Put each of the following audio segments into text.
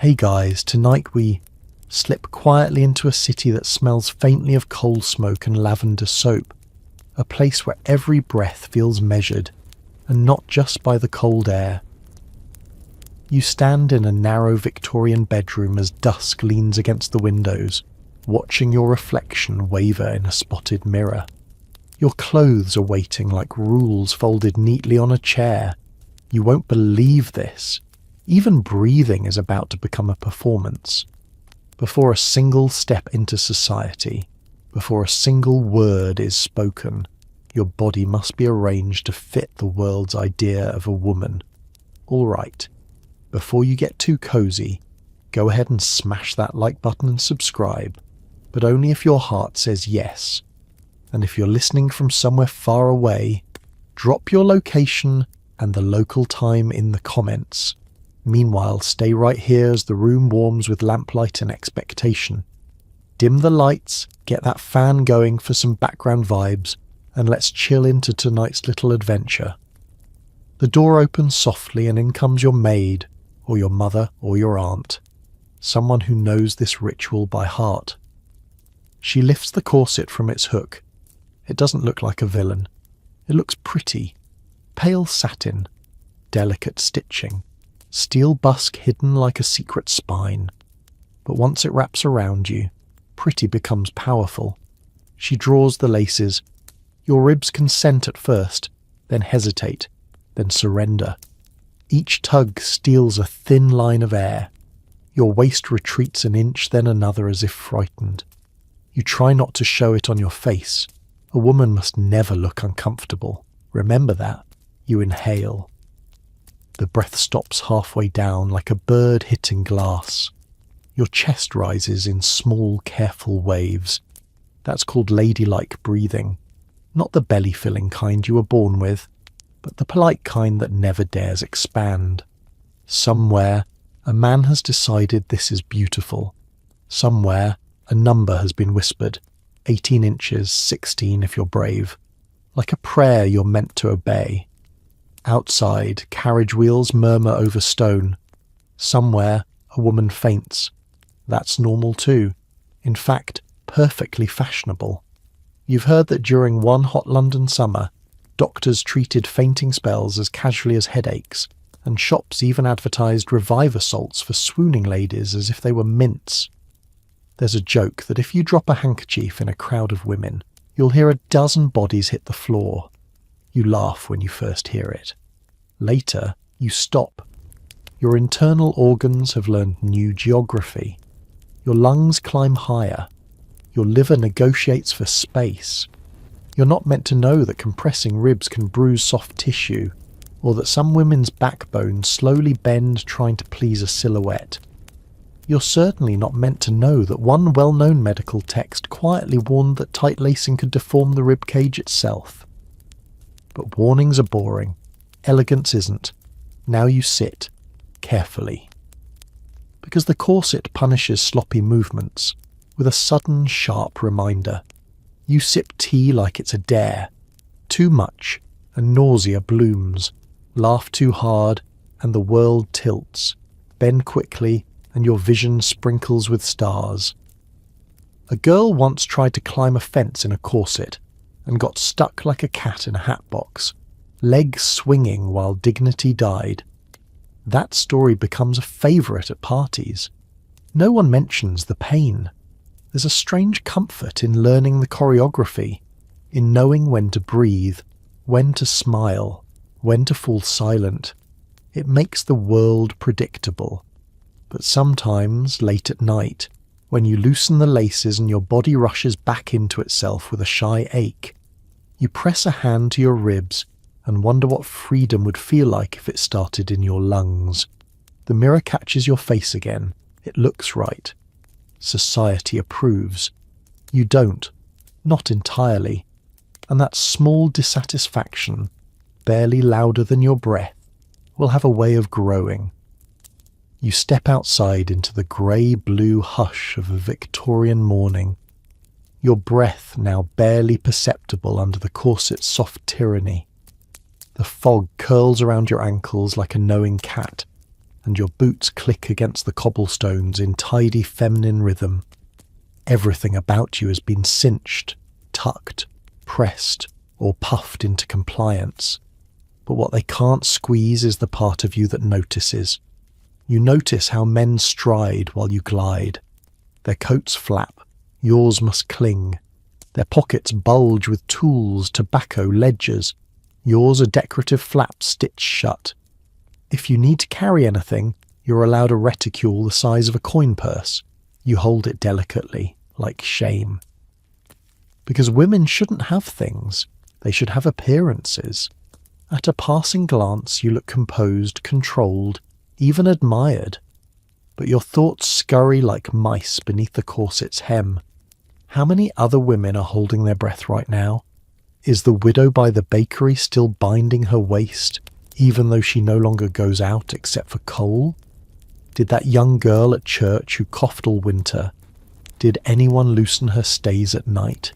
Hey guys, tonight we slip quietly into a city that smells faintly of coal smoke and lavender soap, a place where every breath feels measured, and not just by the cold air. You stand in a narrow Victorian bedroom as dusk leans against the windows, watching your reflection waver in a spotted mirror. Your clothes are waiting like rules folded neatly on a chair. You won't believe this. Even breathing is about to become a performance. Before a single step into society, before a single word is spoken, your body must be arranged to fit the world's idea of a woman. All right, before you get too cozy, go ahead and smash that like button and subscribe, but only if your heart says yes. And if you're listening from somewhere far away, drop your location and the local time in the comments. Meanwhile, stay right here as the room warms with lamplight and expectation. Dim the lights, get that fan going for some background vibes, and let's chill into tonight's little adventure. The door opens softly and in comes your maid, or your mother, or your aunt. Someone who knows this ritual by heart. She lifts the corset from its hook. It doesn't look like a villain. It looks pretty. Pale satin, delicate stitching. Steel busk hidden like a secret spine. But once it wraps around you, pretty becomes powerful. She draws the laces. Your ribs consent at first, then hesitate, then surrender. Each tug steals a thin line of air. Your waist retreats an inch, then another as if frightened. You try not to show it on your face. A woman must never look uncomfortable. Remember that. You inhale. The breath stops halfway down like a bird hitting glass. Your chest rises in small, careful waves. That's called ladylike breathing. Not the belly-filling kind you were born with, but the polite kind that never dares expand. Somewhere, a man has decided this is beautiful. Somewhere, a number has been whispered. 18 inches, 16 if you're brave. Like a prayer you're meant to obey. Outside, carriage wheels murmur over stone. Somewhere, a woman faints. That's normal too. In fact, perfectly fashionable. You've heard that during one hot London summer, doctors treated fainting spells as casually as headaches, and shops even advertised reviver salts for swooning ladies as if they were mints. There's a joke that if you drop a handkerchief in a crowd of women, you'll hear a dozen bodies hit the floor. You laugh when you first hear it. Later, you stop. Your internal organs have learned new geography. Your lungs climb higher. Your liver negotiates for space. You're not meant to know that compressing ribs can bruise soft tissue, or that some women's backbones slowly bend trying to please a silhouette. You're certainly not meant to know that one well-known medical text quietly warned that tight lacing could deform the rib cage itself. But warnings are boring. Elegance isn't. Now you sit, carefully. Because the corset punishes sloppy movements, with a sudden, sharp reminder. You sip tea like it's a dare. Too much, and nausea blooms. Laugh too hard, and the world tilts. Bend quickly, and your vision sprinkles with stars. A girl once tried to climb a fence in a corset, and got stuck like a cat in a hat box, legs swinging while dignity died. That story becomes a favourite at parties. No one mentions the pain. There's a strange comfort in learning the choreography, in knowing when to breathe, when to smile, when to fall silent. It makes the world predictable. But sometimes, late at night, when you loosen the laces and your body rushes back into itself with a shy ache, you press a hand to your ribs and wonder what freedom would feel like if it started in your lungs. The mirror catches your face again. It looks right. Society approves. You don't. Not entirely. And that small dissatisfaction, barely louder than your breath, will have a way of growing. You step outside into the grey-blue hush of a Victorian morning. Your breath now barely perceptible under the corset's soft tyranny. The fog curls around your ankles like a knowing cat, and your boots click against the cobblestones in tidy feminine rhythm. Everything about you has been cinched, tucked, pressed, or puffed into compliance. But what they can't squeeze is the part of you that notices. You notice how men stride while you glide. Their coats flap, yours must cling. Their pockets bulge with tools, tobacco, ledgers. Yours are decorative flaps stitched shut. If you need to carry anything, you're allowed a reticule the size of a coin purse. You hold it delicately, like shame. Because women shouldn't have things. They should have appearances. At a passing glance, you look composed, controlled, even admired. But your thoughts scurry like mice beneath the corset's hem. How many other women are holding their breath right now? Is the widow by the bakery still binding her waist, even though she no longer goes out except for coal? Did that young girl at church who coughed all winter, did anyone loosen her stays at night?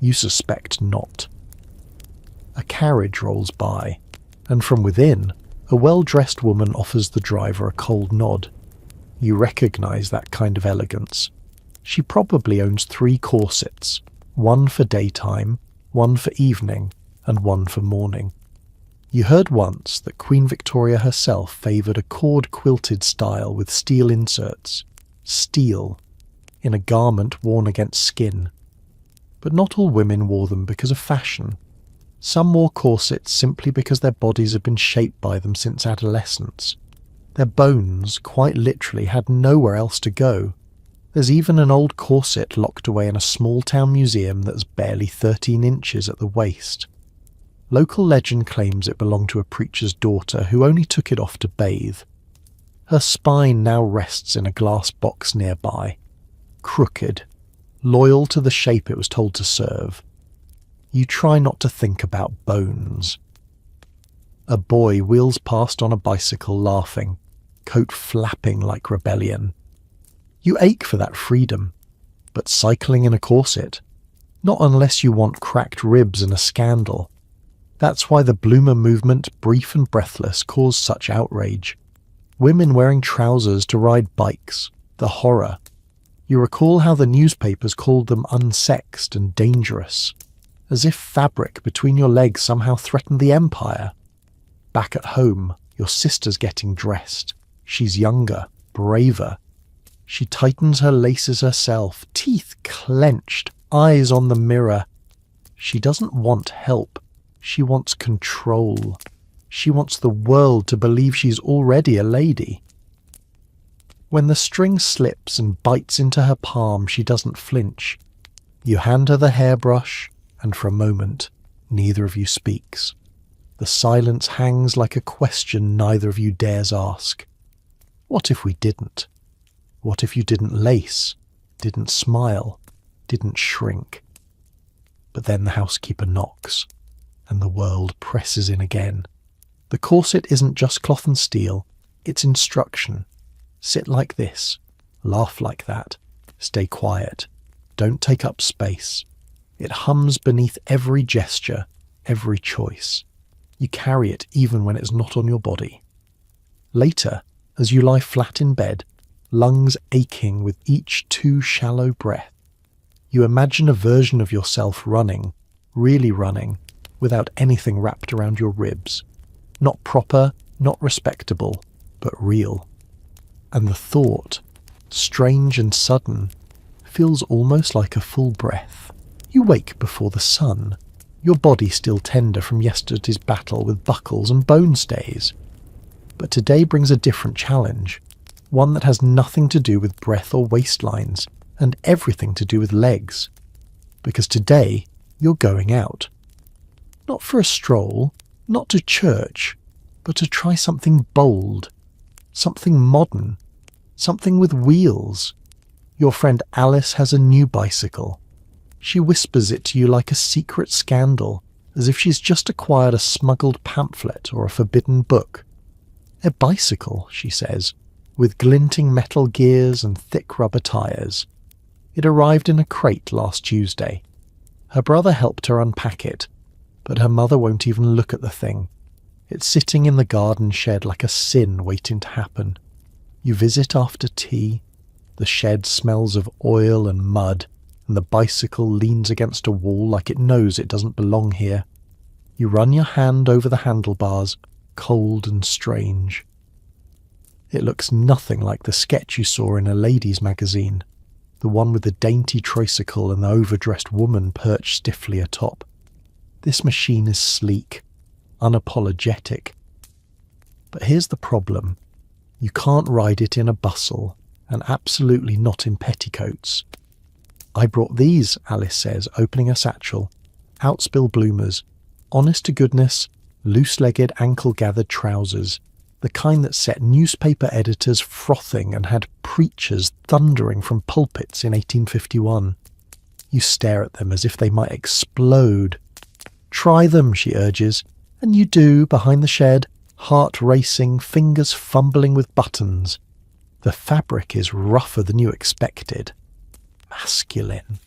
You suspect not. A carriage rolls by, and from within, a well-dressed woman offers the driver a cold nod. You recognise that kind of elegance. She probably owns 3 corsets, one for daytime, one for evening, and one for morning. You heard once that Queen Victoria herself favoured a cord-quilted style with steel inserts, steel, in a garment worn against skin. But not all women wore them because of fashion. Some wore corsets simply because their bodies had been shaped by them since adolescence. Their bones, quite literally, had nowhere else to go. There's even an old corset locked away in a small-town museum that's barely 13 inches at the waist. Local legend claims it belonged to a preacher's daughter who only took it off to bathe. Her spine now rests in a glass box nearby, crooked, loyal to the shape it was told to serve. You try not to think about bones. A boy wheels past on a bicycle laughing, coat flapping like rebellion. You ache for that freedom, but cycling in a corset? Not unless you want cracked ribs and a scandal. That's why the bloomer movement, brief and breathless, caused such outrage. Women wearing trousers to ride bikes, the horror. You recall how the newspapers called them unsexed and dangerous, as if fabric between your legs somehow threatened the empire. Back at home, your sister's getting dressed. She's younger, braver. She tightens her laces herself, teeth clenched, eyes on the mirror. She doesn't want help. She wants control. She wants the world to believe she's already a lady. When the string slips and bites into her palm, she doesn't flinch. You hand her the hairbrush, and for a moment, neither of you speaks. The silence hangs like a question neither of you dares ask. What if we didn't? What if you didn't lace, didn't smile, didn't shrink? But then the housekeeper knocks, and the world presses in again. The corset isn't just cloth and steel, it's instruction. Sit like this, laugh like that, stay quiet, don't take up space. It hums beneath every gesture, every choice. You carry it even when it's not on your body. Later, as you lie flat in bed, lungs aching with each too shallow breath, you imagine a version of yourself running, really running, without anything wrapped around your ribs. Not proper, not respectable, but real. And the thought, strange and sudden, feels almost like a full breath. You wake before the sun, your body still tender from yesterday's battle with buckles and bone stays. But today brings a different challenge, one that has nothing to do with breath or waistlines, and everything to do with legs. Because today, you're going out. Not for a stroll, not to church, but to try something bold, something modern, something with wheels. Your friend Alice has a new bicycle. She whispers it to you like a secret scandal, as if she's just acquired a smuggled pamphlet or a forbidden book. A bicycle, she says, with glinting metal gears and thick rubber tyres. It arrived in a crate last Tuesday. Her brother helped her unpack it, but her mother won't even look at the thing. It's sitting in the garden shed like a sin waiting to happen. You visit after tea. The shed smells of oil and mud, and the bicycle leans against a wall like it knows it doesn't belong here. You run your hand over the handlebars, cold and strange. It looks nothing like the sketch you saw in a ladies' magazine, the one with the dainty tricycle and the overdressed woman perched stiffly atop. This machine is sleek, unapologetic. But here's the problem. You can't ride it in a bustle, and absolutely not in petticoats. I brought these, Alice says, opening a satchel. Outspill bloomers. Honest to goodness, loose-legged, ankle-gathered trousers. The kind that set newspaper editors frothing and had preachers thundering from pulpits in 1851. You stare at them as if they might explode. Try them, she urges, and you do, behind the shed, heart racing, fingers fumbling with buttons. The fabric is rougher than you expected. Masculine.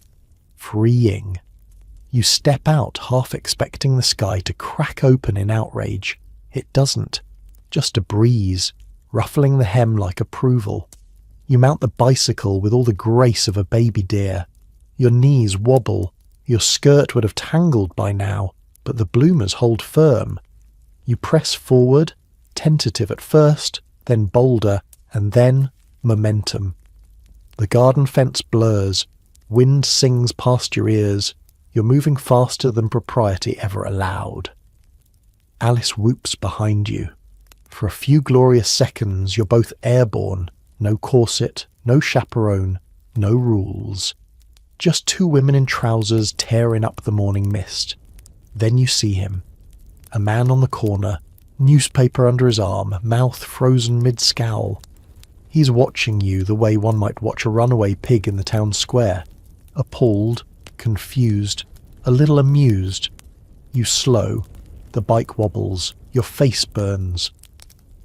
Freeing. You step out, half expecting the sky to crack open in outrage. It doesn't. Just a breeze, ruffling the hem like approval. You mount the bicycle with all the grace of a baby deer. Your knees wobble. Your skirt would have tangled by now, but the bloomers hold firm. You press forward, tentative at first, then bolder, and then momentum. The garden fence blurs. Wind sings past your ears. You're moving faster than propriety ever allowed. Alice whoops behind you. For a few glorious seconds, you're both airborne. No corset, no chaperone, no rules. Just two women in trousers tearing up the morning mist. Then you see him. A man on the corner, newspaper under his arm, mouth frozen mid-scowl. He's watching you the way one might watch a runaway pig in the town square. Appalled, confused, a little amused. You slow. The bike wobbles. Your face burns.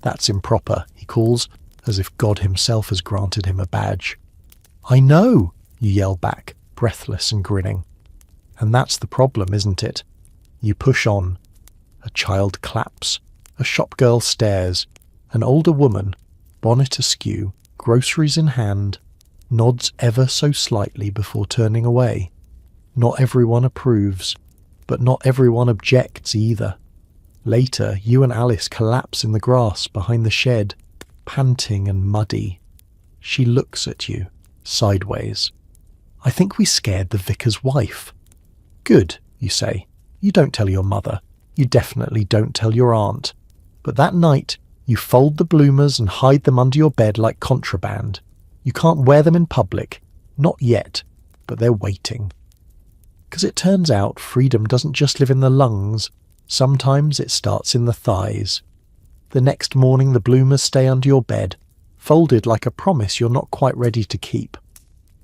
That's improper, he calls, as if God himself has granted him a badge. I know, you yell back, breathless and grinning. And that's the problem, isn't it? You push on. A child claps. A shopgirl stares. An older woman, bonnet askew, groceries in hand, nods ever so slightly before turning away. Not everyone approves, but not everyone objects either. Later, you and Alice collapse in the grass behind the shed, panting and muddy. She looks at you, sideways. I think we scared the vicar's wife. Good, you say. You don't tell your mother. You definitely don't tell your aunt. But that night, you fold the bloomers and hide them under your bed like contraband. You can't wear them in public. Not yet, but they're waiting. 'Cause it turns out freedom doesn't just live in the lungs. Sometimes it starts in the thighs. The next morning the bloomers stay under your bed, folded like a promise you're not quite ready to keep.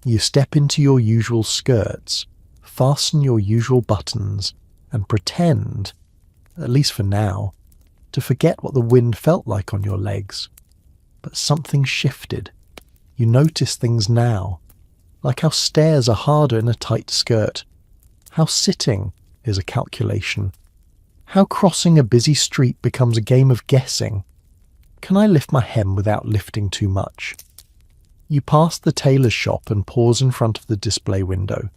You step into your usual skirts, fasten your usual buttons, and pretend, at least for now, to forget what the wind felt like on your legs. But something shifted. You notice things now, like how stairs are harder in a tight skirt, how sitting is a calculation, how crossing a busy street becomes a game of guessing. Can I lift my hem without lifting too much? You pass the tailor's shop and pause in front of the display window.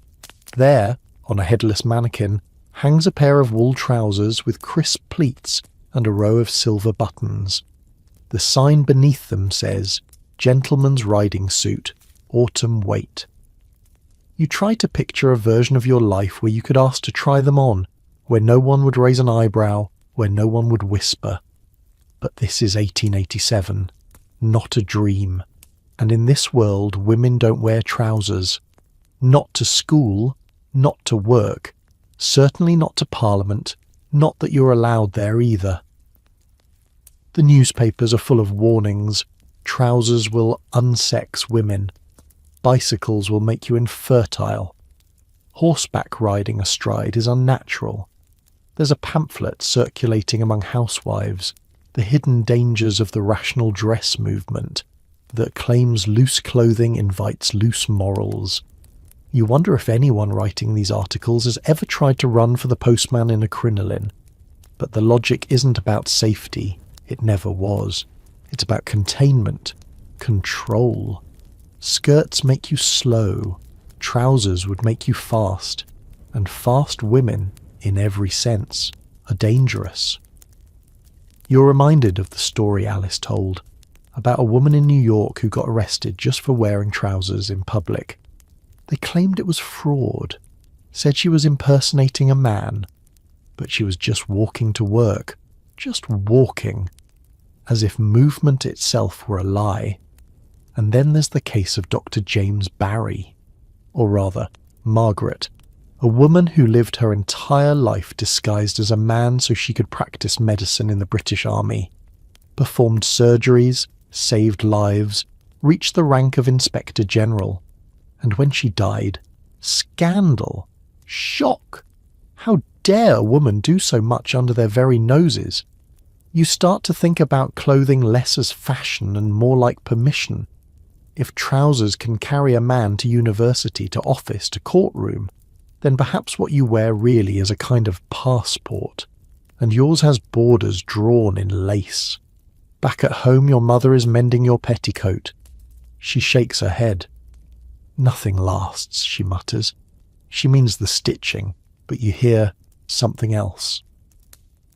There, on a headless mannequin, hangs a pair of wool trousers with crisp pleats and a row of silver buttons. The sign beneath them says, "Gentleman's riding suit, autumn wait." You try to picture a version of your life where you could ask to try them on, where no one would raise an eyebrow, where no one would whisper. But this is 1887, not a dream. And in this world, women don't wear trousers. Not to school, not to work, certainly not to Parliament, not that you're allowed there either. The newspapers are full of warnings. Trousers will unsex women. Bicycles will make you infertile. Horseback riding astride is unnatural. There's a pamphlet circulating among housewives, The Hidden Dangers of the Rational Dress Movement, that claims loose clothing invites loose morals. You wonder if anyone writing these articles has ever tried to run for the postman in a crinoline. But the logic isn't about safety. It never was. It's about containment, control. Skirts make you slow. Trousers would make you fast. And fast women, in every sense, are dangerous. You're reminded of the story Alice told about a woman in New York who got arrested just for wearing trousers in public. They claimed it was fraud, said she was impersonating a man, but she was just walking to work, just walking, as if movement itself were a lie. And then there's the case of Dr. James Barry, or rather, Margaret, a woman who lived her entire life disguised as a man so she could practice medicine in the British Army, performed surgeries, saved lives, reached the rank of Inspector General, and when she died, scandal, shock. How dare a woman do so much under their very noses? You start to think about clothing less as fashion and more like permission. If trousers can carry a man to university, to office, to courtroom, then perhaps what you wear really is a kind of passport, and yours has borders drawn in lace. Back at home your mother is mending your petticoat. She shakes her head. Nothing lasts, she mutters. She means the stitching, but you hear something else.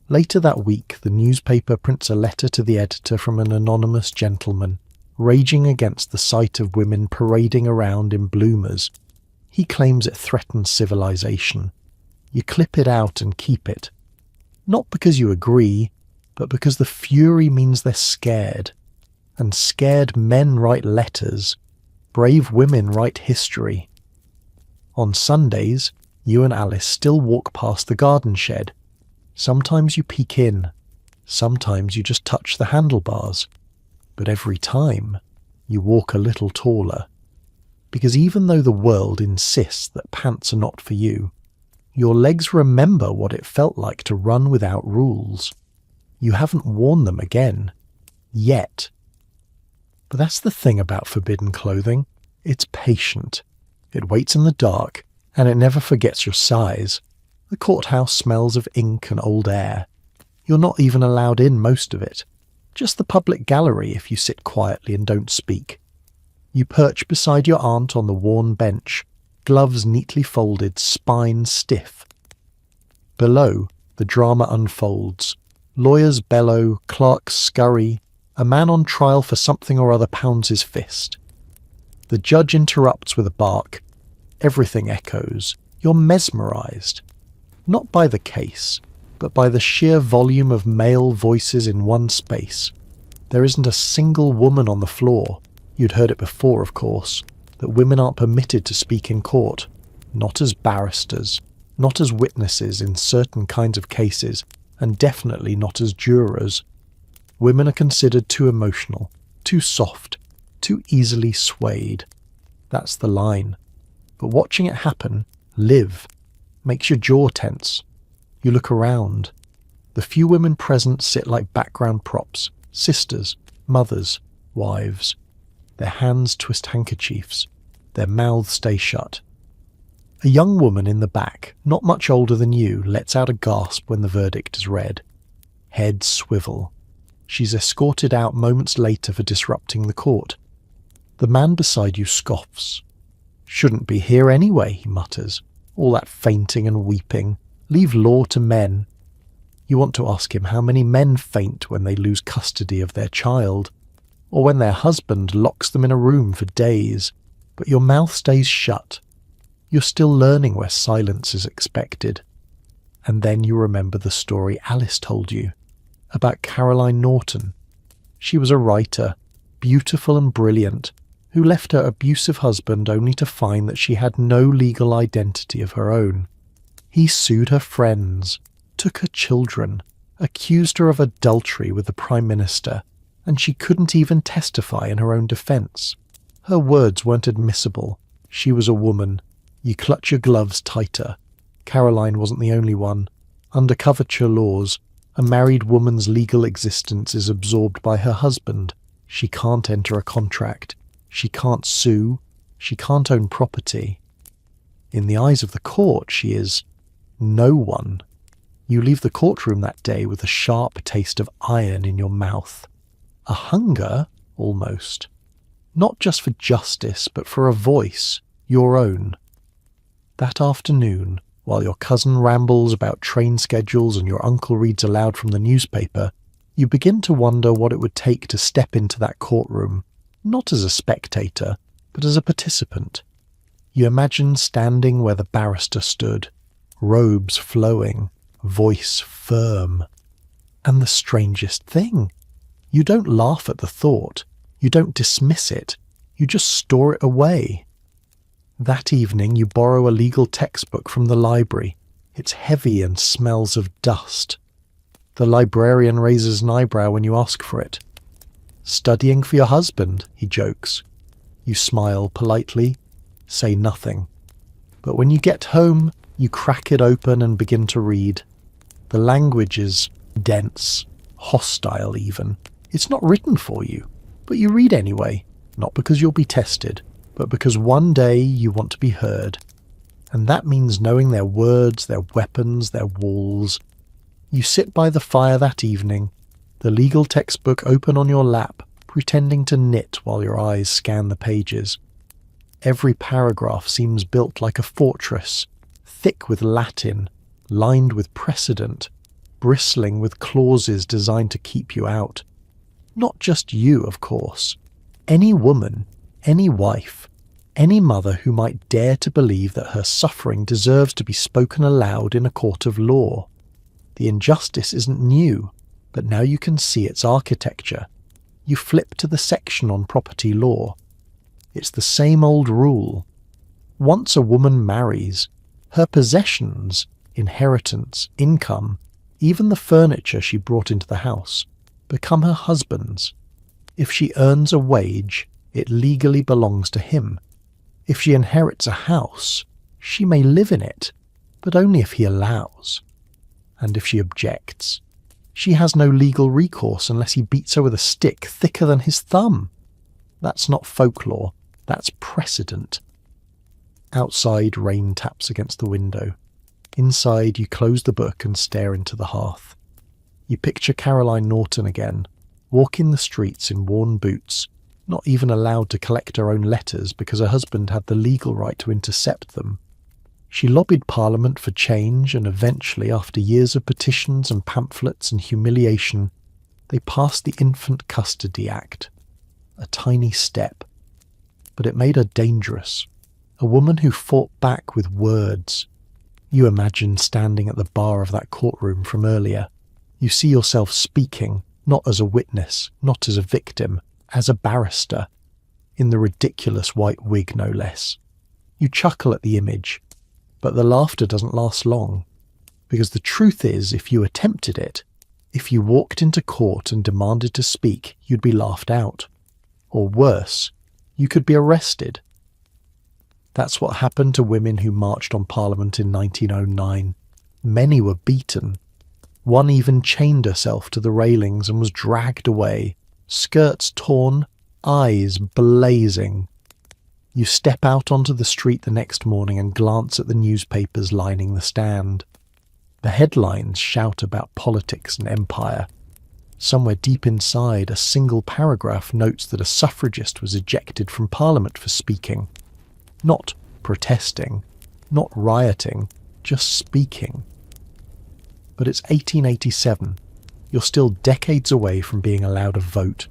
Later that week, the newspaper prints a letter to the editor from an anonymous gentleman, raging against the sight of women parading around in bloomers. He claims it threatens civilization. You clip it out and keep it. Not because you agree, but because the fury means they're scared. And scared men write letters. Brave women write history. On Sundays, you and Alice still walk past the garden shed. Sometimes you peek in. Sometimes you just touch the handlebars. But every time, you walk a little taller. Because even though the world insists that pants are not for you, your legs remember what it felt like to run without rules. You haven't worn them again. Yet. But that's the thing about forbidden clothing. It's patient. It waits in the dark, and it never forgets your size. The courthouse smells of ink and old air. You're not even allowed in most of it. Just the public gallery if you sit quietly and don't speak. You perch beside your aunt on the worn bench, gloves neatly folded, spine stiff. Below, the drama unfolds. Lawyers bellow, clerks scurry, a man on trial for something or other pounds his fist. The judge interrupts with a bark. Everything echoes. You're mesmerized. Not by the case, but by the sheer volume of male voices in one space. There isn't a single woman on the floor. You'd heard it before, of course, that women aren't permitted to speak in court. Not as barristers, not as witnesses in certain kinds of cases, and definitely not as jurors. Women are considered too emotional, too soft, too easily swayed. That's the line. But watching it happen, live, makes your jaw tense. You look around. The few women present sit like background props, sisters, mothers, wives. Their hands twist handkerchiefs. Their mouths stay shut. A young woman in the back, not much older than you, lets out a gasp when the verdict is read. Heads swivel. She's escorted out moments later for disrupting the court. The man beside you scoffs. Shouldn't be here anyway, he mutters. All that fainting and weeping. Leave law to men. You want to ask him how many men faint when they lose custody of their child, or when their husband locks them in a room for days, but your mouth stays shut. You're still learning where silence is expected. And then you remember the story Alice told you, about Caroline Norton. She was a writer, beautiful and brilliant, who left her abusive husband only to find that she had no legal identity of her own. He sued her friends, took her children, accused her of adultery with the Prime Minister, and she couldn't even testify in her own defence. Her words weren't admissible. She was a woman. You clutch your gloves tighter. Caroline wasn't the only one. Under coverture laws, a married woman's legal existence is absorbed by her husband. She can't enter a contract. She can't sue. She can't own property. In the eyes of the court, she is no one. You leave the courtroom that day with a sharp taste of iron in your mouth. A hunger, almost. Not just for justice, but for a voice, your own. That afternoon, while your cousin rambles about train schedules and your uncle reads aloud from the newspaper, you begin to wonder what it would take to step into that courtroom, not as a spectator, but as a participant. You imagine standing where the barrister stood, robes flowing, voice firm. And the strangest thing, you don't laugh at the thought, you don't dismiss it, you just store it away. That evening you borrow a legal textbook from the library. It's heavy and smells of dust. The librarian raises an eyebrow when you ask for it. "Studying for your husband," he jokes. You smile politely, say nothing. But when you get home, you crack it open and begin to read. The language is dense, hostile even. It's not written for you, but you read anyway, not because you'll be tested, but because one day you want to be heard. And that means knowing their words, their weapons, their walls. You sit by the fire that evening, the legal textbook open on your lap, pretending to knit while your eyes scan the pages. Every paragraph seems built like a fortress, thick with Latin, lined with precedent, bristling with clauses designed to keep you out. Not just you, of course. Any woman, any wife, any mother who might dare to believe that her suffering deserves to be spoken aloud in a court of law. The injustice isn't new, but now you can see its architecture. You flip to the section on property law. It's the same old rule. Once a woman marries, her possessions, inheritance, income, even the furniture she brought into the house, become her husband's. If she earns a wage, it legally belongs to him. If she inherits a house, she may live in it, but only if he allows. And if she objects, she has no legal recourse unless he beats her with a stick thicker than his thumb. That's not folklore, that's precedent. Outside, rain taps against the window. Inside, you close the book and stare into the hearth. You picture Caroline Norton again, walking the streets in worn boots, not even allowed to collect her own letters because her husband had the legal right to intercept them. She lobbied Parliament for change, and eventually, after years of petitions and pamphlets and humiliation, they passed the Infant Custody Act. A tiny step. But it made her dangerous. A woman who fought back with words. You imagine standing at the bar of that courtroom from earlier. You see yourself speaking, not as a witness, not as a victim, as a barrister, in the ridiculous white wig no less. You chuckle at the image, but the laughter doesn't last long, because the truth is, if you attempted it, if you walked into court and demanded to speak, you'd be laughed out. Or worse, you could be arrested. That's what happened to women who marched on Parliament in 1909. Many were beaten. One even chained herself to the railings and was dragged away, skirts torn, eyes blazing. You step out onto the street the next morning and glance at the newspapers lining the stand. The headlines shout about politics and empire. Somewhere deep inside, a single paragraph notes that a suffragist was ejected from Parliament for speaking. Not protesting, not rioting, just speaking. But it's 1887. You're still decades away from being allowed a vote,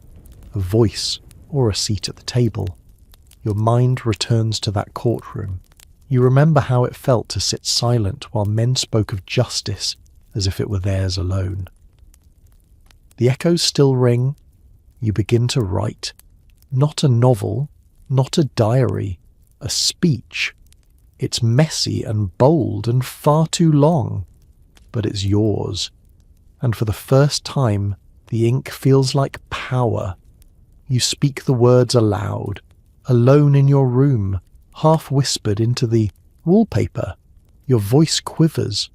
a voice, or a seat at the table. Your mind returns to that courtroom. You remember how it felt to sit silent while men spoke of justice as if it were theirs alone. The echoes still ring. You begin to write. Not a novel, not a diary, a speech. It's messy and bold and far too long, but it's yours. And for the first time, the ink feels like power. You speak the words aloud, alone in your room, half whispered into the wallpaper. Your voice quivers,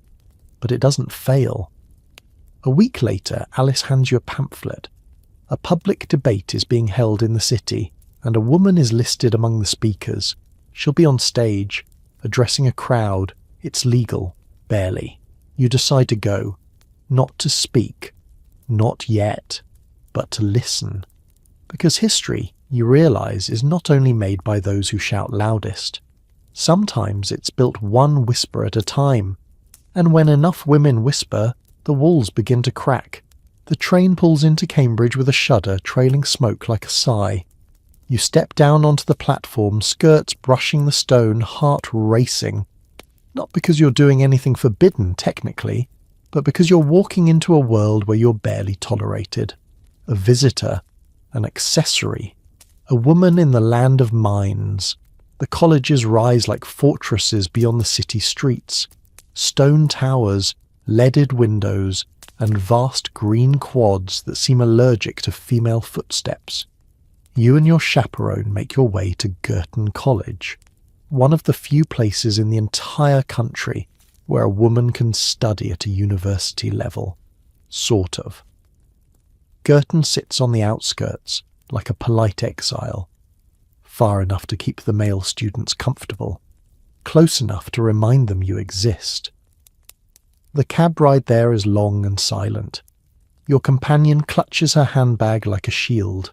but it doesn't fail. A week later, Alice hands you a pamphlet. A public debate is being held in the city, and a woman is listed among the speakers. She'll be on stage, addressing a crowd. It's legal, barely. You decide to go, not to speak, not yet, but to listen. Because history, you realise, is not only made by those who shout loudest. Sometimes it's built one whisper at a time, and when enough women whisper, the walls begin to crack. The train pulls into Cambridge with a shudder, trailing smoke like a sigh. You step down onto the platform, skirts brushing the stone, heart racing. Not because you're doing anything forbidden, technically, but because you're walking into a world where you're barely tolerated. A visitor, an accessory, a woman in the land of mines. The colleges rise like fortresses beyond the city streets. Stone towers, leaded windows, and vast green quads that seem allergic to female footsteps. You and your chaperone make your way to Girton College, one of the few places in the entire country where a woman can study at a university level. Sort of. Girton sits on the outskirts, like a polite exile, far enough to keep the male students comfortable, close enough to remind them you exist. The cab ride there is long and silent. Your companion clutches her handbag like a shield.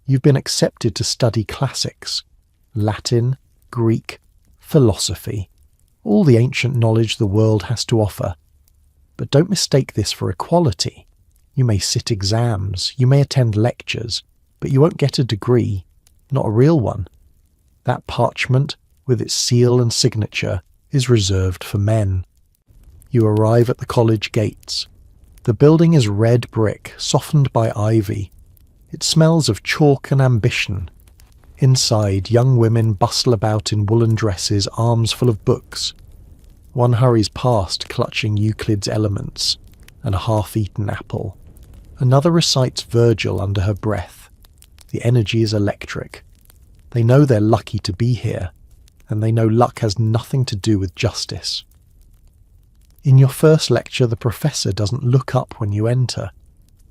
You've been accepted to study classics, Latin, Greek, philosophy, all the ancient knowledge the world has to offer. But don't mistake this for equality. You may sit exams, you may attend lectures, but you won't get a degree, not a real one. That parchment, with its seal and signature, is reserved for men. You arrive at the college gates. The building is red brick, softened by ivy. It smells of chalk and ambition. Inside, young women bustle about in woolen dresses, arms full of books. One hurries past, clutching Euclid's Elements and a half-eaten apple. Another recites Virgil under her breath. The energy is electric. They know they're lucky to be here, and they know luck has nothing to do with justice. In your first lecture, the professor doesn't look up when you enter.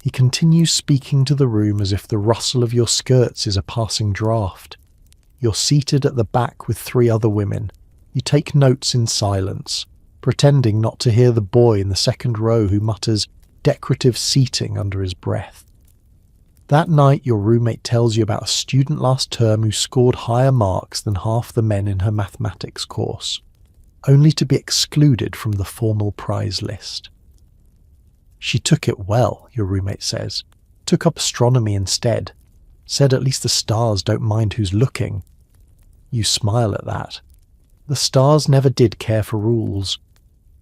He continues speaking to the room as if the rustle of your skirts is a passing draught. You're seated at the back with 3 other women. You take notes in silence, pretending not to hear the boy in the second row who mutters decorative seating under his breath. That night, your roommate tells you about a student last term who scored higher marks than half the men in her mathematics course, only to be excluded from the formal prize list. She took it well, your roommate says. Took up astronomy instead. Said at least the stars don't mind who's looking. You smile at that. The stars never did care for rules.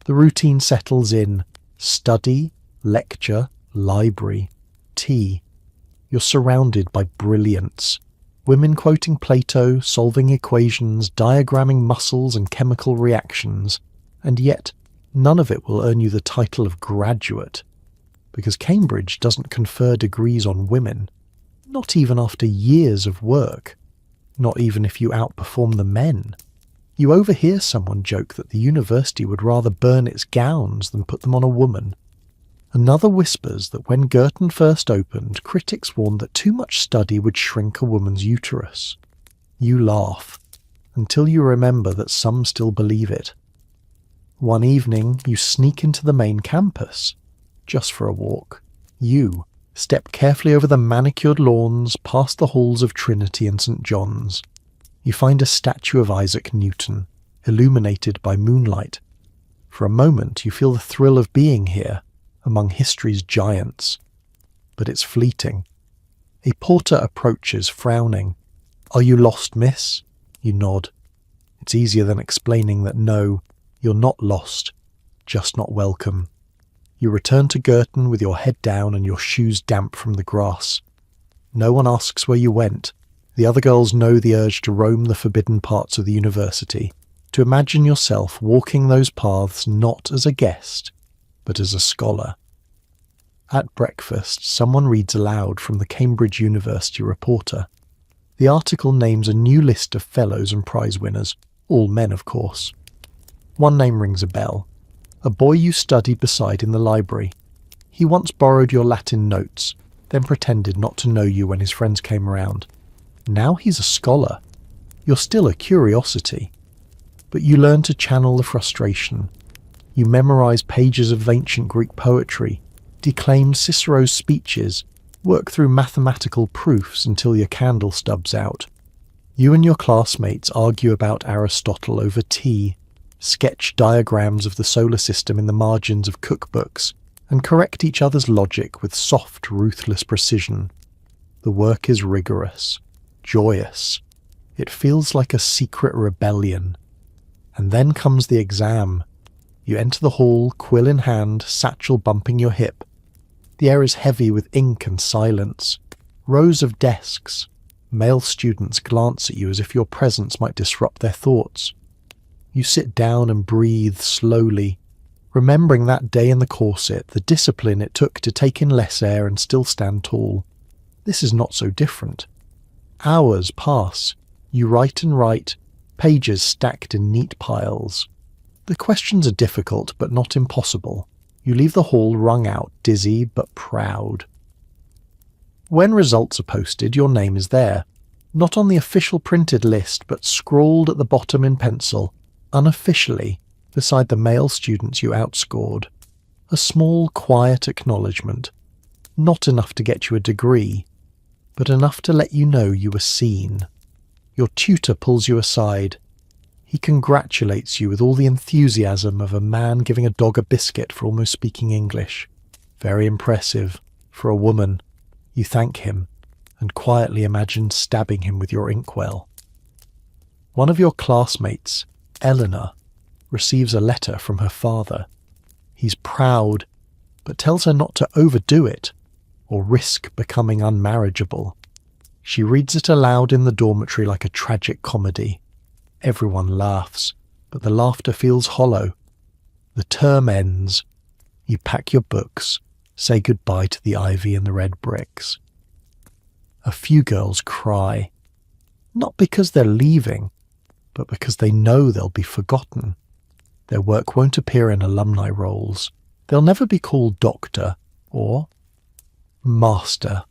The routine settles in. Study, lecture, library, tea. You're surrounded by brilliance. Women quoting Plato, solving equations, diagramming muscles and chemical reactions. And yet, none of it will earn you the title of graduate. Because Cambridge doesn't confer degrees on women, not even after years of work, not even if you outperform the men. You overhear someone joke that the university would rather burn its gowns than put them on a woman. Another whispers that when Girton first opened, critics warned that too much study would shrink a woman's uterus. You laugh, until you remember that some still believe it. One evening, you sneak into the main campus. Just for a walk. You step carefully over the manicured lawns, past the halls of Trinity and St. John's. You find a statue of Isaac Newton, illuminated by moonlight. For a moment you feel the thrill of being here, among history's giants. But it's fleeting. A porter approaches, frowning. "Are you lost, miss?" You nod. It's easier than explaining that no, you're not lost, just not welcome. You return to Girton with your head down and your shoes damp from the grass. No one asks where you went. The other girls know the urge to roam the forbidden parts of the university, to imagine yourself walking those paths not as a guest, but as a scholar. At breakfast, someone reads aloud from the Cambridge University Reporter. The article names a new list of fellows and prize winners, all men of course. One name rings a bell. A boy you studied beside in the library. He once borrowed your Latin notes, then pretended not to know you when his friends came around. Now he's a scholar. You're still a curiosity. But you learn to channel the frustration. You memorize pages of ancient Greek poetry, declaim Cicero's speeches, work through mathematical proofs until your candle stubs out. You and your classmates argue about Aristotle over tea, sketch diagrams of the solar system in the margins of cookbooks, and correct each other's logic with soft, ruthless precision. The work is rigorous, joyous. It feels like a secret rebellion. And then comes the exam. You enter the hall, quill in hand, satchel bumping your hip. The air is heavy with ink and silence. Rows of desks. Male students glance at you as if your presence might disrupt their thoughts. You sit down and breathe slowly, remembering that day in the corset, the discipline it took to take in less air and still stand tall. This is not so different. Hours pass. You write and write, pages stacked in neat piles. The questions are difficult but not impossible. You leave the hall wrung out, dizzy but proud. When results are posted, your name is there. Not on the official printed list, but scrawled at the bottom in pencil, unofficially, beside the male students you outscored. A small, quiet acknowledgement. Not enough to get you a degree, but enough to let you know you were seen. Your tutor pulls you aside. He congratulates you with all the enthusiasm of a man giving a dog a biscuit for almost speaking English. Very impressive. For a woman. You thank him, and quietly imagine stabbing him with your inkwell. One of your classmates, Eleanor, receives a letter from her father. He's proud, but tells her not to overdo it, or risk becoming unmarriageable. She reads it aloud in the dormitory like a tragic comedy. Everyone laughs, but the laughter feels hollow. The term ends. You pack your books, say goodbye to the ivy and the red bricks. A few girls cry, not because they're leaving, but because they know they'll be forgotten. Their work won't appear in alumni rolls. They'll never be called doctor or master.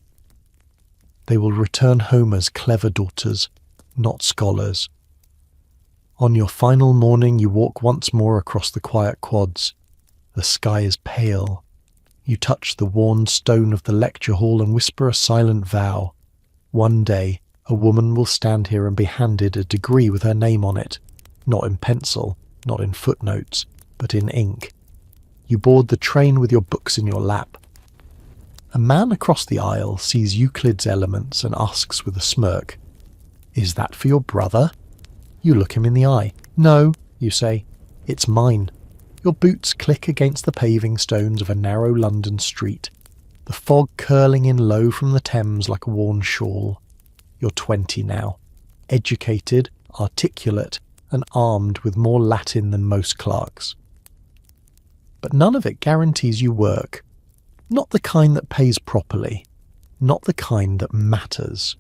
They will return home as clever daughters, not scholars. On your final morning, you walk once more across the quiet quads. The sky is pale. You touch the worn stone of the lecture hall and whisper a silent vow. One day, a woman will stand here and be handed a degree with her name on it, not in pencil, not in footnotes, but in ink. You board the train with your books in your lap. A man across the aisle sees Euclid's Elements and asks with a smirk, "Is that for your brother?" You look him in the eye. "No," you say, "it's mine." Your boots click against the paving stones of a narrow London street, the fog curling in low from the Thames like a worn shawl. You're 20 now, educated, articulate, and armed with more Latin than most clerks. But none of it guarantees you work. Not the kind that pays properly. Not the kind that matters.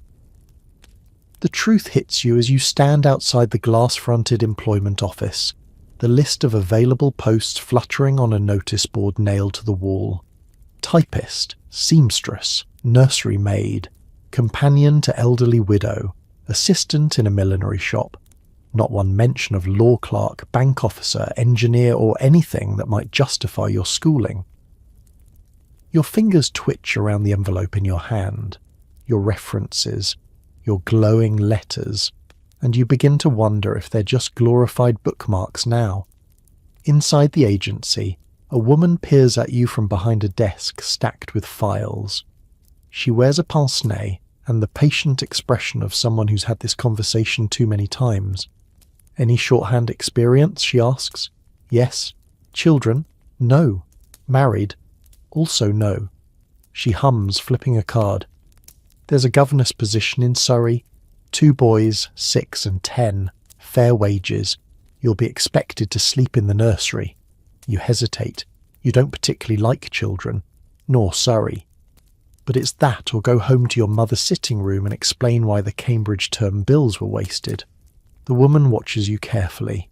The truth hits you as you stand outside the glass-fronted employment office, the list of available posts fluttering on a notice board nailed to the wall. Typist, seamstress, nursery maid, companion to elderly widow, assistant in a millinery shop. Not one mention of law clerk, bank officer, engineer, or anything that might justify your schooling. Your fingers twitch around the envelope in your hand, your references, your glowing letters, and you begin to wonder if they're just glorified bookmarks now. Inside the agency, a woman peers at you from behind a desk stacked with files. She wears a pince-nez and the patient expression of someone who's had this conversation too many times. "Any shorthand experience?" she asks. "Yes." "Children?" "No." "Married?" "Also no." She hums, flipping a card. "There's a governess position in Surrey. 2 boys, 6 and 10. Fair wages. You'll be expected to sleep in the nursery." You hesitate. You don't particularly like children, nor Surrey. But it's that or go home to your mother's sitting room and explain why the Cambridge term bills were wasted. The woman watches you carefully.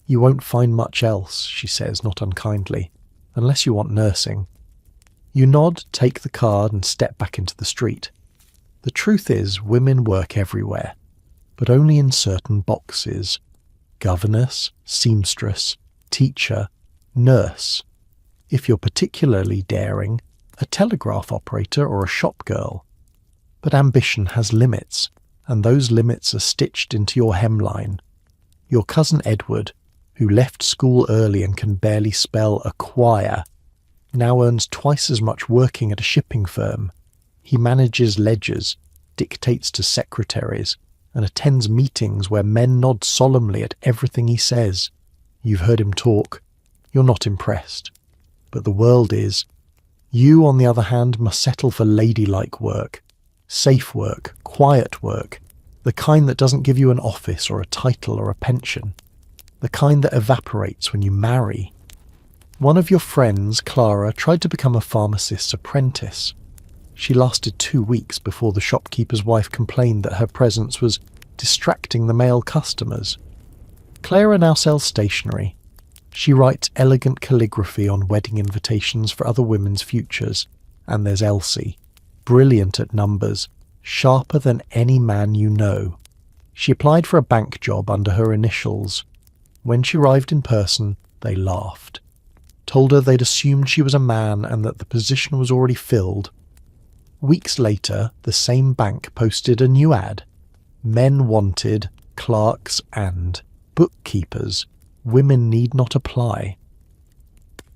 "You won't find much else," she says, not unkindly, "unless you want nursing." You nod, take the card and step back into the street. The truth is, women work everywhere, but only in certain boxes. Governess, seamstress, teacher, Nurse. If you're particularly daring, a telegraph operator or a shop girl. But ambition has limits, and those limits are stitched into your hemline. Your cousin Edward, who left school early and can barely spell acquire, now earns twice as much working at a shipping firm. He manages ledgers, dictates to secretaries, and attends meetings where men nod solemnly at everything he says. You've heard him talk. You're not impressed. But the world is. You, on the other hand, must settle for ladylike work, safe work, quiet work, the kind that doesn't give you an office or a title or a pension, the kind that evaporates when you marry. One of your friends, Clara, tried to become a pharmacist's apprentice. She lasted 2 weeks before the shopkeeper's wife complained that her presence was distracting the male customers. Clara now sells stationery. She writes elegant calligraphy on wedding invitations for other women's futures. And there's Elsie, brilliant at numbers, sharper than any man you know. She applied for a bank job under her initials. When she arrived in person, they laughed. Told her they'd assumed she was a man and that the position was already filled. Weeks later, the same bank posted a new ad. Men wanted, clerks and bookkeepers. Women need not apply.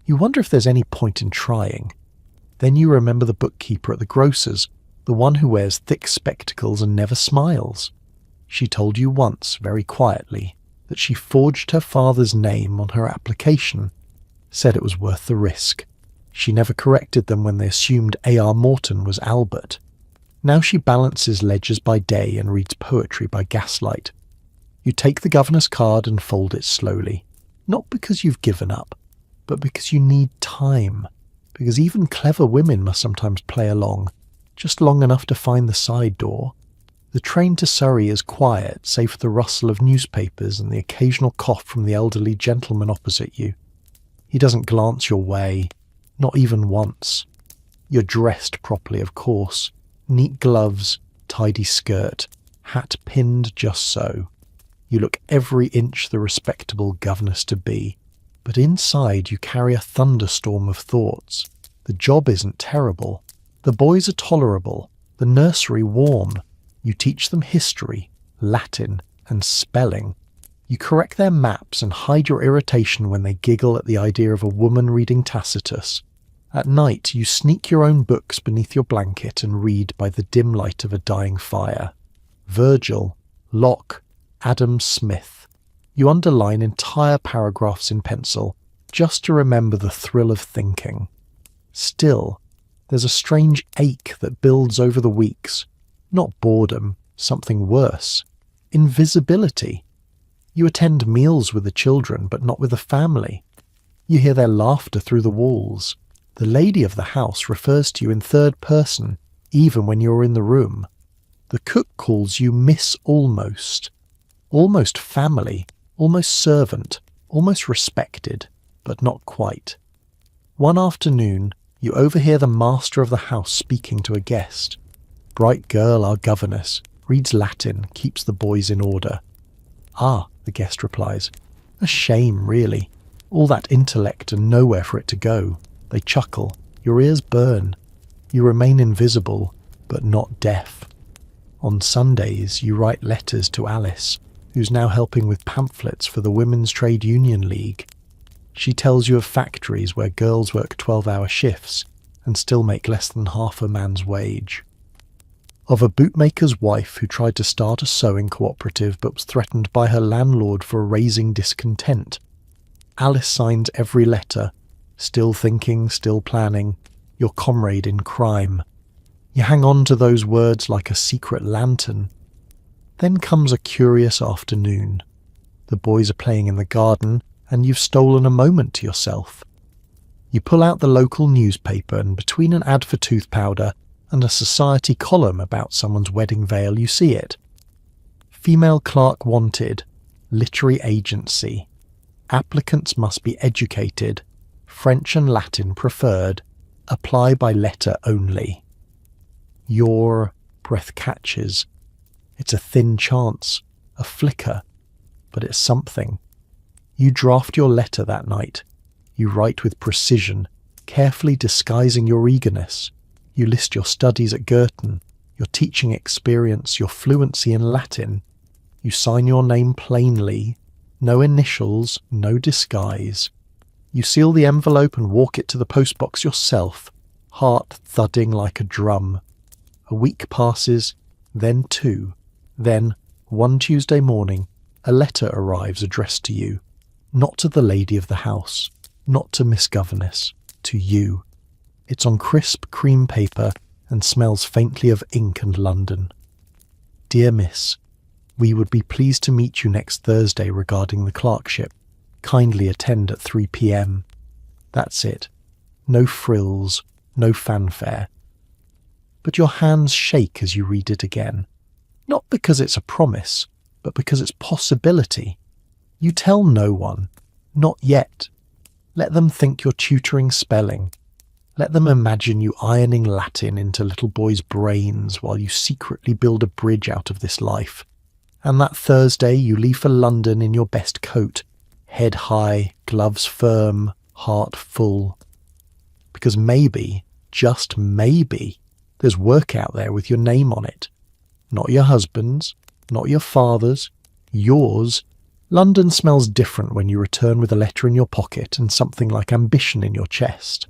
You wonder if there's any point in trying. Then you remember the bookkeeper at the grocer's, the one who wears thick spectacles and never smiles. She told you once, very quietly, that she forged her father's name on her application, said it was worth the risk. She never corrected them when they assumed A.R. Morton was Albert. Now she balances ledgers by day and reads poetry by gaslight. You take the governor's card and fold it slowly, not because you've given up, but because you need time, because even clever women must sometimes play along, just long enough to find the side door. The train to Surrey is quiet, save for the rustle of newspapers and the occasional cough from the elderly gentleman opposite you. He doesn't glance your way, not even once. You're dressed properly, of course. Neat gloves, tidy skirt, hat pinned just so. You look every inch the respectable governess-to-be, but inside you carry a thunderstorm of thoughts. The job isn't terrible. The boys are tolerable. The nursery warm. You teach them history, Latin, and spelling. You correct their maps and hide your irritation when they giggle at the idea of a woman reading Tacitus. At night you sneak your own books beneath your blanket and read by the dim light of a dying fire. Virgil, Locke, Adam Smith. You underline entire paragraphs in pencil, just to remember the thrill of thinking. Still, there's a strange ache that builds over the weeks. Not boredom, something worse. Invisibility. You attend meals with the children, but not with the family. You hear their laughter through the walls. The lady of the house refers to you in third person, even when you're in the room. The cook calls you Miss Almost. Almost family, almost servant, almost respected, but not quite. One afternoon, you overhear the master of the house speaking to a guest. Bright girl, our governess, reads Latin, keeps the boys in order. Ah, the guest replies. A shame, really. All that intellect and nowhere for it to go. They chuckle. Your ears burn. You remain invisible, but not deaf. On Sundays, you write letters to Alice, who's now helping with pamphlets for the Women's Trade Union League. She tells you of factories where girls work 12-hour shifts and still make less than half a man's wage. Of a bootmaker's wife who tried to start a sewing cooperative but was threatened by her landlord for raising discontent. Alice signs every letter, still thinking, still planning, your comrade in crime. You hang on to those words like a secret lantern. Then comes a curious afternoon. The boys are playing in the garden, and you've stolen a moment to yourself. You pull out the local newspaper, and between an ad for tooth powder and a society column about someone's wedding veil, you see it. Female clerk wanted. Literary agency. Applicants must be educated. French and Latin preferred. Apply by letter only. Your breath catches. It's a thin chance, a flicker, but it's something. You draft your letter that night. You write with precision, carefully disguising your eagerness. You list your studies at Girton, your teaching experience, your fluency in Latin. You sign your name plainly, no initials, no disguise. You seal the envelope and walk it to the postbox yourself, heart thudding like a drum. A week passes, then 2. Then, one Tuesday morning, a letter arrives addressed to you. Not to the lady of the house, not to Miss Governess, to you. It's on crisp cream paper and smells faintly of ink and London. Dear Miss, we would be pleased to meet you next Thursday regarding the clerkship. Kindly attend at 3 p.m. That's it. No frills, no fanfare. But your hands shake as you read it again. Not because it's a promise, but because it's possibility. You tell no one. Not yet. Let them think you're tutoring spelling. Let them imagine you ironing Latin into little boys' brains while you secretly build a bridge out of this life. And that Thursday you leave for London in your best coat, head high, gloves firm, heart full. Because maybe, just maybe, there's work out there with your name on it. Not your husband's, not your father's, yours. London smells different when you return with a letter in your pocket and something like ambition in your chest.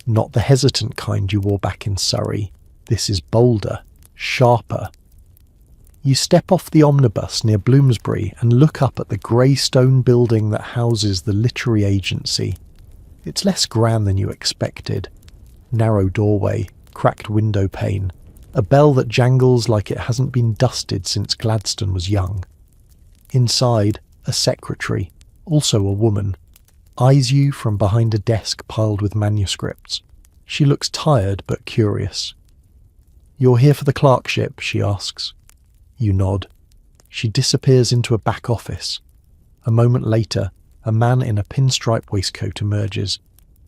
Not the hesitant kind you wore back in Surrey. This is bolder, sharper. You step off the omnibus near Bloomsbury and look up at the grey stone building that houses the literary agency. It's less grand than you expected. Narrow doorway, cracked window pane, a bell that jangles like it hasn't been dusted since Gladstone was young. Inside, a secretary, also a woman, eyes you from behind a desk piled with manuscripts. She looks tired but curious. You're here for the clerkship, she asks. You nod. She disappears into a back office. A moment later, a man in a pinstripe waistcoat emerges.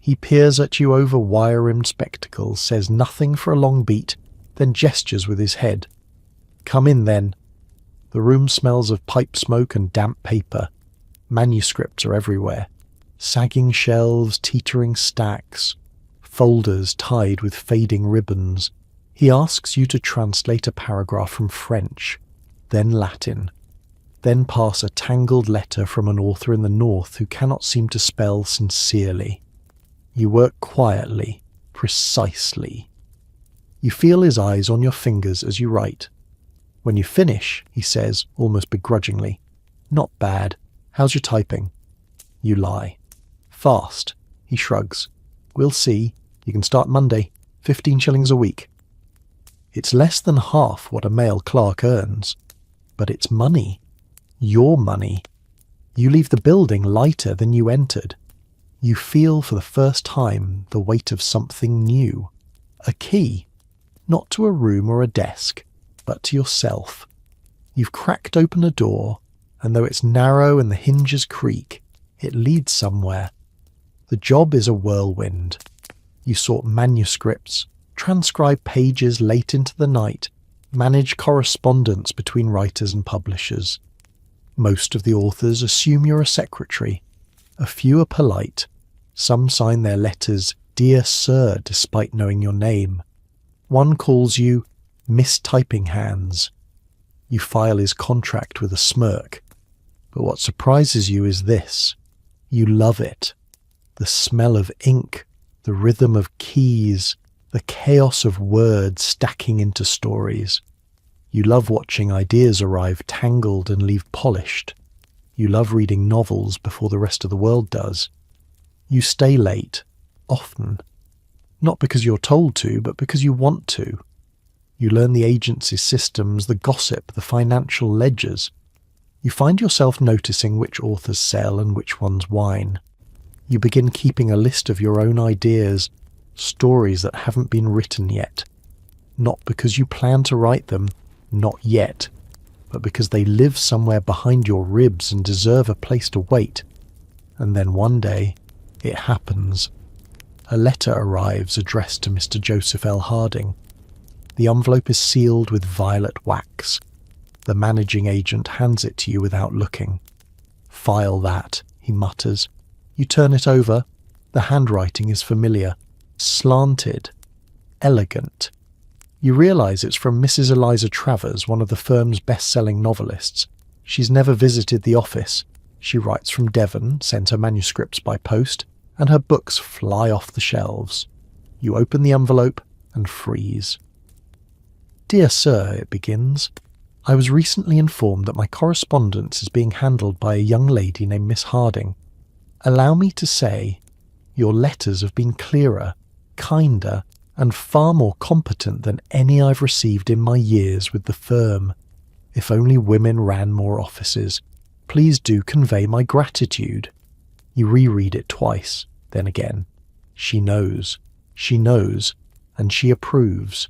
He peers at you over wire-rimmed spectacles, says nothing for a long beat, then gestures with his head. Come in then. The room smells of pipe smoke and damp paper. Manuscripts are everywhere. Sagging shelves, teetering stacks, folders tied with fading ribbons. He asks you to translate a paragraph from French, then Latin, then pass a tangled letter from an author in the north who cannot seem to spell sincerely. You work quietly, precisely. You feel his eyes on your fingers as you write. When you finish, he says, almost begrudgingly, "Not bad. How's your typing?" You lie. "Fast," he shrugs. "We'll see. You can start Monday. 15 shillings a week." It's less than half what a male clerk earns. But it's money. Your money. You leave the building lighter than you entered. You feel for the first time the weight of something new. A key. Not to a room or a desk, but to yourself. You've cracked open a door, and though it's narrow and the hinges creak, it leads somewhere. The job is a whirlwind. You sort manuscripts, transcribe pages late into the night, manage correspondence between writers and publishers. Most of the authors assume you're a secretary. A few are polite. Some sign their letters "Dear Sir" despite knowing your name. One calls you Miss Typing Hands. You file his contract with a smirk. But what surprises you is this. You love it. The smell of ink, the rhythm of keys, the chaos of words stacking into stories. You love watching ideas arrive tangled and leave polished. You love reading novels before the rest of the world does. You stay late, often. Not because you're told to, but because you want to. You learn the agency's systems, the gossip, the financial ledgers. You find yourself noticing which authors sell and which ones whine. You begin keeping a list of your own ideas, stories that haven't been written yet. Not because you plan to write them, not yet, but because they live somewhere behind your ribs and deserve a place to wait. And then one day, it happens. A letter arrives addressed to Mr. Joseph L. Harding. The envelope is sealed with violet wax. The managing agent hands it to you without looking. "File that," he mutters. You turn it over. The handwriting is familiar, slanted, elegant. You realise it's from Mrs. Eliza Travers, one of the firm's best-selling novelists. She's never visited the office. She writes from Devon, sent her manuscripts by post, and her books fly off the shelves. You open the envelope and freeze. "Dear Sir," it begins, "I was recently informed that my correspondence is being handled by a young lady named Miss Harding. Allow me to say, your letters have been clearer, kinder, and far more competent than any I've received in my years with the firm. If only women ran more offices. Please do convey my gratitude." You reread it twice, then again. She knows, and she approves.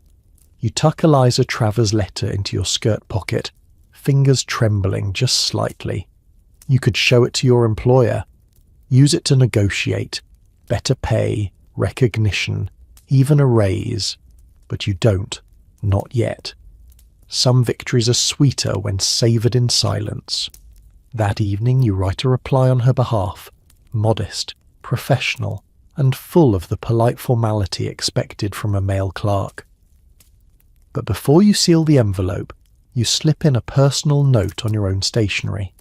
You tuck Eliza Travers' letter into your skirt pocket, fingers trembling just slightly. You could show it to your employer, use it to negotiate, better pay, recognition, even a raise, but you don't, not yet. Some victories are sweeter when savoured in silence. That evening you write a reply on her behalf, modest, professional, and full of the polite formality expected from a male clerk. But before you seal the envelope, you slip in a personal note on your own stationery.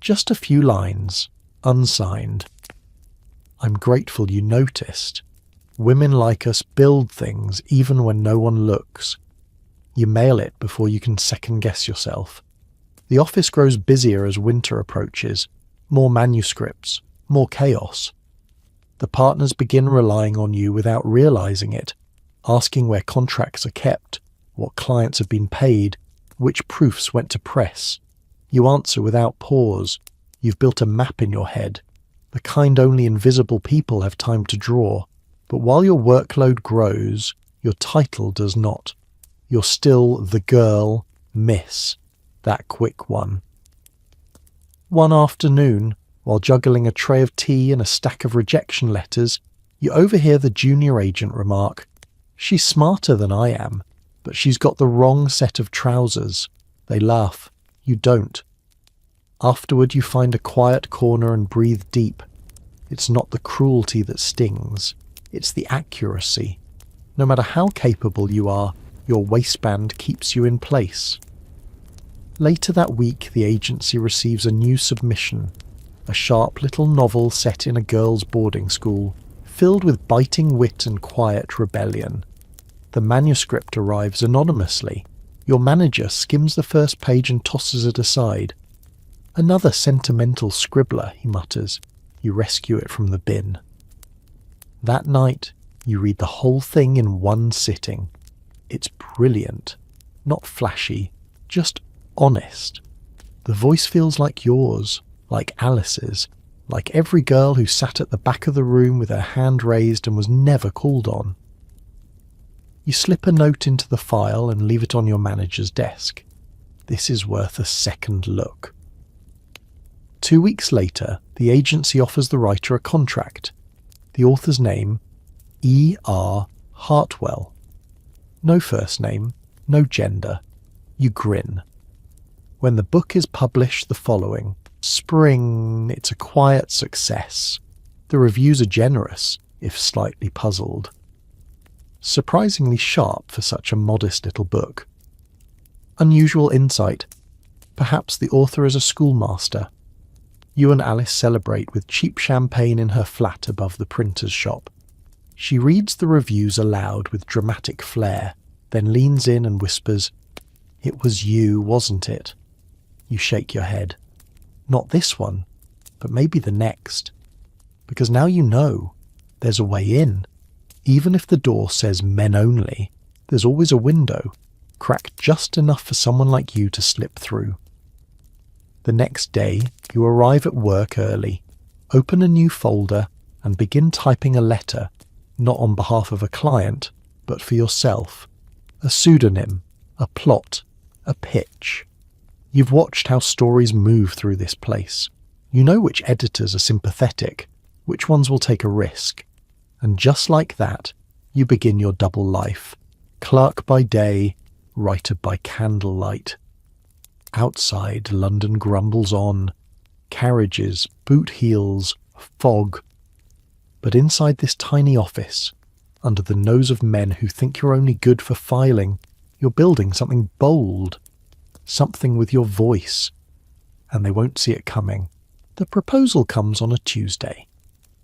Just a few lines, unsigned. "I'm grateful you noticed. Women like us build things even when no one looks." You mail it before you can second-guess yourself. The office grows busier as winter approaches. More manuscripts, more chaos. The partners begin relying on you without realising it, asking where contracts are kept, what clients have been paid, which proofs went to press. You answer without pause. You've built a map in your head, the kind only invisible people have time to draw. But while your workload grows, your title does not. You're still the girl, Miss, that quick one. One afternoon, while juggling a tray of tea and a stack of rejection letters, you overhear the junior agent remark, "She's smarter than I am, but she's got the wrong set of trousers." They laugh. You don't. Afterward you find a quiet corner and breathe deep. It's not the cruelty that stings. It's the accuracy. No matter how capable you are, your waistband keeps you in place. Later that week, the agency receives a new submission, a sharp little novel set in a girls' boarding school, filled with biting wit and quiet rebellion. The manuscript arrives anonymously. Your manager skims the first page and tosses it aside. "Another sentimental scribbler," he mutters. You rescue it from the bin. That night, you read the whole thing in one sitting. It's brilliant. Not flashy, just honest. The voice feels like yours, like Alice's, like every girl who sat at the back of the room with her hand raised and was never called on. You slip a note into the file and leave it on your manager's desk. This is worth a second look. 2 weeks later, the agency offers the writer a contract. The author's name, E.R. Hartwell. No first name, no gender. You grin. When the book is published the following spring, it's a quiet success. The reviews are generous, if slightly puzzled. Surprisingly sharp for such a modest little book. Unusual insight. Perhaps the author is a schoolmaster. You and Alice celebrate with cheap champagne in her flat above the printer's shop. She reads the reviews aloud with dramatic flair, then leans in and whispers, "It was you, wasn't it?" You shake your head. Not this one, but maybe the next. Because now you know, there's a way in. Even if the door says men only, there's always a window, cracked just enough for someone like you to slip through. The next day, you arrive at work early, open a new folder, and begin typing a letter, not on behalf of a client, but for yourself. A pseudonym, a plot, a pitch. You've watched how stories move through this place. You know which editors are sympathetic, which ones will take a risk. And just like that, you begin your double life. Clerk by day, writer by candlelight. Outside, London grumbles on. Carriages, boot heels, fog. But inside this tiny office, under the nose of men who think you're only good for filing, you're building something bold, something with your voice, and they won't see it coming. The proposal comes on a Tuesday.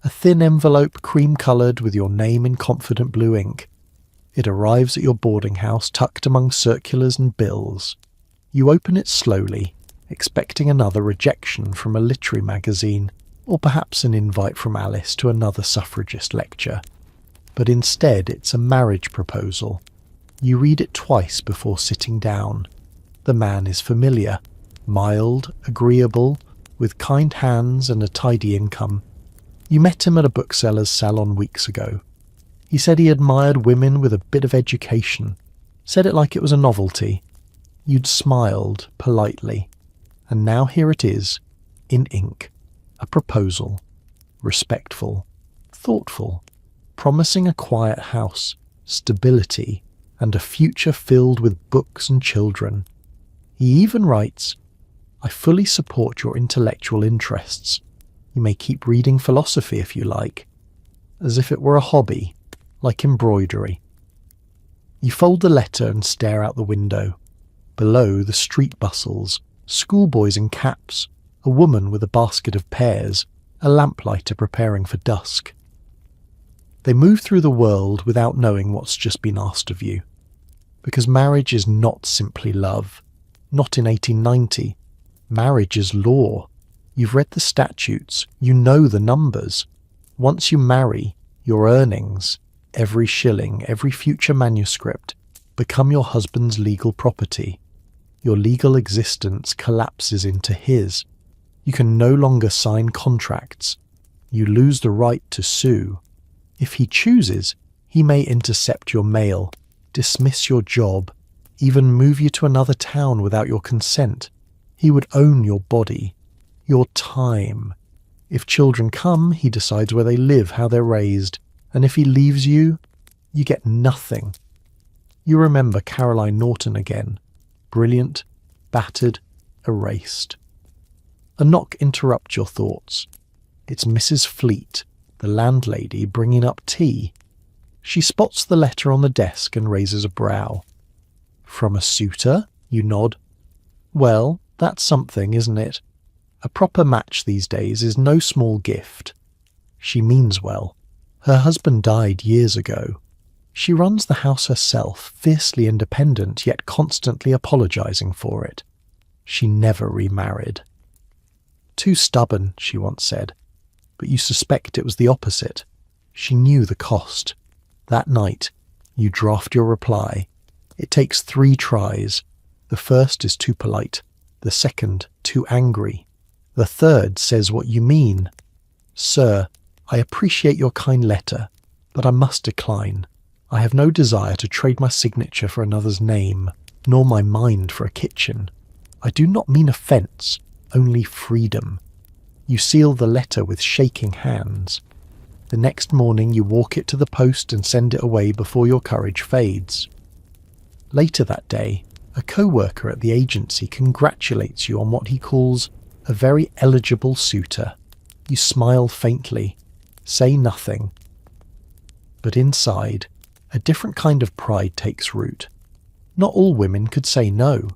A thin envelope, cream-coloured, with your name in confident blue ink. It arrives at your boarding house, tucked among circulars and bills. You open it slowly, expecting another rejection from a literary magazine, or perhaps an invite from Alice to another suffragist lecture. But instead it's a marriage proposal. You read it twice before sitting down. The man is familiar, mild, agreeable, with kind hands and a tidy income. You met him at a bookseller's salon weeks ago. He said he admired women with a bit of education, said it like it was a novelty. You'd smiled politely, and now here it is, in ink, a proposal, respectful, thoughtful, promising a quiet house, stability, and a future filled with books and children. He even writes, "I fully support your intellectual interests. You may keep reading philosophy if you like," as if it were a hobby, like embroidery. You fold the letter and stare out the window. Below, the street bustles, schoolboys in caps, a woman with a basket of pears, a lamplighter preparing for dusk. They move through the world without knowing what's just been asked of you. Because marriage is not simply love. Not in 1890. Marriage is law. You've read the statutes. You know the numbers. Once you marry, your earnings, every shilling, every future manuscript, become your husband's legal property. Your legal existence collapses into his. You can no longer sign contracts. You lose the right to sue. If he chooses, he may intercept your mail, dismiss your job, even move you to another town without your consent. He would own your body, your time. If children come, he decides where they live, how they're raised, and if he leaves you, you get nothing. You remember Caroline Norton again, brilliant, battered, erased. A knock interrupts your thoughts. It's Mrs. Fleet, the landlady, bringing up tea. She spots the letter on the desk and raises a brow. "From a suitor?" You nod. "Well, that's something, isn't it? A proper match these days is no small gift." She means well. Her husband died years ago. She runs the house herself, fiercely independent, yet constantly apologizing for it. She never remarried. "Too stubborn," she once said, but you suspect it was the opposite. She knew the cost. That night, you draft your reply. It takes 3 tries. The first is too polite. The second, too angry. The third says what you mean. "Sir, I appreciate your kind letter, but I must decline. I have no desire to trade my signature for another's name, nor my mind for a kitchen. I do not mean offence, only freedom." You seal the letter with shaking hands. The next morning you walk it to the post and send it away before your courage fades. Later that day, a co-worker at the agency congratulates you on what he calls a very eligible suitor. You smile faintly, say nothing. But inside, a different kind of pride takes root. Not all women could say no.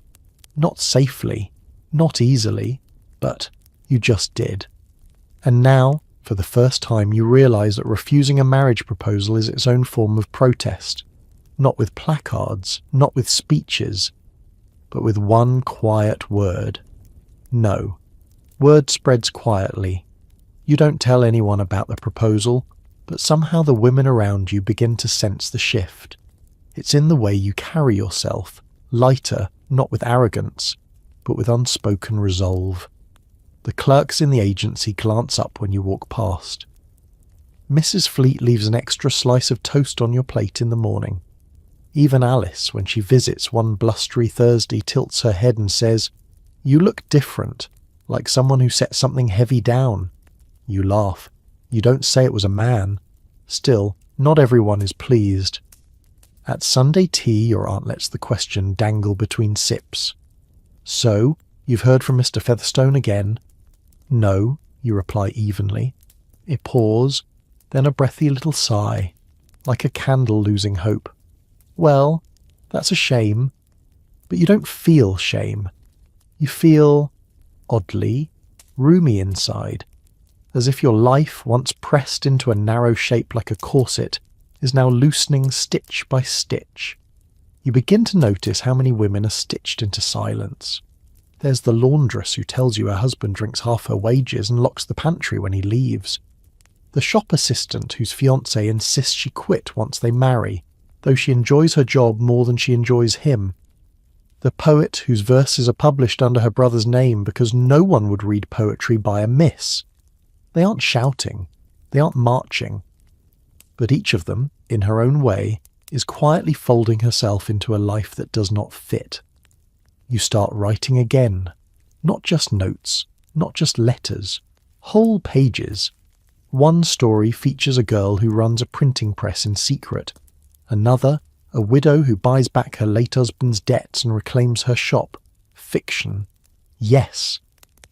Not safely, not easily, but you just did. And now, for the first time, you realise that refusing a marriage proposal is its own form of protest. Not with placards, not with speeches, but with one quiet word. No. Word spreads quietly. You don't tell anyone about the proposal, but somehow the women around you begin to sense the shift. It's in the way you carry yourself, lighter, not with arrogance, but with unspoken resolve. The clerks in the agency glance up when you walk past. Mrs. Fleet leaves an extra slice of toast on your plate in the morning. Even Alice, when she visits one blustery Thursday, tilts her head and says, "You look different, like someone who set something heavy down." You laugh. You don't say it was a man. Still, not everyone is pleased. At Sunday tea, your aunt lets the question dangle between sips. "So, you've heard from Mr. Featherstone again?" "No," you reply evenly. A pause. Then a breathy little sigh, like a candle losing hope. Well, that's a shame. But you don't feel shame. You feel, oddly, roomy inside, as if your life, once pressed into a narrow shape like a corset, is now loosening stitch by stitch. You begin to notice how many women are stitched into silence. There's the laundress who tells you her husband drinks half her wages and locks the pantry when he leaves. The shop assistant whose fiancé insists she quit once they marry, though she enjoys her job more than she enjoys him. The poet whose verses are published under her brother's name because no one would read poetry by a miss. They aren't shouting, they aren't marching. But each of them, in her own way, is quietly folding herself into a life that does not fit. You start writing again, not just notes, not just letters, whole pages. One story features a girl who runs a printing press in secret. Another, a widow who buys back her late husband's debts and reclaims her shop. Fiction. Yes,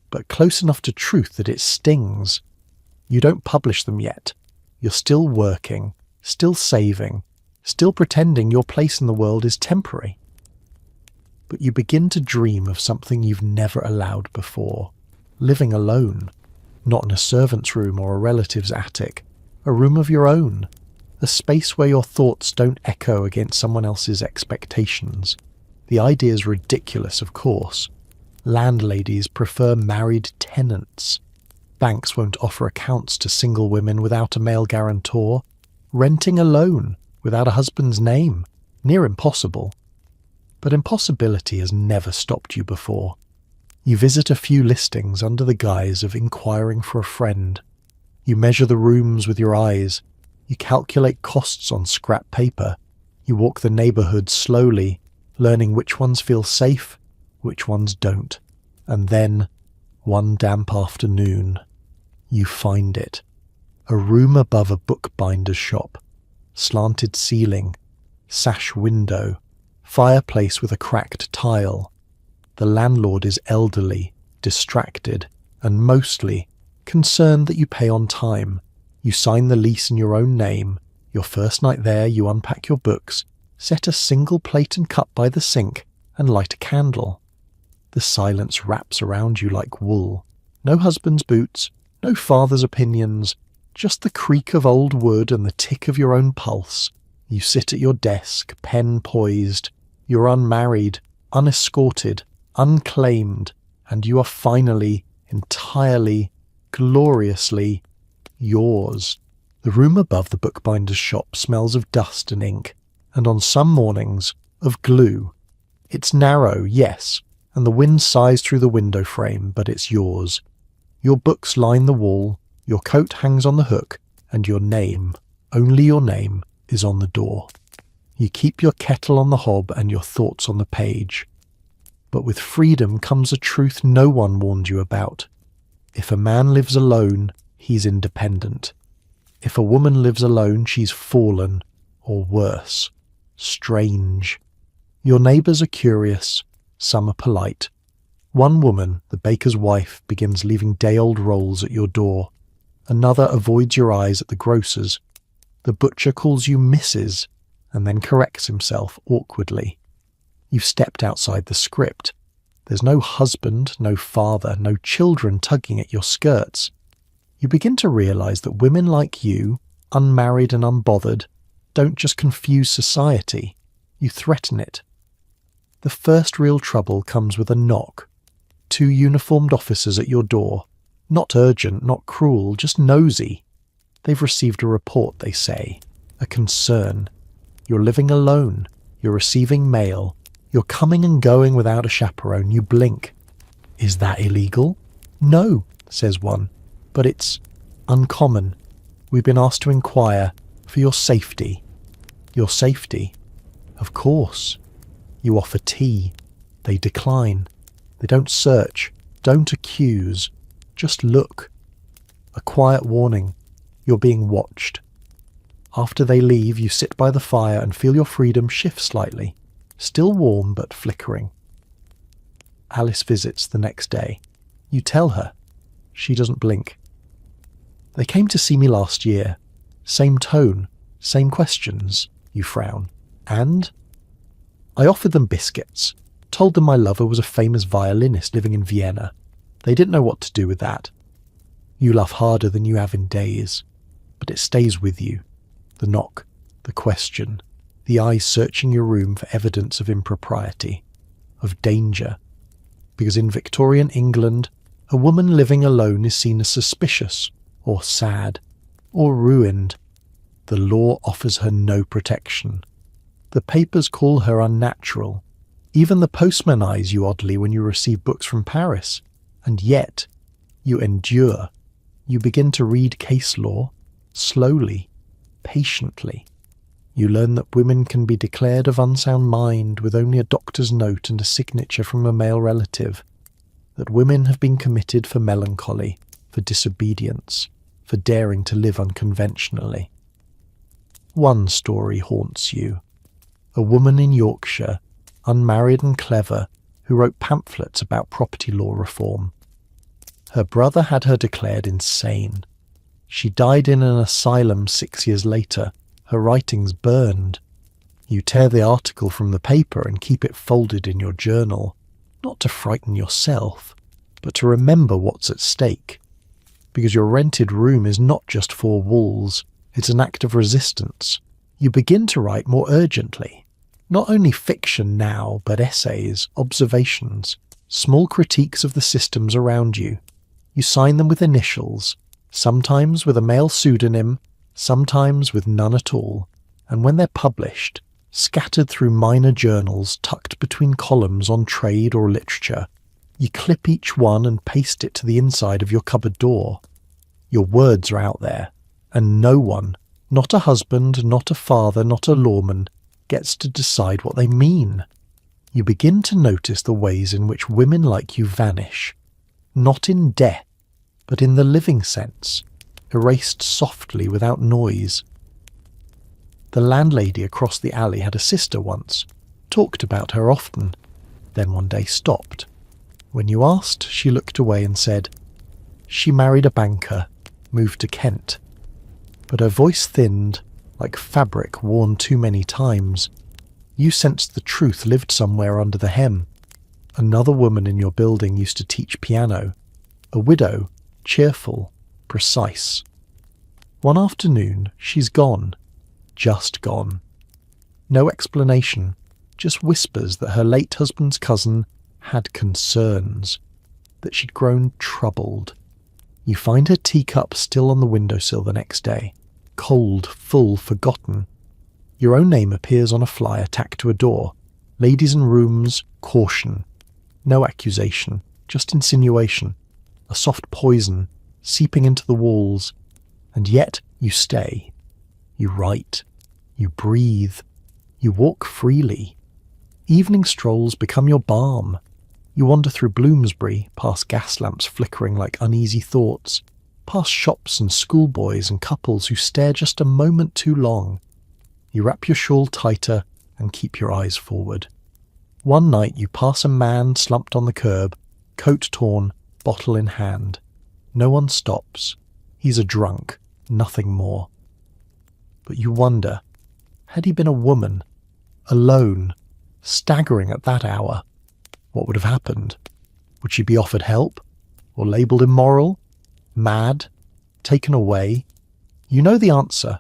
but close enough to truth that it stings. You don't publish them yet. You're still working, still saving, still pretending your place in the world is temporary. But you begin to dream of something you've never allowed before. Living alone. Not in a servant's room or a relative's attic. A room of your own. A space where your thoughts don't echo against someone else's expectations. The idea's ridiculous, of course. Landladies prefer married tenants. Banks won't offer accounts to single women without a male guarantor. Renting alone, without a husband's name. Near impossible. But impossibility has never stopped you before. You visit a few listings under the guise of inquiring for a friend. You measure the rooms with your eyes. You calculate costs on scrap paper. You walk the neighbourhood slowly, learning which ones feel safe, which ones don't. And then, one damp afternoon, you find it. A room above a bookbinder's shop. Slanted ceiling. Sash window. Fireplace with a cracked tile. The landlord is elderly, distracted, and mostly concerned that you pay on time. You sign the lease in your own name. Your first night there, you unpack your books, set a single plate and cup by the sink, and light a candle. The silence wraps around you like wool. No husband's boots, no father's opinions, just the creak of old wood and the tick of your own pulse. You sit at your desk, pen poised. You're unmarried, unescorted, unclaimed, and you are finally, entirely, gloriously yours. The room above the bookbinder's shop smells of dust and ink, and on some mornings, of glue. It's narrow, yes, and the wind sighs through the window frame, but it's yours. Your books line the wall, your coat hangs on the hook, and your name, only your name, is on the door. You keep your kettle on the hob and your thoughts on the page. But with freedom comes a truth no one warned you about. If a man lives alone, he's independent. If a woman lives alone, she's fallen, or worse, strange. Your neighbours are curious, some are polite. One woman, the baker's wife, begins leaving day-old rolls at your door. Another avoids your eyes at the grocer's. The butcher calls you Mrs., and then corrects himself awkwardly. You've stepped outside the script. There's no husband, no father, no children tugging at your skirts. You begin to realise that women like you, unmarried and unbothered, don't just confuse society, you threaten it. The first real trouble comes with a knock. 2 uniformed officers at your door. Not urgent, not cruel, just nosy. They've received a report, they say. A concern. You're living alone. You're receiving mail. You're coming and going without a chaperone. You blink. Is that illegal? No, says one. But it's uncommon. We've been asked to inquire for your safety. Your safety? Of course. You offer tea. They decline. They don't search. Don't accuse. Just look. A quiet warning. You're being watched. After they leave, you sit by the fire and feel your freedom shift slightly. Still warm but flickering. Alice visits the next day. You tell her. She doesn't blink. They came to see me last year. Same tone, same questions, you frown. And? I offered them biscuits, told them my lover was a famous violinist living in Vienna. They didn't know what to do with that. You laugh harder than you have in days, but it stays with you. The knock, the question, the eyes searching your room for evidence of impropriety, of danger. Because in Victorian England, a woman living alone is seen as suspicious, or sad, or ruined. The law offers her no protection. The papers call her unnatural. Even the postman eyes you oddly when you receive books from Paris. And yet, you endure. You begin to read case law, slowly, patiently. You learn that women can be declared of unsound mind with only a doctor's note and a signature from a male relative. That women have been committed for melancholy, for disobedience, for daring to live unconventionally. One story haunts you. A woman in Yorkshire, unmarried and clever, who wrote pamphlets about property law reform. Her brother had her declared insane. She died in an asylum 6 years later, her writings burned. You tear the article from the paper and keep it folded in your journal, not to frighten yourself, but to remember what's at stake. Because your rented room is not just four walls, it's an act of resistance. You begin to write more urgently. Not only fiction now, but essays, observations, small critiques of the systems around you. You sign them with initials, sometimes with a male pseudonym, sometimes with none at all, and when they're published, scattered through minor journals tucked between columns on trade or literature, you clip each one and paste it to the inside of your cupboard door. Your words are out there, and no one, not a husband, not a father, not a lawman, gets to decide what they mean. You begin to notice the ways in which women like you vanish, not in death, but in the living sense, erased softly without noise. The landlady across the alley had a sister once, talked about her often, then one day stopped. When you asked, she looked away and said, "She married a banker, moved to Kent." But her voice thinned, like fabric worn too many times. You sensed the truth lived somewhere under the hem. Another woman in your building used to teach piano. A widow, cheerful, precise. One afternoon, she's gone. Just gone. No explanation, just whispers that her late husband's cousin had concerns, that she'd grown troubled. You find her teacup still on the windowsill the next day, cold, full, forgotten. Your own name appears on a flyer tacked to a door. Ladies in rooms, caution. No accusation, just insinuation. A soft poison, seeping into the walls. And yet you stay. You write. You breathe. You walk freely. Evening strolls become your balm. You wander through Bloomsbury, past gas lamps flickering like uneasy thoughts, past shops and schoolboys and couples who stare just a moment too long. You wrap your shawl tighter and keep your eyes forward. One night you pass a man slumped on the curb, coat torn, bottle in hand. No one stops. He's a drunk, nothing more. But you wonder, had he been a woman, alone, staggering at that hour, what would have happened? Would she be offered help? Or labelled immoral? Mad? Taken away? You know the answer.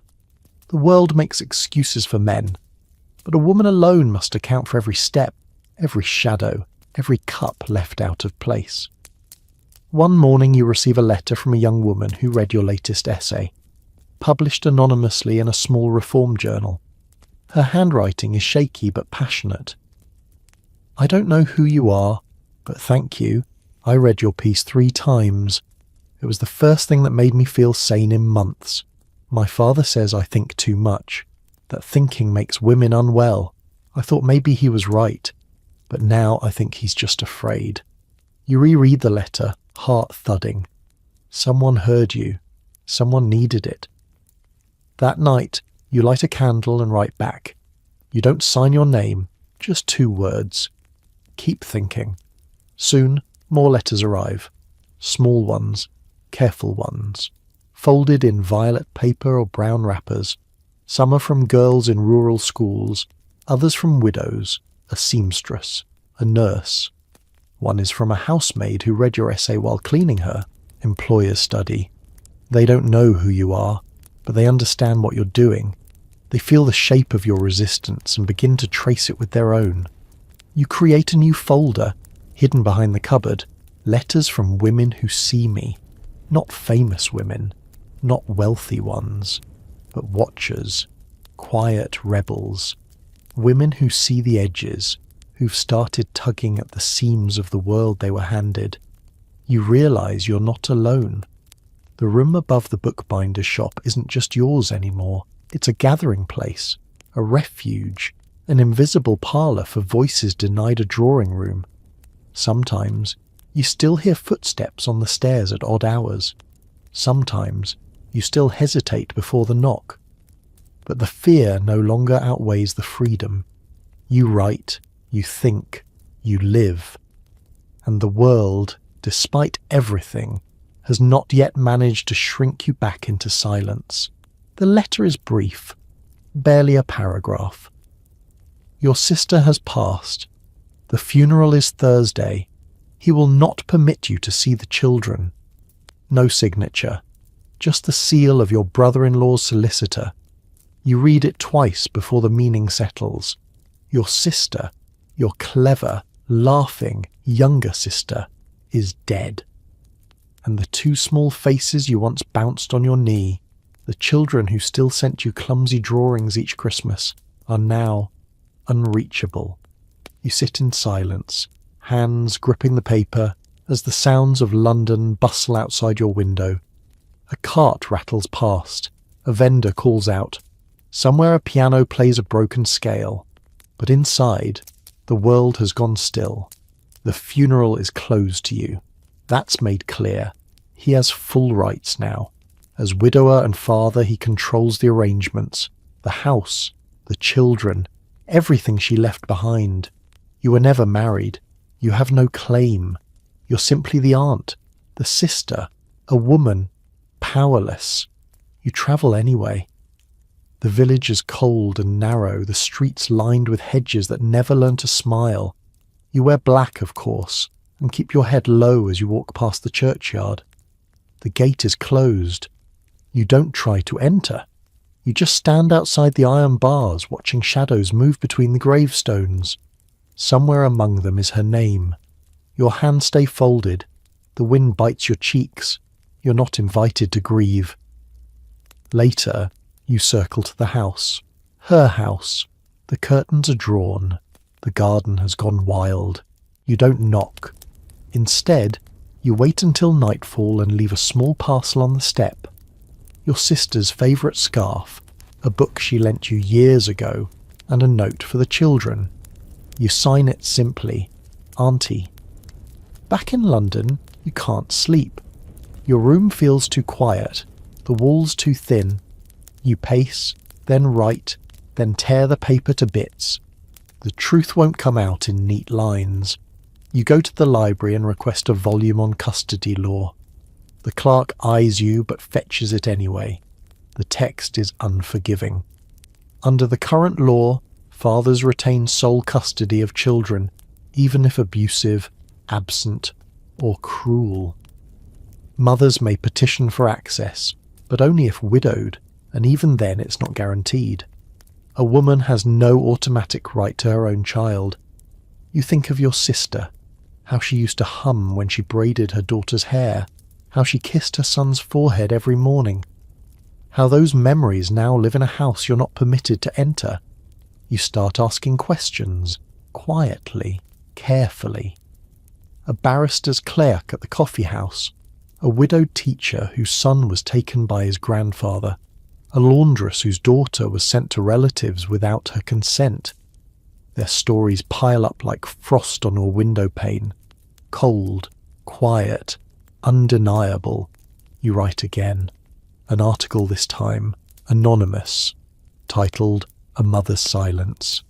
The world makes excuses for men, but a woman alone must account for every step, every shadow, every cup left out of place. One morning you receive a letter from a young woman who read your latest essay, published anonymously in a small reform journal. Her handwriting is shaky but passionate. "I don't know who you are, but thank you. I read your piece 3 times. It was the first thing that made me feel sane in months. My father says I think too much, that thinking makes women unwell. I thought maybe he was right, but now I think he's just afraid." You reread the letter, heart thudding. Someone heard you. Someone needed it. That night, you light a candle and write back. You don't sign your name, just 2 words. Keep thinking. Soon, more letters arrive. Small ones, careful ones, folded in violet paper or brown wrappers. Some are from girls in rural schools, others from widows, a seamstress, a nurse. One is from a housemaid who read your essay while cleaning her, employer's study. They don't know who you are, but they understand what you're doing. They feel the shape of your resistance and begin to trace it with their own. You create a new folder, hidden behind the cupboard, letters from women who see me. Not famous women, not wealthy ones, but watchers, quiet rebels, women who see the edges, who've started tugging at the seams of the world they were handed. You realize you're not alone. The room above the bookbinder's shop isn't just yours anymore. It's a gathering place, a refuge, an invisible parlour for voices denied a drawing room. Sometimes you still hear footsteps on the stairs at odd hours. Sometimes you still hesitate before the knock. But the fear no longer outweighs the freedom. You write, you think, you live. And the world, despite everything, has not yet managed to shrink you back into silence. The letter is brief, barely a paragraph. Your sister has passed. The funeral is Thursday. He will not permit you to see the children. No signature, just the seal of your brother-in-law's solicitor. You read it twice before the meaning settles. Your sister, your clever, laughing, younger sister, is dead. And the two small faces you once bounced on your knee, the children who still sent you clumsy drawings each Christmas, are now unreachable. You sit in silence, hands gripping the paper, as the sounds of London bustle outside your window. A cart rattles past. A vendor calls out. Somewhere a piano plays a broken scale. But inside, the world has gone still. The funeral is closed to you. That's made clear. He has full rights now. As widower and father, he controls the arrangements, the house, the children, everything she left behind. You were never married. You have no claim. You're simply the aunt, the sister, a woman, powerless. You travel anyway. The village is cold and narrow, the streets lined with hedges that never learn to smile. You wear black, of course, and keep your head low as you walk past the churchyard. The gate is closed. You don't try to enter. You just stand outside the iron bars, watching shadows move between the gravestones. Somewhere among them is her name. Your hands stay folded. The wind bites your cheeks. You're not invited to grieve. Later, you circle to the house. Her house. The curtains are drawn. The garden has gone wild. You don't knock. Instead, you wait until nightfall and leave a small parcel on the step. Your sister's favourite scarf, a book she lent you years ago, and a note for the children. You sign it simply, Auntie. Back in London, you can't sleep. Your room feels too quiet, the walls too thin. You pace, then write, then tear the paper to bits. The truth won't come out in neat lines. You go to the library and request a volume on custody law. The clerk eyes you but fetches it anyway. The text is unforgiving. Under the current law, fathers retain sole custody of children, even if abusive, absent, or cruel. Mothers may petition for access, but only if widowed, and even then it's not guaranteed. A woman has no automatic right to her own child. You think of your sister, how she used to hum when she braided her daughter's hair, how she kissed her son's forehead every morning, how those memories now live in a house you're not permitted to enter. You start asking questions, quietly, carefully. A barrister's clerk at the coffee house, a widowed teacher whose son was taken by his grandfather, a laundress whose daughter was sent to relatives without her consent. Their stories pile up like frost on your window pane. Cold, quiet, undeniable. You write again. An article this time, anonymous, titled A Mother's Silence.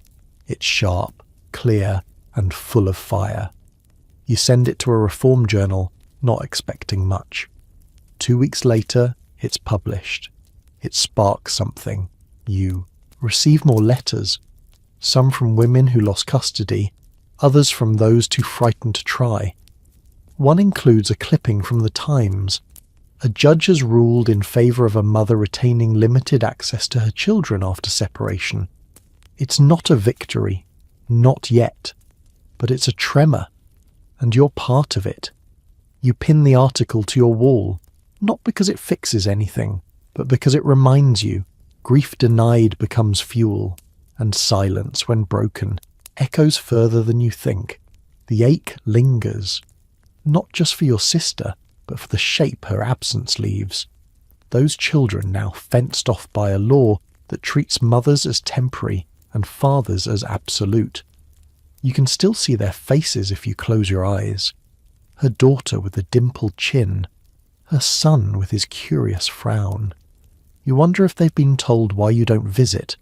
It's sharp, clear, and full of fire. You send it to a reform journal, not expecting much. 2 weeks later, It's published. It sparks something. You receive more letters, some from women who lost custody, others from those too frightened to try. One includes a clipping from the Times. A judge has ruled in favour of a mother retaining limited access to her children after separation. It's not a victory, not yet, but it's a tremor, and you're part of it. You pin the article to your wall, not because it fixes anything, but because it reminds you grief denied becomes fuel, and silence, when broken, echoes further than you think. The ache lingers, not just for your sister, but for the shape her absence leaves. Those children now fenced off by a law that treats mothers as temporary and fathers as absolute. You can still see their faces if you close your eyes. Her daughter with a dimpled chin, her son with his curious frown. You wonder if they've been told why you don't visit,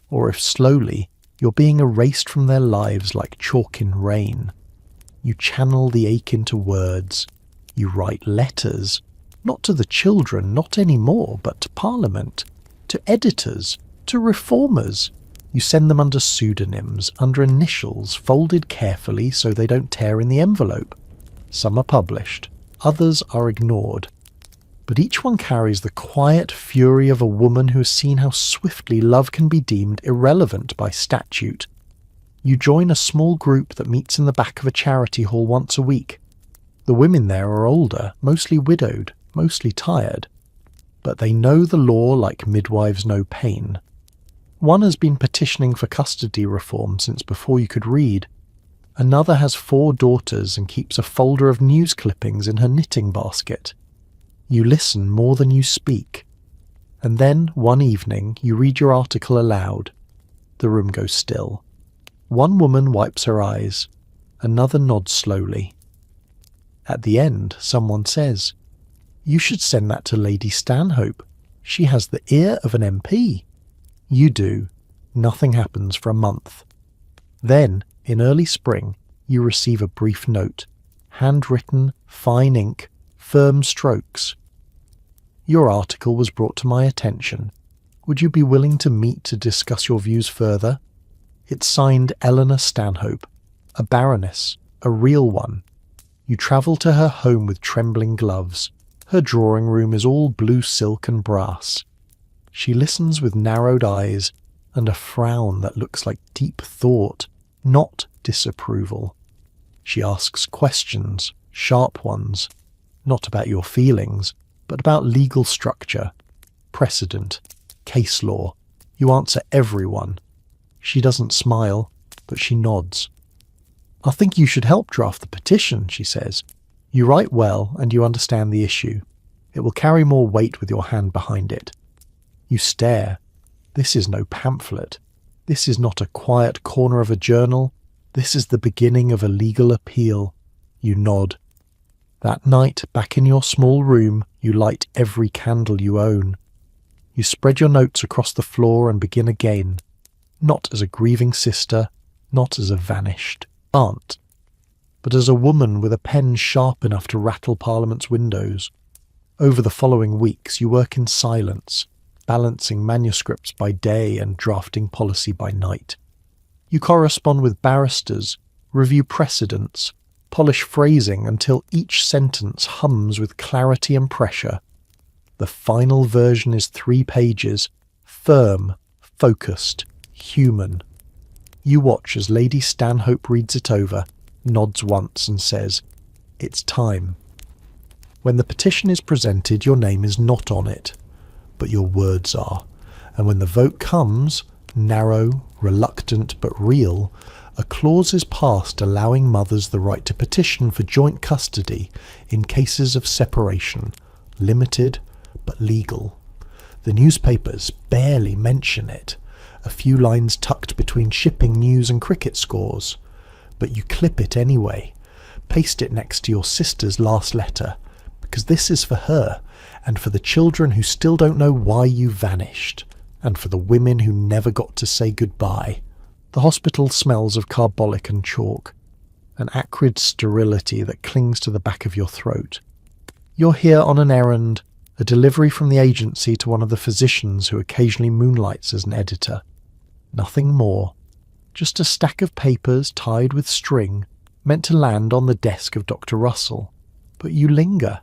or if slowly you're being erased from their lives like chalk in rain. You channel the ache into words. You write letters, not to the children, not anymore, but to Parliament, to editors, to reformers. You send them under pseudonyms, under initials, folded carefully so they don't tear in the envelope. Some are published, others are ignored. But each one carries the quiet fury of a woman who has seen how swiftly love can be deemed irrelevant by statute. You join a small group that meets in the back of a charity hall once a week. The women there are older, mostly widowed, mostly tired. But they know the law like midwives know pain. One has been petitioning for custody reform since before you could read. Another has 4 daughters and keeps a folder of news clippings in her knitting basket. You listen more than you speak. And then, one evening, you read your article aloud. The room goes still. One woman wipes her eyes. Another nods slowly. At the end, someone says, "You should send that to Lady Stanhope. She has the ear of an MP." You do. Nothing happens for a month. Then, in early spring, you receive a brief note. Handwritten, fine ink, firm strokes. "Your article was brought to my attention. Would you be willing to meet to discuss your views further?" It's signed Eleanor Stanhope, a baroness, a real one. You travel to her home with trembling gloves. Her drawing room is all blue silk and brass. She listens with narrowed eyes and a frown that looks like deep thought, not disapproval. She asks questions, sharp ones, not about your feelings, but about legal structure, precedent, case law. You answer everyone. She doesn't smile, but she nods. "I think you should help draft the petition," she says. "You write well and you understand the issue. It will carry more weight with your hand behind it." You stare. This is no pamphlet. This is not a quiet corner of a journal. This is the beginning of a legal appeal. You nod. That night, back in your small room, you light every candle you own. You spread your notes across the floor and begin again. Not as a grieving sister, not as a vanished aunt, but as a woman with a pen sharp enough to rattle Parliament's windows. Over the following weeks, you work in silence, balancing manuscripts by day and drafting policy by night. You correspond with barristers, review precedents, polish phrasing until each sentence hums with clarity and pressure. The final version is 3 pages, firm, focused, human. You watch as Lady Stanhope reads it over, nods once and says, "It's time." When the petition is presented, your name is not on it, but your words are. And when the vote comes, narrow, reluctant but real, a clause is passed allowing mothers the right to petition for joint custody in cases of separation, limited but legal. The newspapers barely mention it, a few lines tucked between shipping news and cricket scores. But you clip it anyway, paste it next to your sister's last letter, because this is for her, and for the children who still don't know why you vanished, and for the women who never got to say goodbye. The hospital smells of carbolic and chalk, an acrid sterility that clings to the back of your throat. You're here on an errand, A delivery from the agency to one of the physicians who occasionally moonlights as an editor. Nothing more. Just a stack of papers tied with string, meant to land on the desk of Dr. Russell. But you linger.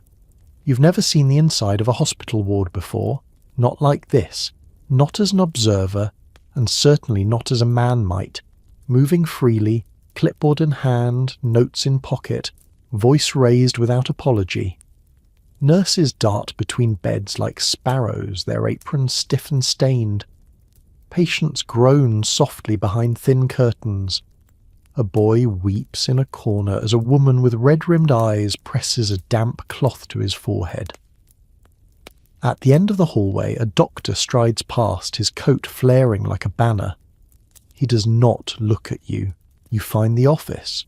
You've never seen the inside of a hospital ward before. Not like this. Not as an observer, and certainly not as a man might. Moving freely, clipboard in hand, notes in pocket, voice raised without apology. Nurses dart between beds like sparrows, their aprons stiff and stained. Patients groan softly behind thin curtains. A boy weeps in a corner as a woman with red-rimmed eyes presses a damp cloth to his forehead. At the end of the hallway, a doctor strides past, his coat flaring like a banner. He does not look at you. You find the office.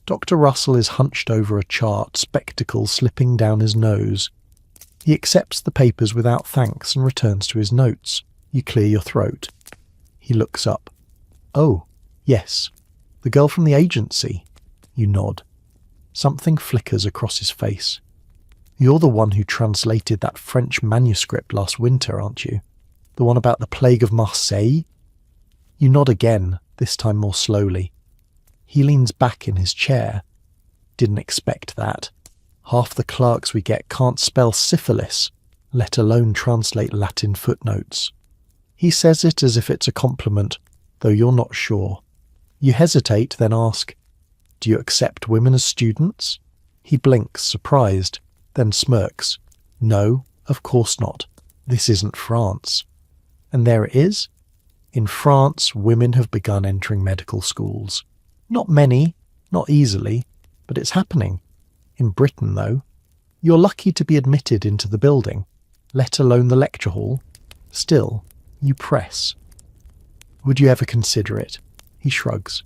Dr. Russell is hunched over a chart, spectacles slipping down his nose. He accepts the papers without thanks and returns to his notes. You clear your throat. He looks up. Oh, yes. The girl from the agency. You nod. Something flickers across his face. You're the one who translated that French manuscript last winter, aren't you? The one about the plague of Marseille? You nod again, this time more slowly. He leans back in his chair. Didn't expect that. Half the clerks we get can't spell syphilis, let alone translate Latin footnotes. He says it as if it's a compliment, though you're not sure. You hesitate, then ask, "Do you accept women as students?" He blinks, surprised, then smirks. "No, of course not. This isn't France." And there it is. In France, women have begun entering medical schools. Not many, not easily, but it's happening. In Britain, though, you're lucky to be admitted into the building, let alone the lecture hall. Still, you press. Would you ever consider it? He shrugs.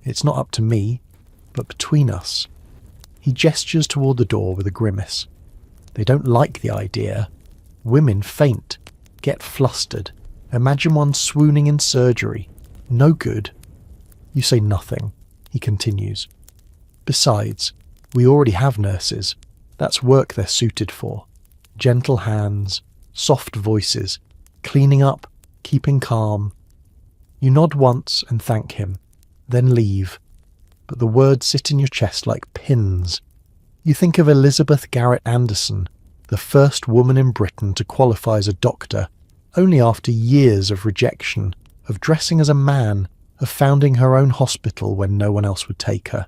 It's not up to me, but between us. He gestures toward the door with a grimace. They don't like the idea. Women faint, get flustered. Imagine one swooning in surgery. No good. You say nothing. He continues. Besides, we already have nurses. That's work they're suited for. Gentle hands, soft voices, cleaning up, keeping calm. You nod once and thank him, then leave. But the words sit in your chest like pins. You think of Elizabeth Garrett Anderson, the first woman in Britain to qualify as a doctor, only after years of rejection, of dressing as a man, of founding her own hospital when no one else would take her.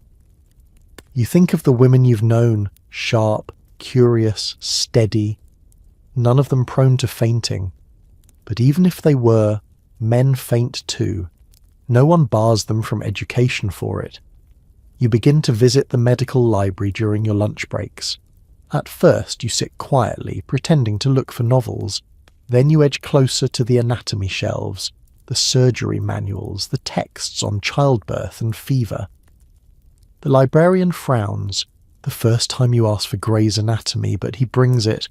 You think of the women you've known, sharp, curious, steady, none of them prone to fainting. But even if they were, men faint too. No one bars them from education for it. You begin to visit the medical library during your lunch breaks. At first you sit quietly, pretending to look for novels. Then you edge closer to the anatomy shelves, the surgery manuals, the texts on childbirth and fever. The librarian frowns, the first time you ask for Gray's Anatomy, but he brings it.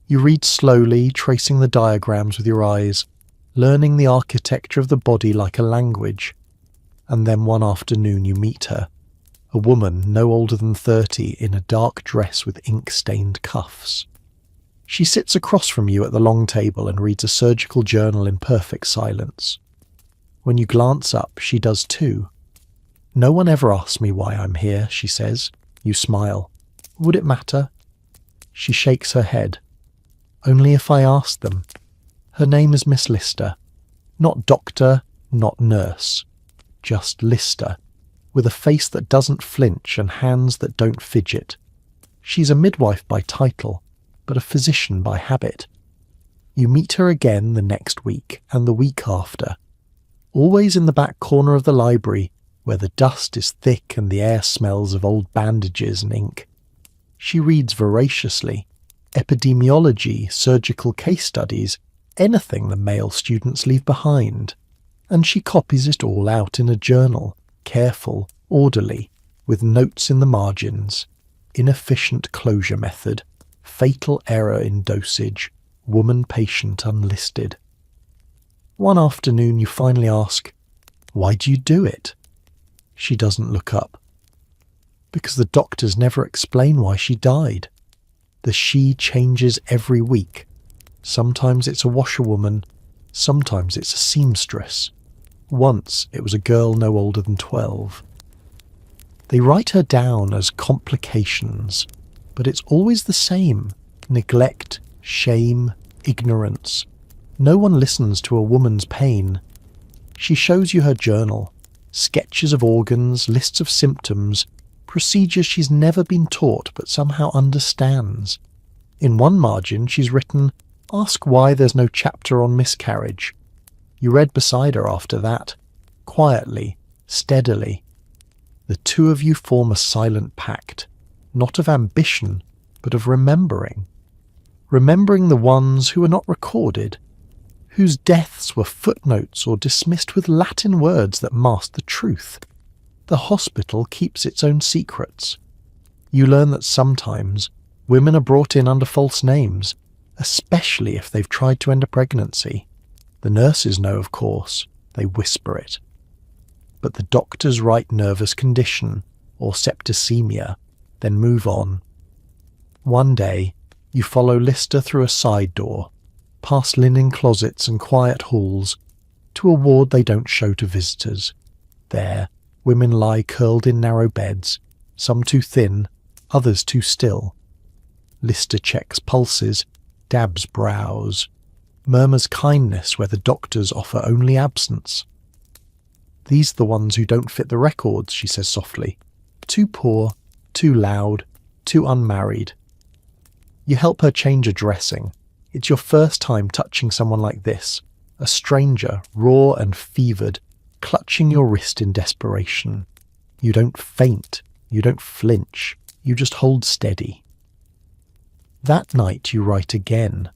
You read slowly, tracing the diagrams with your eyes, learning the architecture of the body like a language. And then one afternoon you meet her, a woman no older than 30 in a dark dress with ink-stained cuffs. She sits across from you at the long table and reads a surgical journal in perfect silence. When you glance up, she does too. "No one ever asks me why I'm here," she says. You smile. "Would it matter?" She shakes her head. "Only if I asked them." Her name is Miss Lister. Not doctor, not nurse. Just Lister, with a face that doesn't flinch and hands that don't fidget. She's a midwife by title, but a physician by habit. You meet her again the next week and the week after, always in the back corner of the library where the dust is thick and the air smells of old bandages and ink. She reads voraciously, epidemiology, surgical case studies, anything the male students leave behind, and she copies it all out in a journal, careful, orderly, with notes in the margins, inefficient closure method, fatal error in dosage, woman patient unlisted. One afternoon you finally ask, "Why do you do it?" She doesn't look up. "Because the doctors never explain why she died." The she changes every week. Sometimes it's a washerwoman, sometimes it's a seamstress. Once it was a girl no older than 12. They write her down as complications, but it's always the same. Neglect, shame, ignorance. No one listens to a woman's pain. She shows you her journal, sketches of organs, lists of symptoms, procedures she's never been taught but somehow understands. In one margin she's written, "Ask why there's no chapter on miscarriage." You read beside her after that, quietly, steadily. The two of you form a silent pact, not of ambition, but of remembering. Remembering the ones who are not recorded, whose deaths were footnotes or dismissed with Latin words that masked the truth. The hospital keeps its own secrets. You learn that sometimes women are brought in under false names, especially if they've tried to end a pregnancy. The nurses know, of course, they whisper it. But the doctors write nervous condition or septicemia, then move on. One day, you follow Lister through a side door, past linen closets and quiet halls, to a ward they don't show to visitors. There, women lie curled in narrow beds, some too thin, others too still. Lister checks pulses, dabs brows, murmurs kindness where the doctors offer only absence. "These are the ones who don't fit the records," she says softly. "Too poor, too loud, too unmarried." You help her change a dressing. It's your first time touching someone like this, a stranger, raw and fevered, clutching your wrist in desperation. You don't faint, you don't flinch, you just hold steady. That night you write again.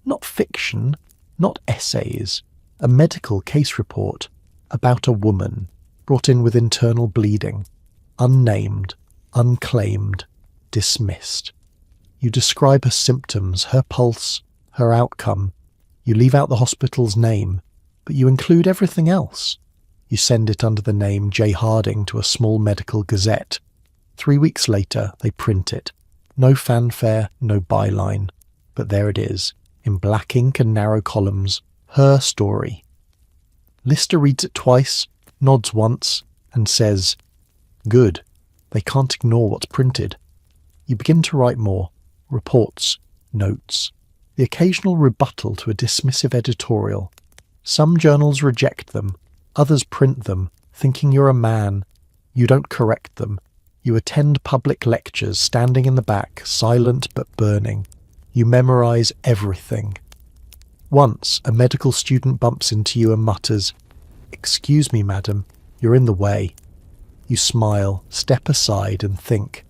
Not fiction, not essays, a medical case report about a woman brought in with internal bleeding, unnamed, unclaimed, dismissed. You describe her symptoms, her pulse, her outcome. You leave out the hospital's name, but you include everything else. You send it under the name J. Harding to a small medical gazette. 3 weeks later, they print it. No fanfare, no byline. But there it is, in black ink and narrow columns, her story. Lister reads it twice, nods once, and says, "Good. They can't ignore what's printed." You begin to write more. Reports, notes, the occasional rebuttal to a dismissive editorial. Some journals reject them, others print them, thinking you're a man. You don't correct them. You attend public lectures, standing in the back, silent but burning. You memorize everything. Once, a medical student bumps into you and mutters, "Excuse me, madam, you're in the way." You smile, step aside and think,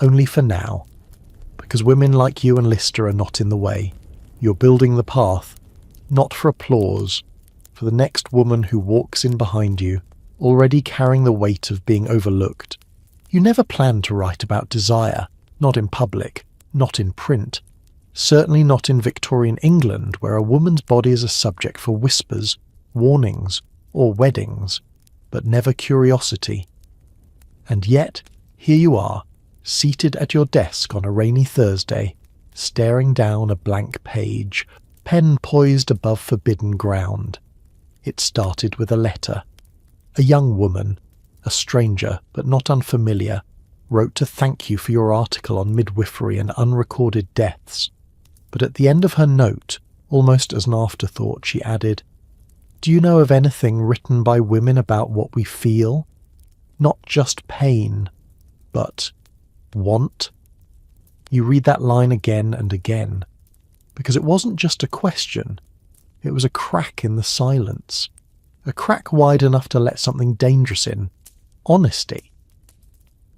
only for now. Because women like you and Lister are not in the way. You're building the path, not for applause, for the next woman who walks in behind you, already carrying the weight of being overlooked. You never planned to write about desire, not in public, not in print. Certainly not in Victorian England, where a woman's body is a subject for whispers, warnings, or weddings, but never curiosity. And yet, here you are, seated at your desk on a rainy Thursday, staring down a blank page, pen poised above forbidden ground. It started with a letter. A young woman, a stranger but not unfamiliar, wrote to thank you for your article on midwifery and unrecorded deaths. But at the end of her note, almost as an afterthought, she added, "Do you know of anything written by women about what we feel? Not just pain, but want?" You read that line again and again, because it wasn't just a question, it was a crack in the silence, a crack wide enough to let something dangerous in, honesty.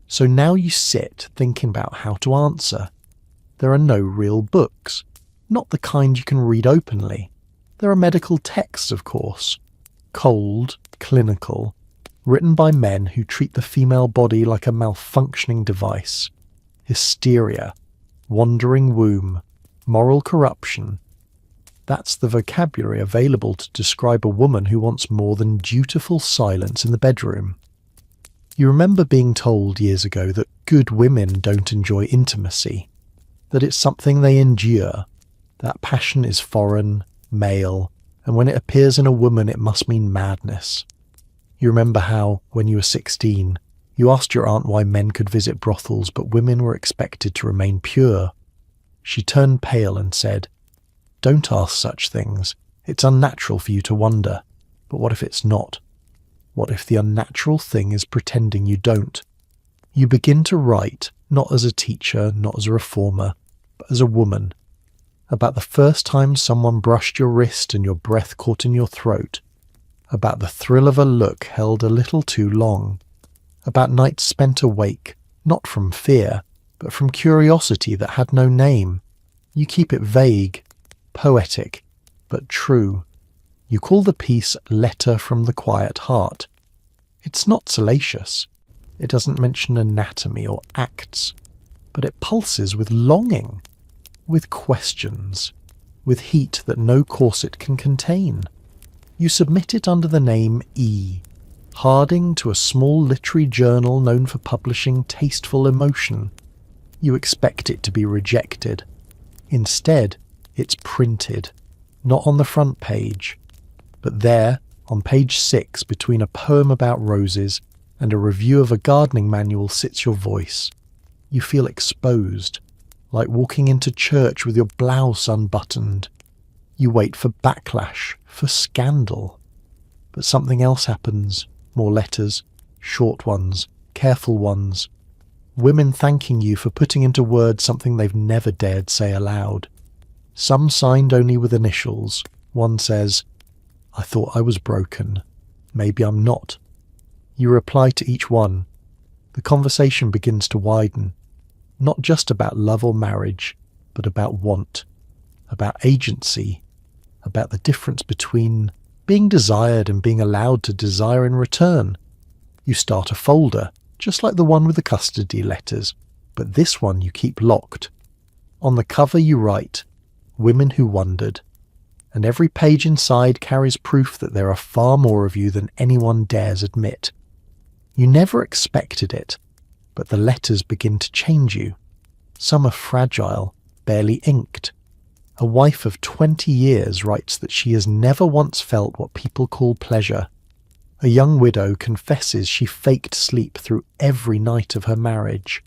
So now you sit thinking about how to answer. There are no real books, not the kind you can read openly. There are medical texts, of course, cold, clinical, written by men who treat the female body like a malfunctioning device. Hysteria, wandering womb, moral corruption. That's the vocabulary available to describe a woman who wants more than dutiful silence in the bedroom. You remember being told years ago that good women don't enjoy intimacy. that it's something they endure. That passion is foreign, male, and when it appears in a woman it must mean madness. You remember how, when you were 16, you asked your aunt why men could visit brothels but women were expected to remain pure. She turned pale and said, "Don't ask such things. It's unnatural for you to wonder. But what if it's not? What if the unnatural thing is pretending you don't?" You begin to write, not as a teacher, not as a reformer, but as a woman, about the first time someone brushed your wrist and your breath caught in your throat, about the thrill of a look held a little too long, about nights spent awake, not from fear, but from curiosity that had no name. You keep it vague, poetic, but true. You call the piece Letter from the Quiet Heart. It's not salacious. It doesn't mention anatomy or acts, but it pulses with longing, with questions, with heat that no corset can contain. You submit it under the name E. Harding to a small literary journal known for publishing tasteful emotion. You expect it to be rejected. Instead, it's printed, not on the front page, but there, on page 6, between a poem about roses and a review of a gardening manual, sits your voice. You feel exposed, like walking into church with your blouse unbuttoned. You wait for backlash, for scandal. But something else happens. More letters, short ones, careful ones. Women thanking you for putting into words something they've never dared say aloud. Some signed only with initials. One says, "I thought I was broken. Maybe I'm not." You reply to each one. The conversation begins to widen, not just about love or marriage, but about want, about agency, about the difference between being desired and being allowed to desire in return. You start a folder, just like the one with the custody letters, but this one you keep locked. On the cover you write, "Women Who Wondered," and every page inside carries proof that there are far more of you than anyone dares admit. You never expected it, but the letters begin to change you. Some are fragile, barely inked. A wife of 20 years writes that she has never once felt what people call pleasure. A young widow confesses she faked sleep through every night of her marriage.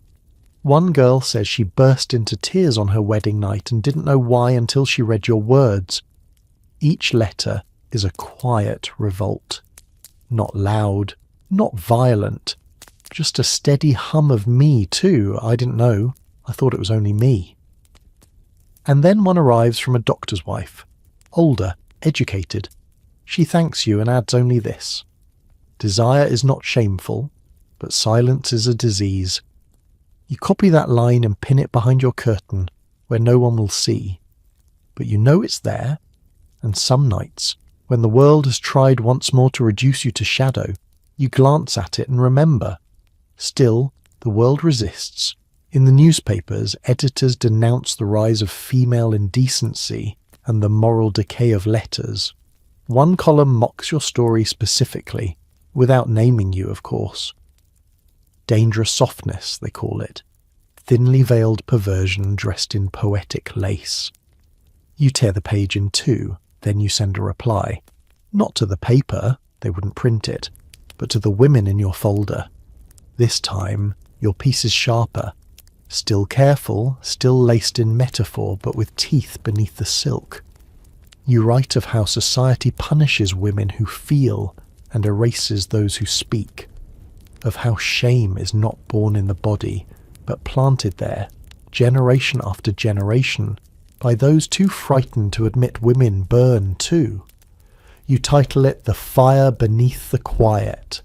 One girl says she burst into tears on her wedding night and didn't know why until she read your words. Each letter is a quiet revolt. Not loud, not violent, just a steady hum of "me too, I didn't know, I thought it was only me." And then one arrives from a doctor's wife, older, educated. She thanks you and adds only this: "Desire is not shameful, but silence is a disease." You copy that line and pin it behind your curtain where no one will see. But you know it's there, and some nights, when the world has tried once more to reduce you to shadow, you glance at it and remember. Still, the world resists. In the newspapers, editors denounce the rise of female indecency and the moral decay of letters. One column mocks your story specifically, without naming you, of course. Dangerous softness, they call it. Thinly veiled perversion dressed in poetic lace. You tear the page in two, then you send a reply. Not to the paper, they wouldn't print it, but to the women in your folder. This time, your piece is sharper. Still careful, still laced in metaphor, but with teeth beneath the silk. You write of how society punishes women who feel and erases those who speak. Of how shame is not born in the body, but planted there, generation after generation, by those too frightened to admit women burn too. You title it "The Fire Beneath the Quiet."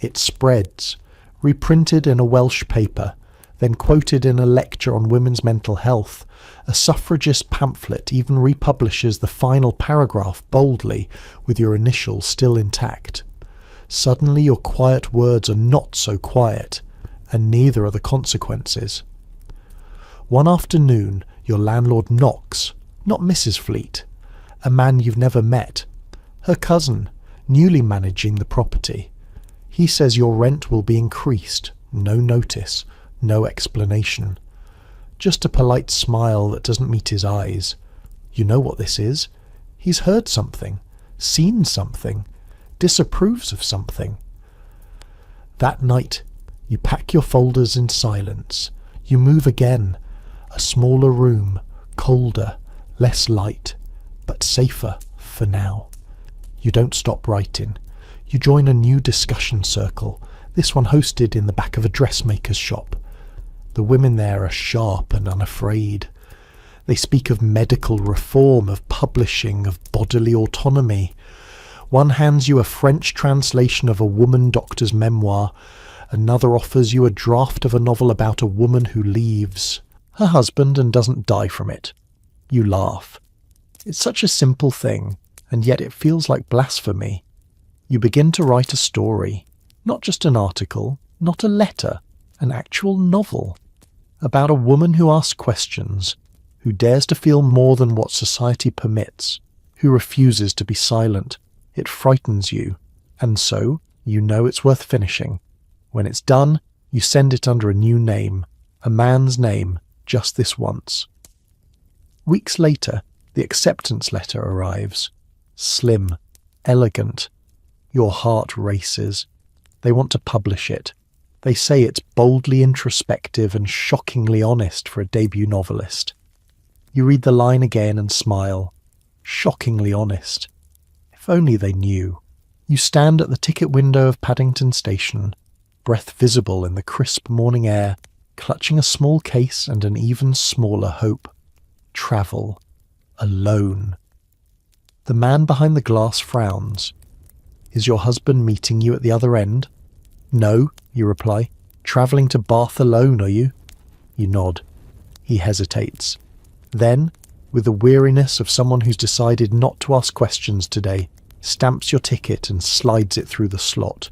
It spreads, reprinted in a Welsh paper, then quoted in a lecture on women's mental health. A suffragist pamphlet even republishes the final paragraph boldly with your initials still intact. Suddenly your quiet words are not so quiet, and neither are the consequences. One afternoon your landlord knocks, not Mrs. Fleet, a man you've never met, her cousin, newly managing the property. He says your rent will be increased, no notice, no explanation. Just a polite smile that doesn't meet his eyes. You know what this is. He's heard something, seen something, disapproves of something. That night, you pack your folders in silence. You move again. A smaller room, colder, less light, but safer for now. You don't stop writing. You join a new discussion circle, this one hosted in the back of a dressmaker's shop. The women there are sharp and unafraid. They speak of medical reform, of publishing, of bodily autonomy. One hands you a French translation of a woman doctor's memoir. Another offers you a draft of a novel about a woman who leaves her husband and doesn't die from it. You laugh. It's such a simple thing, and yet it feels like blasphemy. You begin to write a story, not just an article, not a letter, an actual novel, about a woman who asks questions, who dares to feel more than what society permits, who refuses to be silent. It frightens you, and so you know it's worth finishing. When it's done, you send it under a new name, a man's name, just this once. Weeks later, the acceptance letter arrives. Slim, elegant. Your heart races. They want to publish it. They say it's boldly introspective and shockingly honest for a debut novelist. You read the line again and smile. Shockingly honest. If only they knew. You stand at the ticket window of Paddington Station, breath visible in the crisp morning air, clutching a small case and an even smaller hope. Travel. Alone. The man behind the glass frowns. Is your husband meeting you at the other end? No, you reply. Travelling to Bath alone, are you? You nod. He hesitates. Then, with the weariness of someone who's decided not to ask questions today, stamps your ticket and slides it through the slot.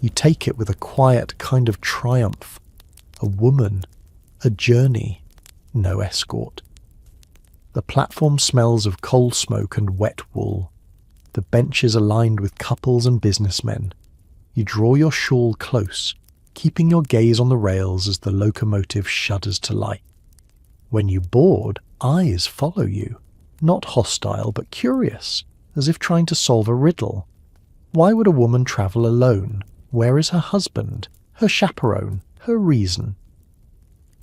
You take it with a quiet kind of triumph. A woman. A journey. No escort. The platform smells of coal smoke and wet wool. The benches are lined with couples and businessmen. You draw your shawl close, keeping your gaze on the rails as the locomotive shudders to light. When you board, eyes follow you, not hostile but curious, as if trying to solve a riddle. Why would a woman travel alone? Where is her husband, her chaperone, her reason?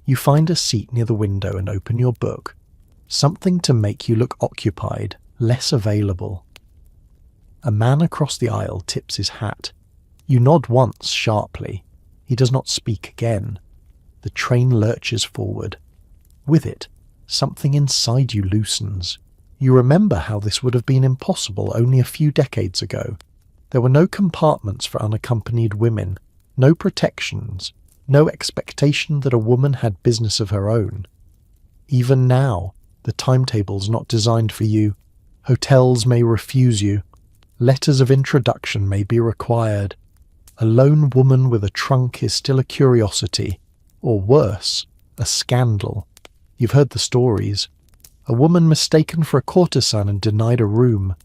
You find a seat near the window and open your book. Something to make you look occupied, less available. A man across the aisle tips his hat. You nod once sharply. He does not speak again. The train lurches forward. With it, something inside you loosens. You remember how this would have been impossible only a few decades ago. There were no compartments for unaccompanied women, no protections, no expectation that a woman had business of her own. Even now, the timetable's not designed for you. Hotels may refuse you. Letters of introduction may be required. A lone woman with a trunk is still a curiosity, or worse, a scandal. You've heard the stories. A woman mistaken for a courtesan and denied a room.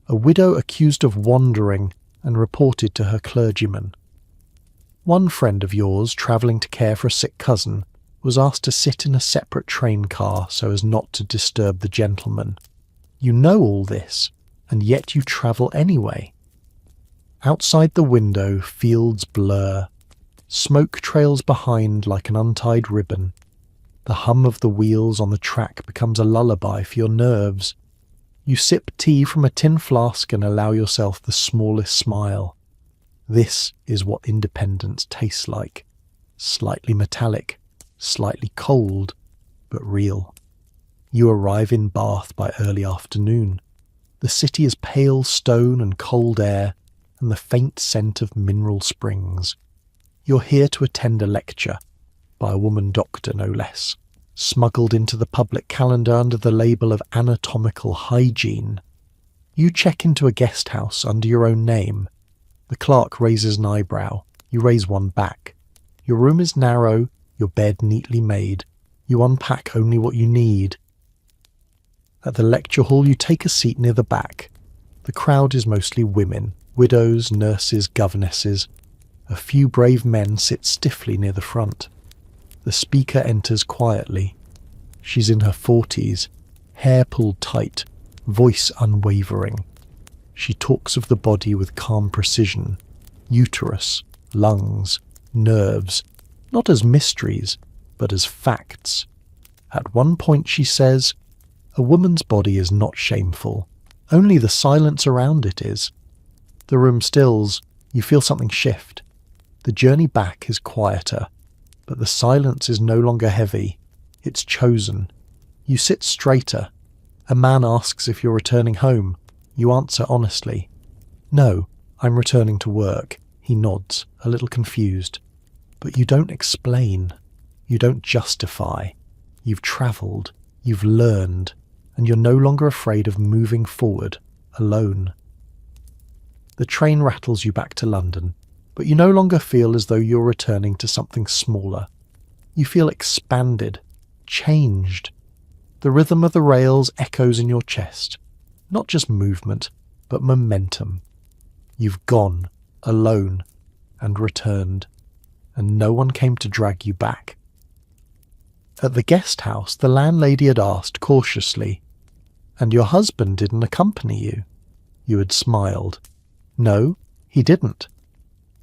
A widow accused of wandering and reported to her clergyman. One friend of yours, travelling to care for a sick cousin, was asked to sit in a separate train car so as not to disturb the gentleman. You know all this, and yet you travel anyway. Outside the window, fields blur. Smoke trails behind like an untied ribbon. The hum of the wheels on the track becomes a lullaby for your nerves. You sip tea from a tin flask and allow yourself the smallest smile. This is what independence tastes like. Slightly metallic, slightly cold, but real. You arrive in Bath by early afternoon. The city is pale stone and cold air, and the faint scent of mineral springs. You're here to attend a lecture, by a woman doctor no less, smuggled into the public calendar under the label of anatomical hygiene. You check into a guest house under your own name. The clerk raises an eyebrow. You raise one back. Your room is narrow, your bed neatly made. You unpack only what you need. At the lecture hall you take a seat near the back. The crowd is mostly women, widows, nurses, governesses. A few brave men sit stiffly near the front. The speaker enters quietly, She's in her 40s, hair pulled tight, voice unwavering. She talks of the body with calm precision, uterus, lungs, nerves, not as mysteries, but as facts. At one point she says, "A woman's body is not shameful, only the silence around it is." The room stills, you feel something shift. The journey back is quieter, but the silence is no longer heavy, it's chosen. You sit straighter. A man asks if you're returning home. You answer honestly. "No, I'm returning to work." He nods, a little confused. But you don't explain. You don't justify. You've travelled, you've learned, and you're no longer afraid of moving forward, alone. The train rattles you back to London, but you no longer feel as though you're returning to something smaller. You feel expanded, changed. The rhythm of the rails echoes in your chest. Not just movement, but momentum. You've gone, alone, and returned, and no one came to drag you back. At the guest house, the landlady had asked cautiously, "And your husband didn't accompany you?" You had smiled. "No, he didn't."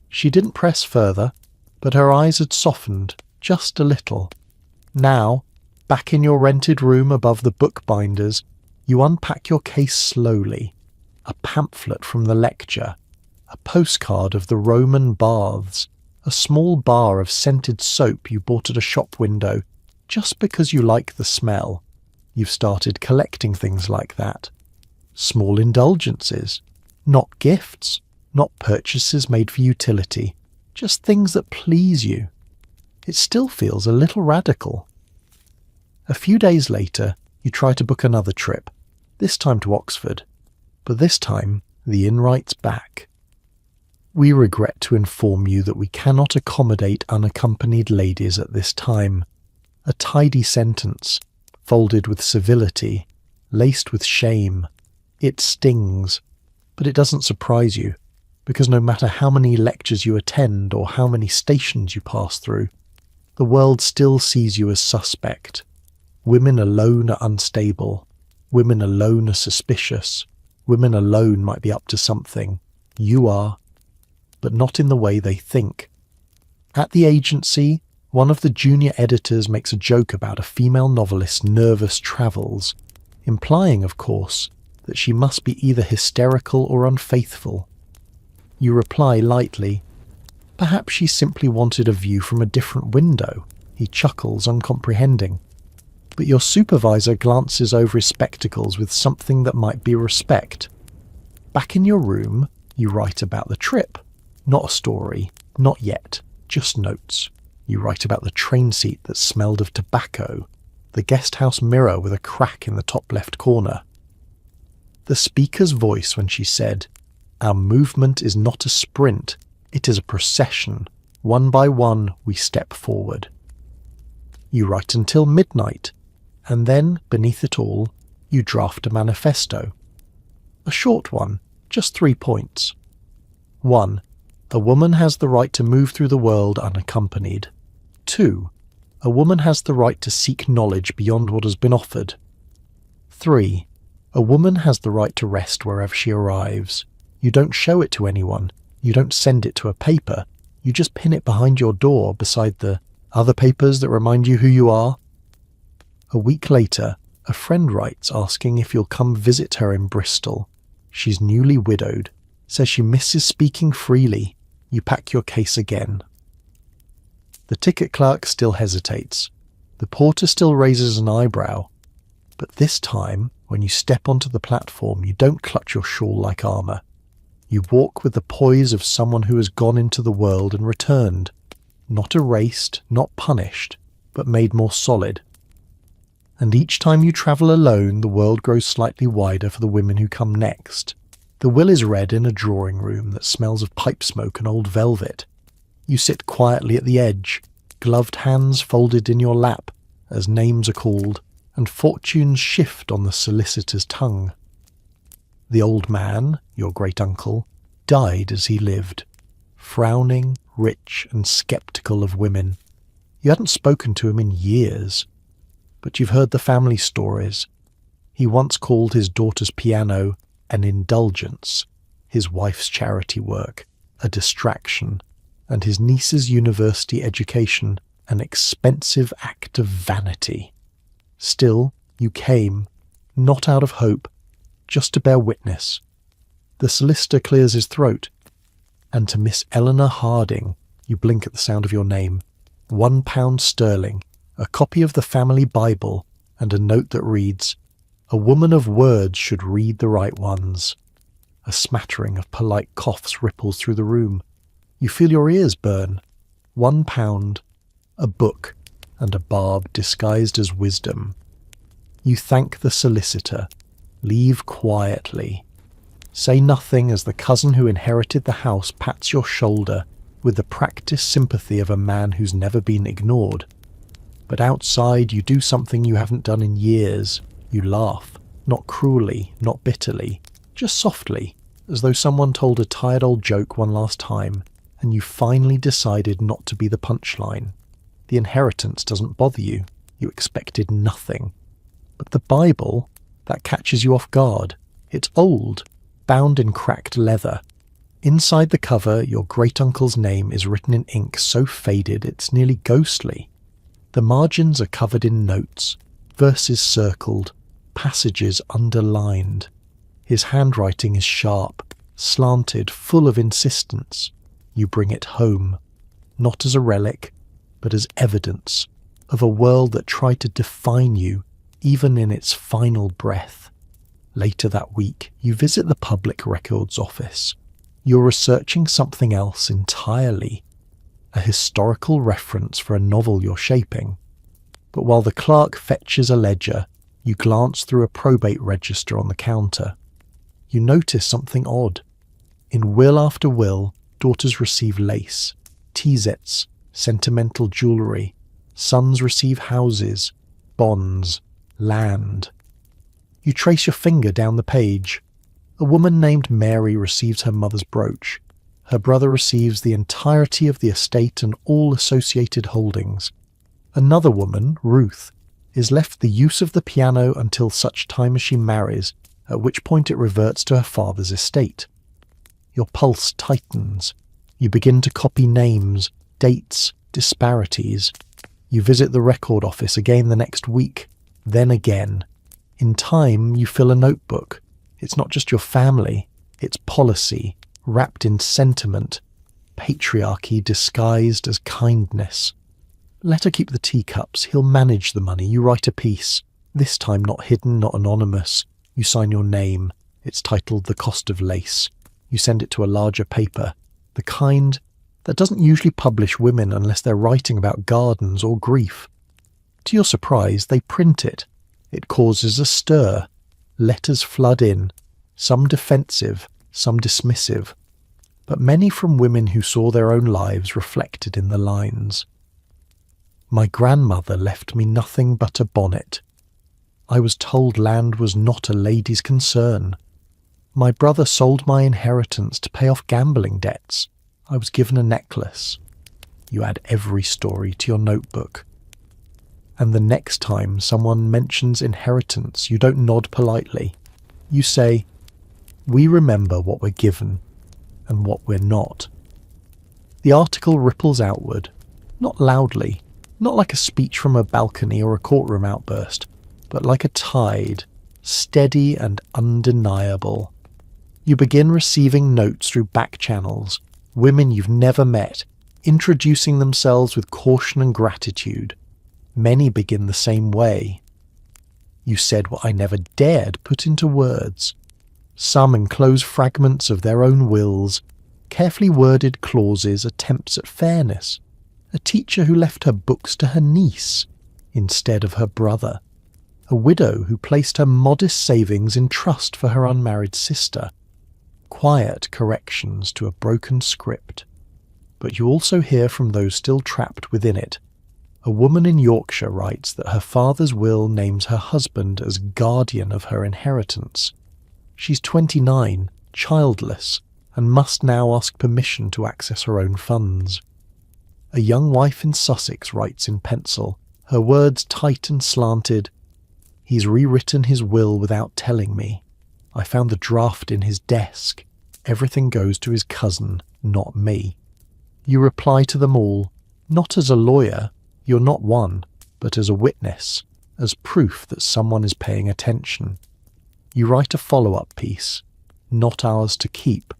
She didn't press further, but her eyes had softened just a little. Now, back in your rented room above the bookbinders, you unpack your case slowly. A pamphlet from the lecture, a postcard of the Roman baths, a small bar of scented soap you bought at a shop window just because you like the smell. You've started collecting things like that. Small indulgences, not gifts, not purchases made for utility, just things that please you. It still feels a little radical. A few days later, you try to book another trip, this time to Oxford, but this time the inn writes back. "We regret to inform you that we cannot accommodate unaccompanied ladies at this time." A tidy sentence, folded with civility, laced with shame. It stings, but it doesn't surprise you, because no matter how many lectures you attend or how many stations you pass through, the world still sees you as suspect. Women alone are unstable. Women alone are suspicious. Women alone might be up to something. You are, but not in the way they think. At the agency, one of the junior editors makes a joke about a female novelist's nervous travels, implying, of course, that she must be either hysterical or unfaithful. You reply lightly, "Perhaps she simply wanted a view from a different window." He chuckles, uncomprehending. But your supervisor glances over his spectacles with something that might be respect. Back in your room, you write about the trip. Not a story, not yet, just notes. You write about the train seat that smelled of tobacco, the guest house mirror with a crack in the top left corner. The speaker's voice when she said, "Our movement is not a sprint, it is a procession. One by one we step forward." You write until midnight, and then, beneath it all, you draft a manifesto. A short one, just 3 points. 1. A woman has the right to move through the world unaccompanied. 2. A woman has the right to seek knowledge beyond what has been offered. 3. A woman has the right to rest wherever she arrives. You don't show it to anyone. You don't send it to a paper. You just pin it behind your door beside the other papers that remind you who you are. A week later, a friend writes asking if you'll come visit her in Bristol. She's newly widowed, says she misses speaking freely. You pack your case again. The ticket clerk still hesitates. The porter still raises an eyebrow. But this time, when you step onto the platform, you don't clutch your shawl like armour. You walk with the poise of someone who has gone into the world and returned. Not erased, not punished, but made more solid. And each time you travel alone, the world grows slightly wider for the women who come next. The will is read in a drawing room that smells of pipe smoke and old velvet. You sit quietly at the edge, gloved hands folded in your lap, as names are called, and fortunes shift on the solicitor's tongue. The old man, your great-uncle, died as he lived, frowning, rich and sceptical of women. You hadn't spoken to him in years. but you've heard the family stories. He once called his daughter's piano an indulgence, his wife's charity work a distraction, and his niece's university education an expensive act of vanity. Still, you came, not out of hope, just to bear witness. The solicitor clears his throat, and to Miss Eleanor Harding, you blink at the sound of your name, £1 sterling, a copy of the family Bible, and a note that reads, "A woman of words should read the right ones." A smattering of polite coughs ripples through the room. You feel your ears burn. £1, a book, and a barb disguised as wisdom. You thank the solicitor. Leave quietly. Say nothing as the cousin who inherited the house pats your shoulder with the practiced sympathy of a man who's never been ignored. But outside you do something you haven't done in years. You laugh, not cruelly, not bitterly, just softly, as though someone told a tired old joke one last time, and you finally decided not to be the punchline. The inheritance doesn't bother you. You expected nothing. But the Bible, that catches you off guard. It's old, bound in cracked leather. Inside the cover, your great-uncle's name is written in ink so faded it's nearly ghostly. The margins are covered in notes, verses circled, passages underlined. His handwriting is sharp, slanted, full of insistence. You bring it home, not as a relic, but as evidence of a world that tried to define you even in its final breath. Later that week, you visit the Public Records Office. You're researching something else entirely, a historical reference for a novel you're shaping. But while the clerk fetches a ledger, you glance through a probate register on the counter. You notice something odd. In will after will, daughters receive lace, teasets, sentimental jewellery. Sons receive houses, bonds, land. You trace your finger down the page. A woman named Mary receives her mother's brooch. Her brother receives the entirety of the estate and all associated holdings. Another woman, Ruth, is left the use of the piano until such time as she marries, at which point it reverts to her father's estate. Your pulse tightens. You begin to copy names, dates, disparities. You visit the record office again the next week, then again. In time, you fill a notebook. It's not just your family, it's policy, wrapped in sentiment, patriarchy disguised as kindness. Let her keep the teacups, he'll manage the money. You write a piece, this time not hidden, not anonymous. You sign your name. It's titled The Cost of Lace. You send it to a larger paper, the kind that doesn't usually publish women unless they're writing about gardens or grief. To your surprise, they print it. It causes a stir. Letters flood in, some defensive, some dismissive, but many from women who saw their own lives reflected in the lines. My grandmother left me nothing but a bonnet. I was told land was not a lady's concern. My brother sold my inheritance to pay off gambling debts. I was given a necklace. You add every story to your notebook. And the next time someone mentions inheritance, you don't nod politely. You say, we remember what we're given and what we're not. The article ripples outward, not loudly, not like a speech from a balcony or a courtroom outburst, but like a tide, steady and undeniable. You begin receiving notes through back channels, women you've never met, introducing themselves with caution and gratitude. Many begin the same way. You said what I never dared put into words. Some enclose fragments of their own wills, carefully worded clauses, attempts at fairness. A teacher who left her books to her niece instead of her brother. A widow who placed her modest savings in trust for her unmarried sister. Quiet corrections to a broken script. But you also hear from those still trapped within it. A woman in Yorkshire writes that her father's will names her husband as guardian of her inheritance. She's 29, childless, and must now ask permission to access her own funds. A young wife in Sussex writes in pencil, her words tight and slanted. He's rewritten his will without telling me. I found the draft in his desk. Everything goes to his cousin, not me. You reply to them all, not as a lawyer, you're not one, but as a witness, as proof that someone is paying attention. You write a follow-up piece, not ours to keep.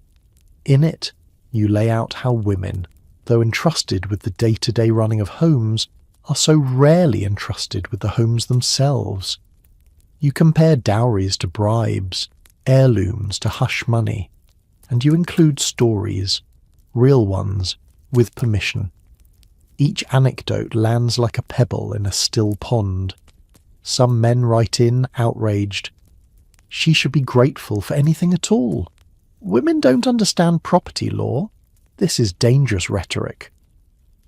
In it, you lay out how women, though entrusted with the day-to-day running of homes, are so rarely entrusted with the homes themselves. You compare dowries to bribes, heirlooms to hush money, and you include stories, real ones, with permission. Each anecdote lands like a pebble in a still pond. Some men write in, outraged. She should be grateful for anything at all. Women don't understand property law. This is dangerous rhetoric.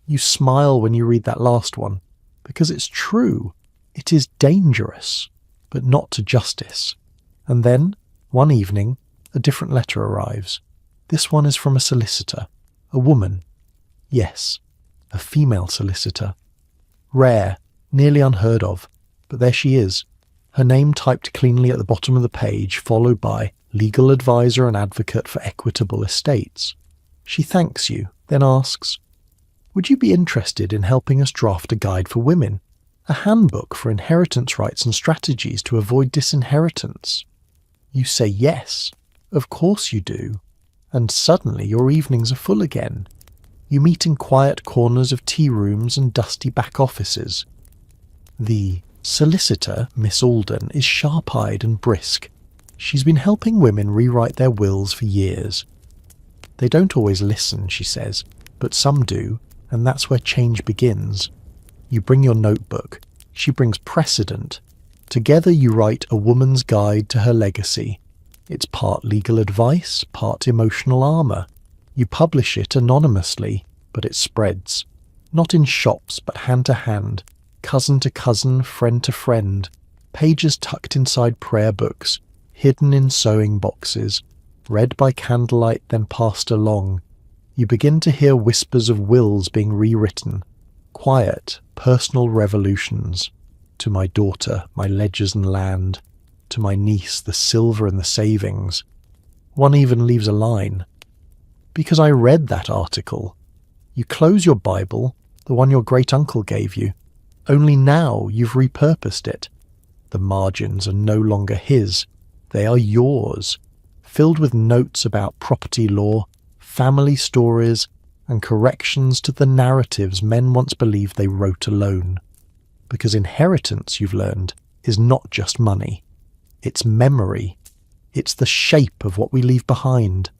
You smile when you read that last one, because it's true. It is dangerous, but not to justice. And then, one evening, a different letter arrives. This one is from a solicitor, a woman. Yes, a female solicitor. Rare, nearly unheard of, but there she is. Her name typed cleanly at the bottom of the page, followed by legal advisor and advocate for equitable estates. She thanks you, then asks, would you be interested in helping us draft a guide for women? A handbook for inheritance rights and strategies to avoid disinheritance? You say yes, of course you do, and suddenly your evenings are full again. You meet in quiet corners of tea rooms and dusty back offices. The solicitor, Miss Alden, is sharp-eyed and brisk. She's been helping women rewrite their wills for years. They don't always listen, she says, but some do, and that's where change begins. You bring your notebook. She brings precedent. Together you write a woman's guide to her legacy. It's part legal advice, part emotional armour. You publish it anonymously, but it spreads. Not in shops, but hand to hand, cousin to cousin, friend to friend, pages tucked inside prayer books, hidden in sewing boxes, read by candlelight then passed along. You begin to hear whispers of wills being rewritten, quiet, personal revolutions. To my daughter, my ledgers and land. To my niece, the silver and the savings. One even leaves a line. Because I read that article. You close your Bible, the one your great-uncle gave you. Only now you've repurposed it. The margins are no longer his. They are yours, filled with notes about property law, family stories, and corrections to the narratives men once believed they wrote alone. Because inheritance, you've learned, is not just money. It's memory. It's the shape of what we leave behind.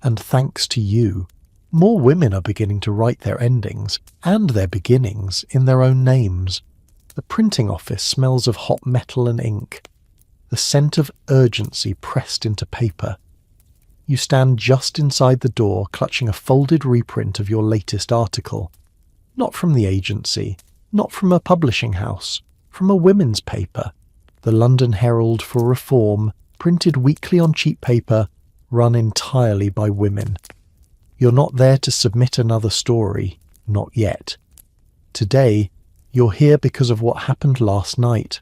And thanks to you, more women are beginning to write their endings and their beginnings in their own names. The printing office smells of hot metal and ink, the scent of urgency pressed into paper. You stand just inside the door, clutching a folded reprint of your latest article. Not from the agency, not from a publishing house, from a women's paper, the London Herald for Reform, printed weekly on cheap paper, run entirely by women. You're not there to submit another story, not yet. Today, you're here because of what happened last night.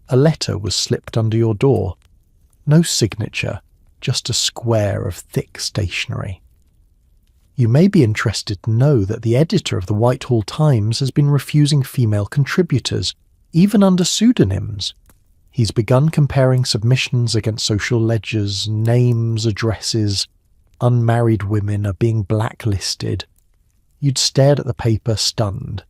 A letter was slipped under your door. No signature, just a square of thick stationery. You may be interested to know that the editor of the Whitehall Times has been refusing female contributors, even under pseudonyms. He's begun comparing submissions against social ledgers, names, addresses. Unmarried women are being blacklisted. You'd stared at the paper stunned,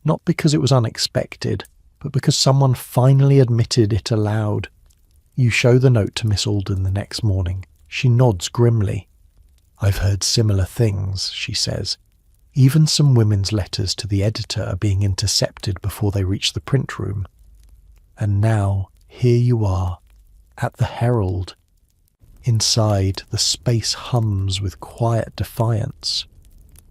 not because it was unexpected, but because someone finally admitted it aloud. You show the note to Miss Alden the next morning. She nods grimly. I've heard similar things, she says. Even some women's letters to the editor are being intercepted before they reach the print room. And now, here you are, at the Herald. Inside, the space hums with quiet defiance.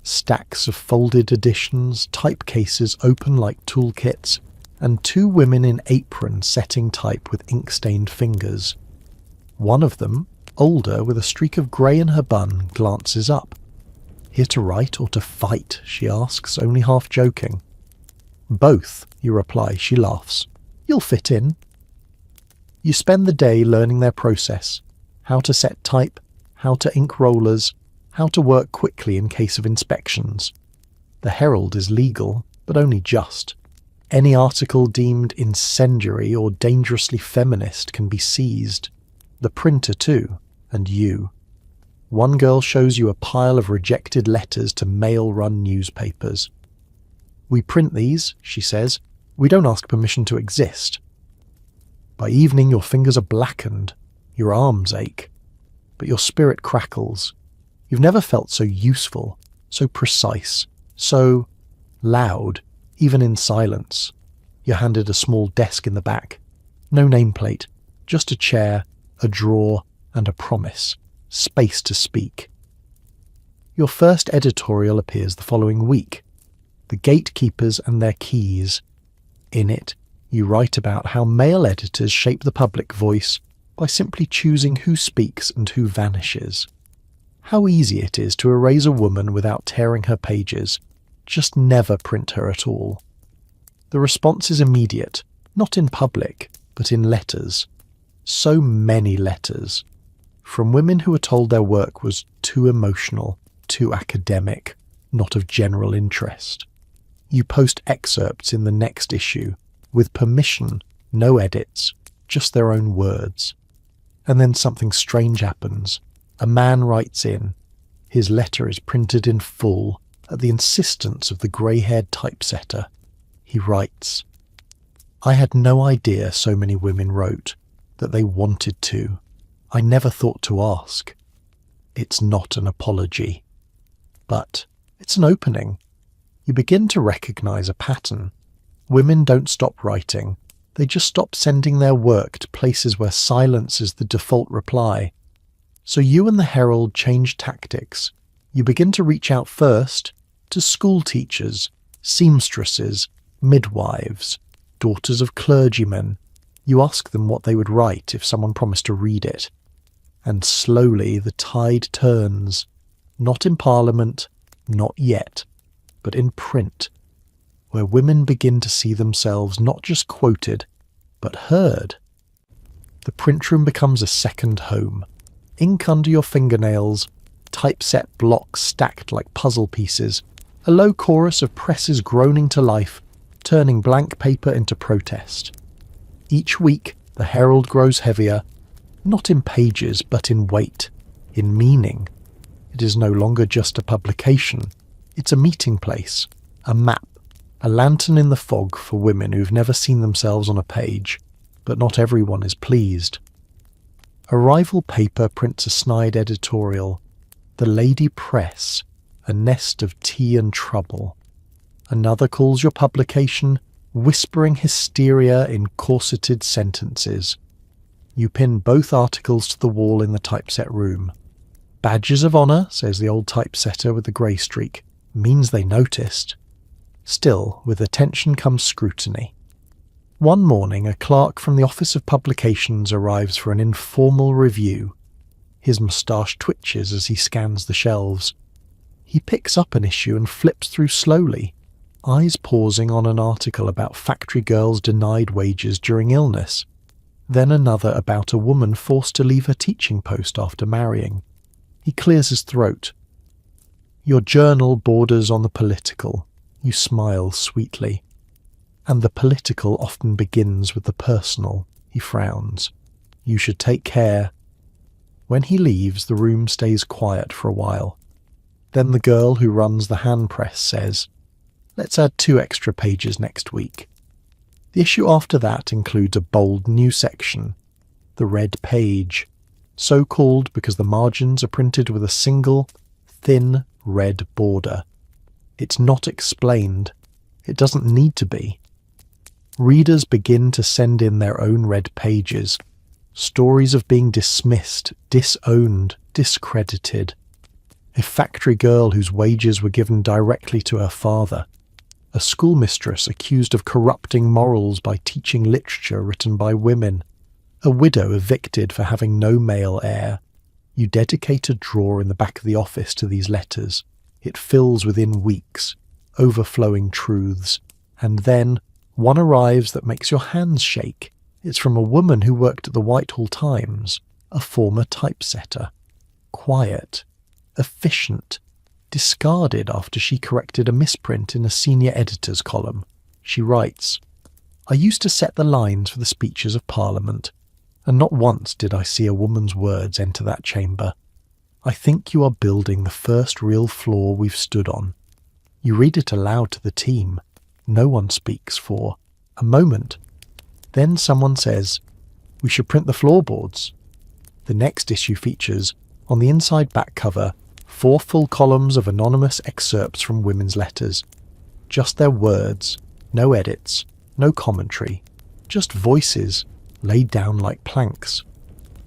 Stacks of folded editions, typecases open like toolkits, and two women in aprons setting type with ink-stained fingers. One of them, older with a streak of grey in her bun, glances up. Here to write or to fight, she asks, only half joking. Both, you reply. She laughs. You'll fit in. You spend the day learning their process, how to set type, how to ink rollers, how to work quickly in case of inspections. The Herald is legal, but only just. Any article deemed incendiary or dangerously feminist can be seized. The printer too, and you. One girl shows you a pile of rejected letters to mail-run newspapers. We print these, she says. We don't ask permission to exist. By evening your fingers are blackened, your arms ache, but your spirit crackles. You've never felt so useful, so precise, so loud, even in silence. You're handed a small desk in the back. No nameplate, just a chair, a drawer, and a promise. Space to speak. Your first editorial appears the following week. The Gatekeepers and Their Keys. In it, you write about how male editors shape the public voice by simply choosing who speaks and who vanishes. How easy it is to erase a woman without tearing her pages. Just never print her at all. The response is immediate, not in public, but in letters. So many letters. From women who were told their work was too emotional, too academic, not of general interest. You post excerpts in the next issue, with permission, no edits, just their own words. And then something strange happens. A man writes in. His letter is printed in full, at the insistence of the grey-haired typesetter. He writes, I had no idea so many women wrote, that they wanted to. I never thought to ask. It's not an apology. But it's an opening. You begin to recognise a pattern. Women don't stop writing. They just stop sending their work to places where silence is the default reply. So you and the Herald change tactics. You begin to reach out first to school teachers, seamstresses, midwives, daughters of clergymen. You ask them what they would write if someone promised to read it. And slowly the tide turns, not in Parliament, not yet, but in print, where women begin to see themselves not just quoted, but heard. The print room becomes a second home. Ink under your fingernails, typeset blocks stacked like puzzle pieces, a low chorus of presses groaning to life, turning blank paper into protest. Each week, the Herald grows heavier, not in pages, but in weight, in meaning. It is no longer just a publication. It's a meeting place, a map, a lantern in the fog for women who've never seen themselves on a page, but not everyone is pleased. A rival paper prints a snide editorial, The Lady Press, a nest of tea and trouble. Another calls your publication whispering hysteria in corseted sentences. You pin both articles to the wall in the typeset room. Badges of honour, says the old typesetter with the grey streak, means they noticed. Still, with attention comes scrutiny. One morning, a clerk from the Office of Publications arrives for an informal review. His moustache twitches as he scans the shelves. He picks up an issue and flips through slowly, eyes pausing on an article about factory girls denied wages during illness, then another about a woman forced to leave her teaching post after marrying. He clears his throat. Your journal borders on the political. You smile sweetly. And the political often begins with the personal. He frowns. You should take care. When he leaves, the room stays quiet for a while. Then the girl who runs the hand press says, let's add 2 extra pages next week. The issue after that includes a bold new section, the red page, so called because the margins are printed with a single, thin, red border. It's not explained. It doesn't need to be. Readers begin to send in their own red pages, stories of being dismissed, disowned, discredited. A factory girl whose wages were given directly to her father. A schoolmistress accused of corrupting morals by teaching literature written by women. A widow evicted for having no male heir. You dedicate a drawer in the back of the office to these letters. It fills within weeks, overflowing truths, And then one arrives that makes your hands shake. It's from a woman who worked at the Whitehall Times, a former typesetter. Quiet, efficient, discarded after she corrected a misprint in a senior editor's column. She writes, "I used to set the lines for the speeches of Parliament, and not once did I see a woman's words enter that chamber. I think you are building the first real floor we've stood on." You read it aloud to the team. No one speaks for a moment. Then someone says, "We should print the floorboards." The next issue features, on the inside back cover, 4 full columns of anonymous excerpts from women's letters. Just their words, no edits, no commentary, just voices laid down like planks.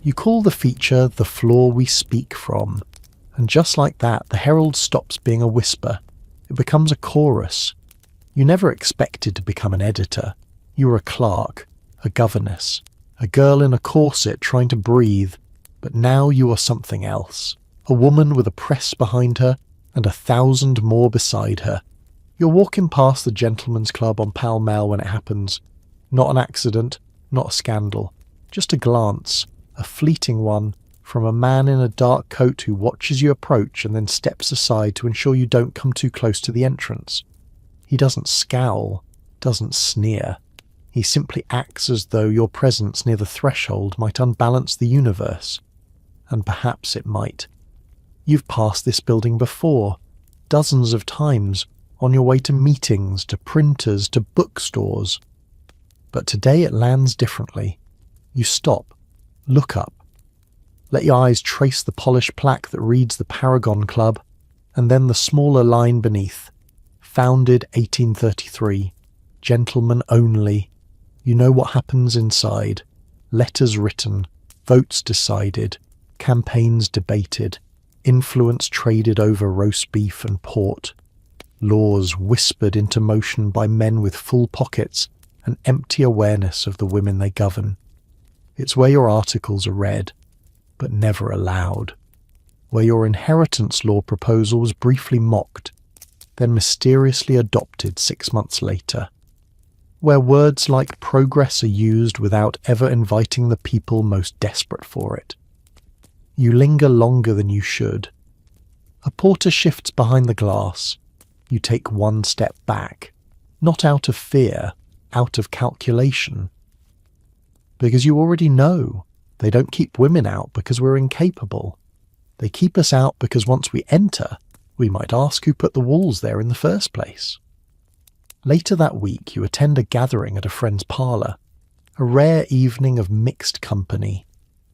You call the feature "The Floor We Speak From," and just like that, the Herald stops being a whisper. It becomes a chorus. You never expected to become an editor. You were a clerk, a governess, a girl in a corset trying to breathe, but now you are something else. A woman with a press behind her and 1,000 more beside her. You're walking past the Gentlemen's Club on Pall Mall when it happens. Not an accident, not a scandal. Just a glance, a fleeting one, from a man in a dark coat who watches you approach and then steps aside to ensure you don't come too close to the entrance. He doesn't scowl, doesn't sneer. He simply acts as though your presence near the threshold might unbalance the universe. And perhaps it might. You've passed this building before, dozens of times, on your way to meetings, to printers, to bookstores. But today it lands differently. You stop, look up. Let your eyes trace the polished plaque that reads the Paragon Club, and then the smaller line beneath. Founded 1833. Gentlemen only. You know what happens inside. Letters written, votes decided, campaigns debated, influence traded over roast beef and port, laws whispered into motion by men with full pockets and empty awareness of the women they govern. It's where your articles are read, but never allowed. Where your inheritance law proposal was briefly mocked, then mysteriously adopted 6 months later. Where words like progress are used without ever inviting the people most desperate for it. You linger longer than you should. A porter shifts behind the glass. You take 1 step back, not out of fear, out of calculation. Because you already know they don't keep women out because we're incapable. They keep us out because once we enter, we might ask who put the walls there in the first place. Later that week, you attend a gathering at a friend's parlour, a rare evening of mixed company,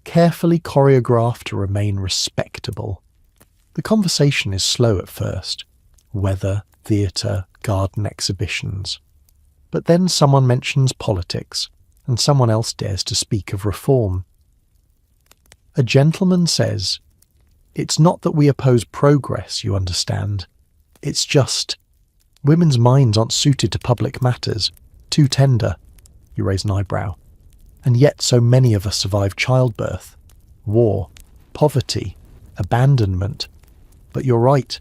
carefully choreographed to remain respectable. The conversation is slow at first. Weather, theatre, garden exhibitions. But then someone mentions politics, and someone else dares to speak of reform. A gentleman says, "It's not that we oppose progress, you understand. It's just, women's minds aren't suited to public matters, too tender." You raise an eyebrow. And yet so many of us survive childbirth, war, poverty, abandonment. But you're right,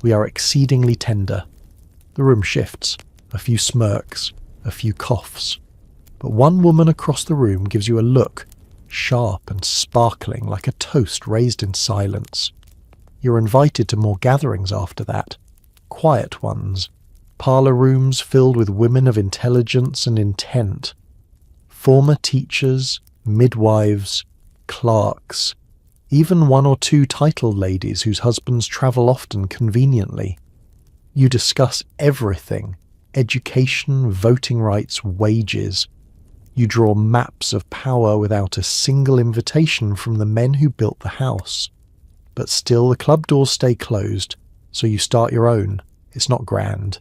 we are exceedingly tender. The room shifts, a few smirks, a few coughs. But one woman across the room gives you a look, sharp and sparkling like a toast raised in silence. You're invited to more gatherings after that, quiet ones, parlour rooms filled with women of intelligence and intent. Former teachers, midwives, clerks, even 1 or 2 titled ladies whose husbands travel often conveniently. You discuss everything: education, voting rights, wages. You draw maps of power without a single invitation from the men who built the house. But still the club doors stay closed, so you start your own. It's not grand.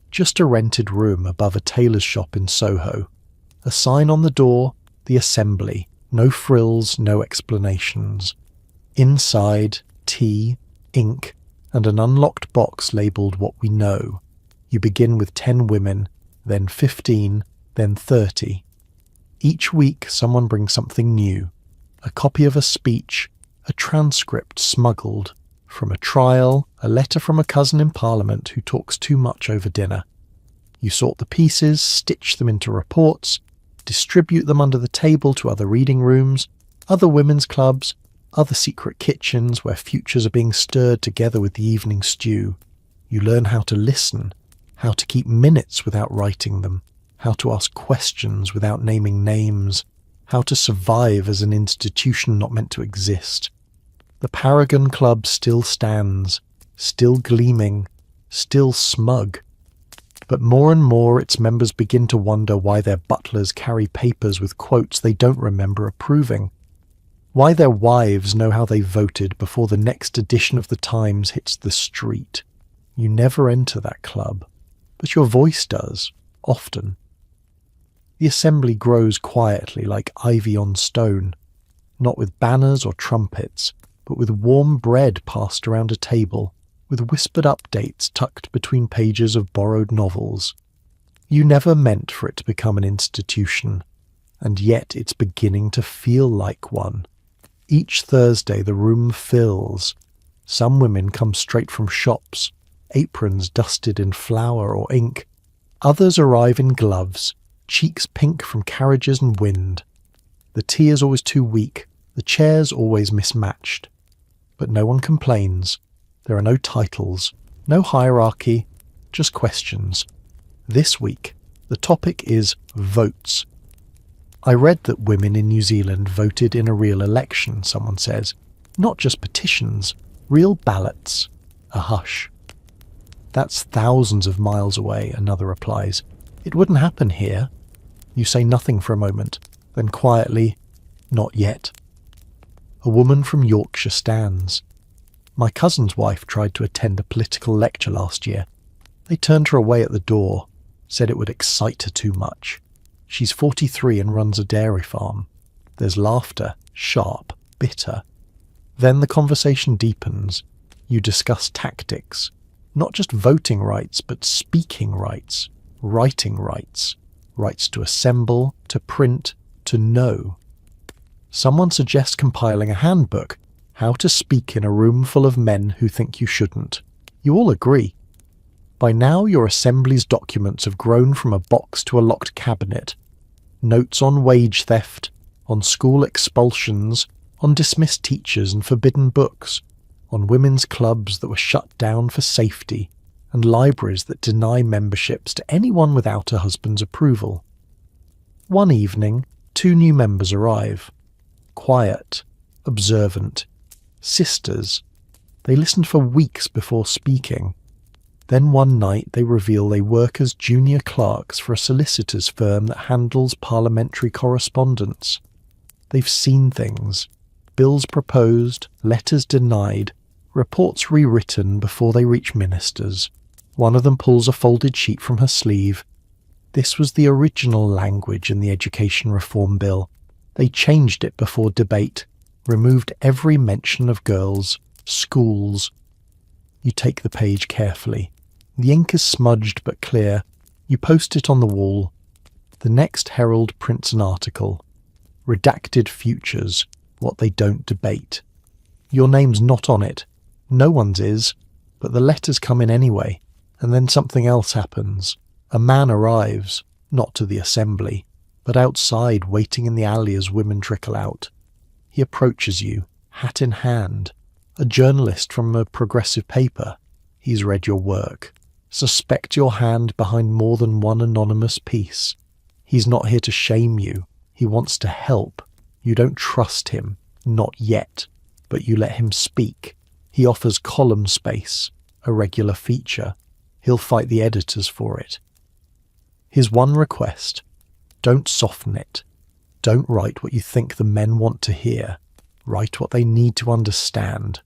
Just a rented room above a tailor's shop in Soho. A sign on the door, the assembly. No frills, no explanations. Inside, tea, ink, and an unlocked box labelled "What We Know." You begin with 10 women, then 15, then 30. Each week someone brings something new. A copy of a speech, a transcript smuggled from a trial, a letter from a cousin in Parliament who talks too much over dinner. You sort the pieces, stitch them into reports, distribute them under the table to other reading rooms, other women's clubs, other secret kitchens where futures are being stirred together with the evening stew. You learn how to listen, how to keep minutes without writing them, how to ask questions without naming names, how to survive as an institution not meant to exist. The Paragon Club still stands, still gleaming, still smug. But more and more its members begin to wonder why their butlers carry papers with quotes they don't remember approving, why their wives know how they voted before the next edition of the Times hits the street. You never enter that club, but your voice does, often. The assembly grows quietly like ivy on stone, not with banners or trumpets, but with warm bread passed around a table, with whispered updates tucked between pages of borrowed novels. You never meant for it to become an institution, and yet it's beginning to feel like one. Each Thursday the room fills. Some women come straight from shops, aprons dusted in flour or ink. Others arrive in gloves, cheeks pink from carriages and wind. The tea is always too weak, the chairs always mismatched. But no one complains. There are no titles, no hierarchy, just questions. This week, the topic is votes. I read that women in New Zealand voted in a real election, someone says. Not just petitions, real ballots. A hush. That's thousands of miles away, another replies. It wouldn't happen here. You say nothing for a moment, then quietly, not yet. A woman from Yorkshire stands. My cousin's wife tried to attend a political lecture last year. They turned her away at the door, said it would excite her too much. She's 43 and runs a dairy farm. There's laughter, sharp, bitter. Then the conversation deepens. You discuss tactics, not just voting rights, but speaking rights, writing rights, rights to assemble, to print, to know. Someone suggests compiling a handbook, how to speak in a room full of men who think you shouldn't. You all agree. By now your assembly's documents have grown from a box to a locked cabinet. Notes on wage theft, on school expulsions, on dismissed teachers and forbidden books, on women's clubs that were shut down for safety, and libraries that deny memberships to anyone without a husband's approval. One evening, 2 new members arrive. Quiet, observant, sisters. They listened for weeks before speaking. Then one night they reveal they work as junior clerks for a solicitor's firm that handles parliamentary correspondence. They've seen things. Bills proposed, letters denied, reports rewritten before they reach ministers. One of them pulls a folded sheet from her sleeve. This was the original language in the Education Reform Bill. They changed it before debate, removed every mention of girls, schools. You take the page carefully. The ink is smudged but clear. You post it on the wall. The next Herald prints an article. Redacted futures, what they don't debate. Your name's not on it. No one's is, but the letters come in anyway. And then something else happens. A man arrives, not to the assembly, but outside waiting in the alley as women trickle out. He approaches you, hat in hand. A journalist from a progressive paper. He's read your work. Suspect your hand behind more than one anonymous piece. He's not here to shame you. He wants to help. You don't trust him, not yet, but you let him speak. He offers column space, a regular feature. He'll fight the editors for it. His one request: don't soften it. Don't write what you think the men want to hear. Write what they need to understand.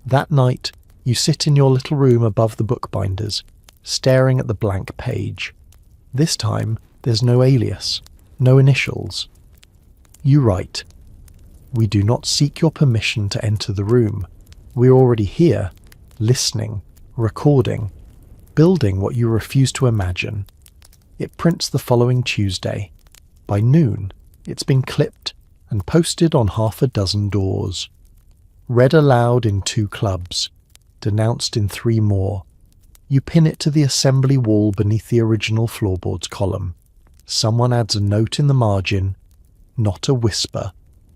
That night, you sit in your little room above the bookbinders, staring at the blank page. This time, there's no alias, no initials. You write, "We do not seek your permission to enter the room. We're already here, listening, recording, building what you refuse to imagine." It prints the following Tuesday. By noon, it's been clipped and posted on 6 doors. Read aloud in 2 clubs, denounced in 3 more. You pin it to the assembly wall beneath the original floorboards column. Someone adds a note in the margin, not a whisper,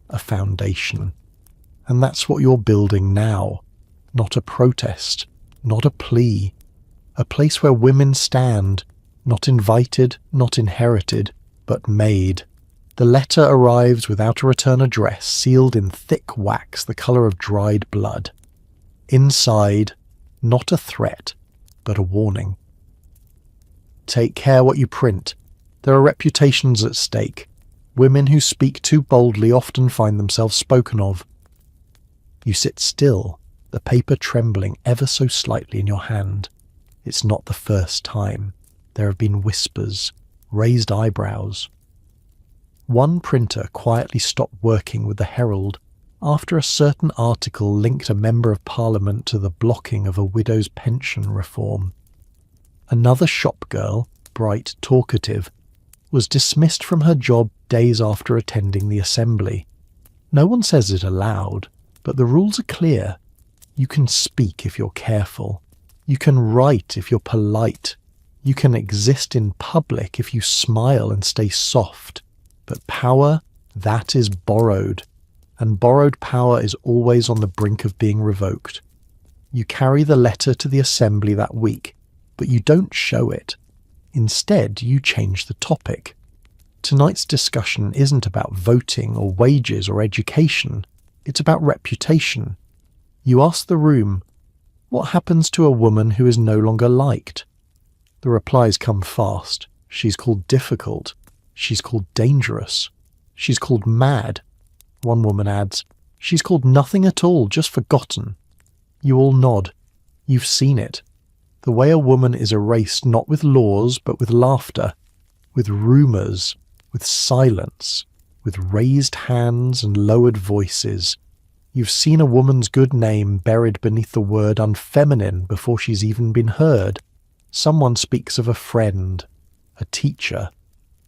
a foundation. And that's what you're building now. Not a protest, not a plea. A place where women stand, not invited, not inherited, but made. The letter arrives without a return address, sealed in thick wax the colour of dried blood. Inside, not a threat, but a warning. Take care what you print. There are reputations at stake. Women who speak too boldly often find themselves spoken of. You sit still, the paper trembling ever so slightly in your hand. It's not the first time. There have been whispers, raised eyebrows. One printer quietly stopped working with the Herald after a certain article linked a member of Parliament to the blocking of a widow's pension reform. Another shop girl, bright, talkative, was dismissed from her job days after attending the assembly. No one says it aloud, but the rules are clear. You can speak if you're careful. You can write if you're polite. You can exist in public if you smile and stay soft. But power, that is borrowed. And borrowed power is always on the brink of being revoked. You carry the letter to the assembly that week, but you don't show it. Instead, you change the topic. Tonight's discussion isn't about voting or wages or education. It's about reputation. You ask the room, what happens to a woman who is no longer liked? The replies come fast. She's called difficult. She's called dangerous. She's called mad. One woman adds, she's called nothing at all, just forgotten. You all nod. You've seen it. The way a woman is erased not with laws, but with laughter, with rumours, with silence, with raised hands and lowered voices. You've seen a woman's good name buried beneath the word unfeminine before she's even been heard. Someone speaks of a friend, a teacher,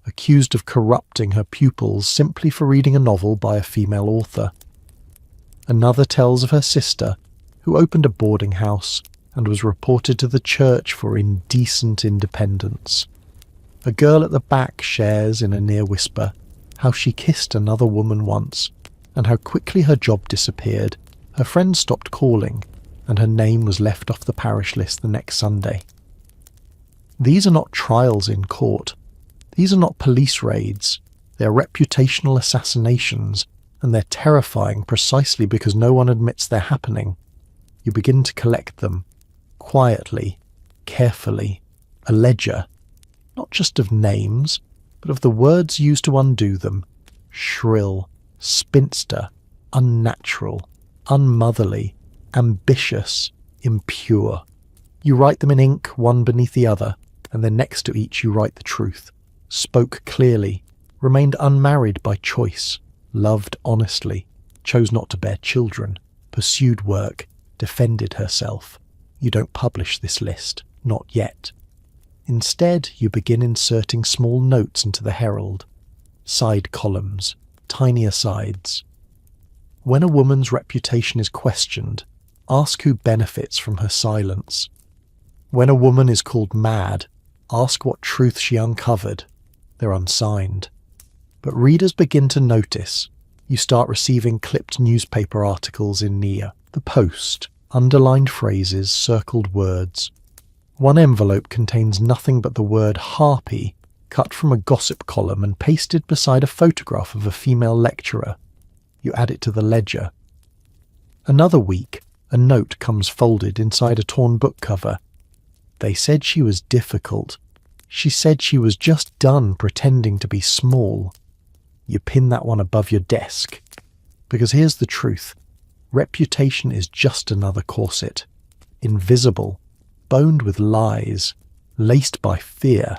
accused of corrupting her pupils simply for reading a novel by a female author. Another tells of her sister, who opened a boarding house and was reported to the church for indecent independence. A girl at the back shares, in a near whisper, how she kissed another woman once, and how quickly her job disappeared. Her friends stopped calling, and her name was left off the parish list the next Sunday. These are not trials in court. These are not police raids. They're reputational assassinations, and they're terrifying precisely because no one admits they're happening. You begin to collect them, quietly, carefully, a ledger, not just of names, but of the words used to undo them. Shrill, spinster, unnatural, unmotherly, ambitious, impure. You write them in ink, one beneath the other, and then next to each you write the truth. Spoke clearly, remained unmarried by choice, loved honestly, chose not to bear children, pursued work, defended herself. You don't publish this list, not yet. Instead, you begin inserting small notes into the Herald, side columns, tiny asides. When a woman's reputation is questioned, ask who benefits from her silence. When a woman is called mad, ask what truth she uncovered. They're unsigned. But readers begin to notice. You start receiving clipped newspaper articles in the Post, underlined phrases, circled words. One envelope contains nothing but the word harpy, cut from a gossip column and pasted beside a photograph of a female lecturer. You add it to the ledger. Another week, a note comes folded inside a torn book cover. They said she was difficult. She said she was just done pretending to be small. You pin that one above your desk. Because here's the truth. Reputation is just another corset. Invisible, boned with lies, laced by fear,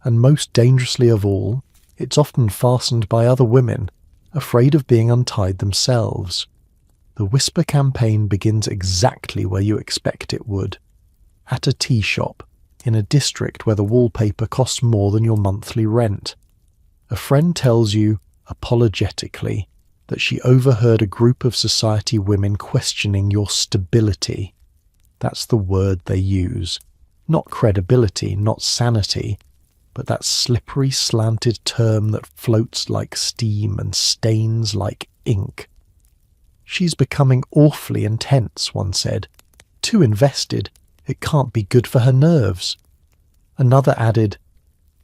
and most dangerously of all, it's often fastened by other women, afraid of being untied themselves. The Whisper campaign begins exactly where you expect it would. At a tea shop, in a district where the wallpaper costs more than your monthly rent. A friend tells you, apologetically, that she overheard a group of society women questioning your stability. That's the word they use. Not credibility, not sanity, but that slippery slanted term that floats like steam and stains like ink. "She's becoming awfully intense," one said. "Too invested. It can't be good for her nerves." Another added,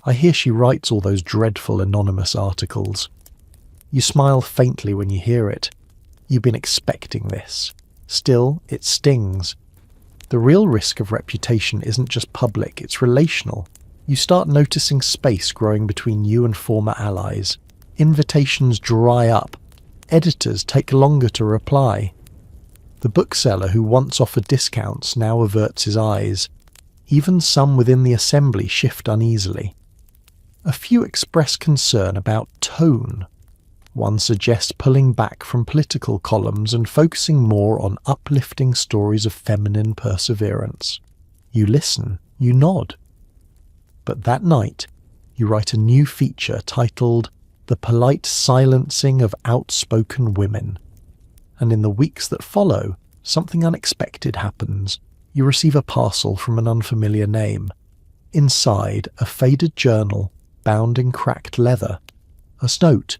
"I hear she writes all those dreadful anonymous articles." You smile faintly when you hear it. You've been expecting this. Still, it stings. The real risk of reputation isn't just public, it's relational. You start noticing space growing between you and former allies. Invitations dry up. Editors take longer to reply. The bookseller who once offered discounts now averts his eyes. Even some within the assembly shift uneasily. A few express concern about tone. One suggests pulling back from political columns and focusing more on uplifting stories of feminine perseverance. You listen, you nod. But that night, you write a new feature titled "The Polite Silencing of Outspoken Women." And in the weeks that follow, something unexpected happens. You receive a parcel from an unfamiliar name. Inside, a faded journal, bound in cracked leather. A note.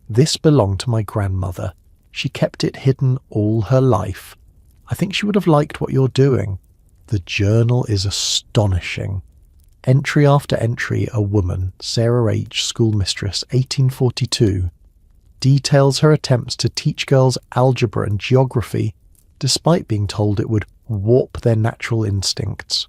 "This belonged to my grandmother. She kept it hidden all her life. I think she would have liked what you're doing. The journal is astonishing." Entry after entry, a woman, Sarah H., schoolmistress, 1842, details her attempts to teach girls algebra and geography, despite being told it would warp their natural instincts.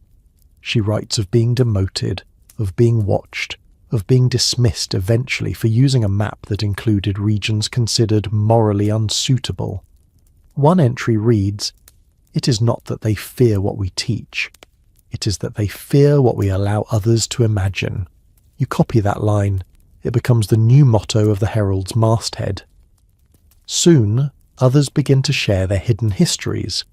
She writes of being demoted, of being watched, of being dismissed eventually for using a map that included regions considered morally unsuitable. One entry reads, "It is not that they fear what we teach. It is that they fear what we allow others to imagine." You copy that line. It becomes the new motto of the Herald's masthead. Soon, others begin to share their hidden histories.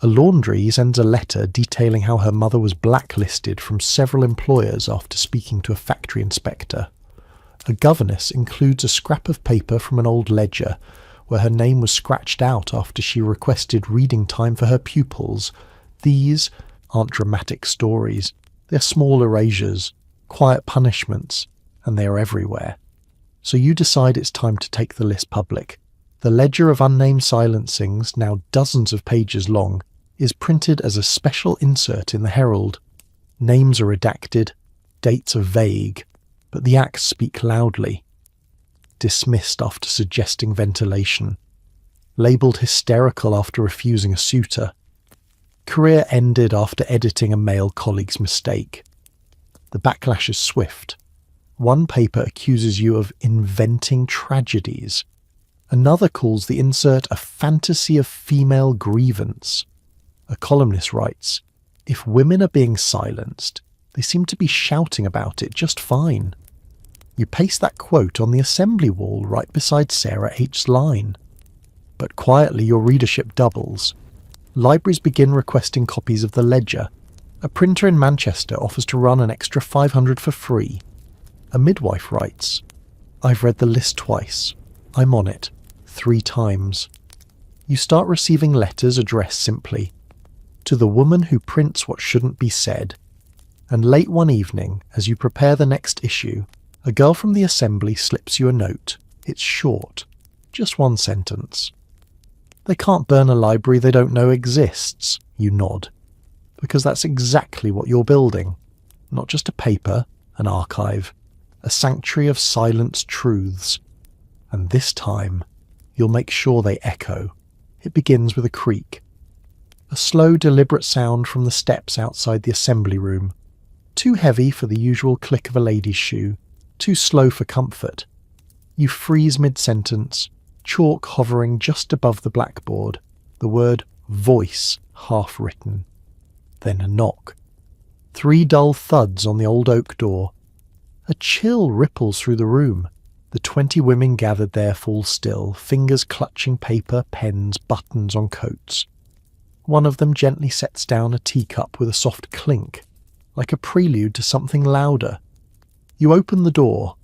A laundry sends a letter detailing how her mother was blacklisted from several employers after speaking to a factory inspector. A governess includes a scrap of paper from an old ledger where her name was scratched out after she requested reading time for her pupils. These aren't dramatic stories. They're small erasures, quiet punishments, and they are everywhere. So you decide it's time to take the list public. The ledger of unnamed silencings, now dozens of pages long, is printed as a special insert in the Herald. Names are redacted, dates are vague, but the acts speak loudly. Dismissed after suggesting ventilation. Labelled hysterical after refusing a suitor. Career ended after editing a male colleague's mistake. The backlash is swift. One paper accuses you of inventing tragedies. Another calls the insert a fantasy of female grievance. A columnist writes, "If women are being silenced, they seem to be shouting about it just fine." You paste that quote on the assembly wall right beside Sarah H.'s line. But quietly your readership doubles. Libraries begin requesting copies of the ledger. A printer in Manchester offers to run an extra 500 for free. A midwife writes, "I've read the list twice. I'm on it. 3 times. You start receiving letters addressed simply, "To the woman who prints what shouldn't be said." And late one evening, as you prepare the next issue, a girl from the assembly slips you a note. It's short. Just 1 sentence. "They can't burn a library they don't know exists." You nod. Because that's exactly what you're building. Not just a paper, an archive. A sanctuary of silenced truths. And this time, you'll make sure they echo. It begins with a creak. A slow, deliberate sound from the steps outside the assembly room. Too heavy for the usual click of a lady's shoe. Too slow for comfort. You freeze mid-sentence, chalk hovering just above the blackboard. The word voice half-written. Then a knock. 3 dull thuds on the old oak door. A chill ripples through the room. The 20 women gathered there fall still, fingers clutching paper, pens, buttons on coats. One of them gently sets down a teacup with a soft clink, like a prelude to something louder. You open the door.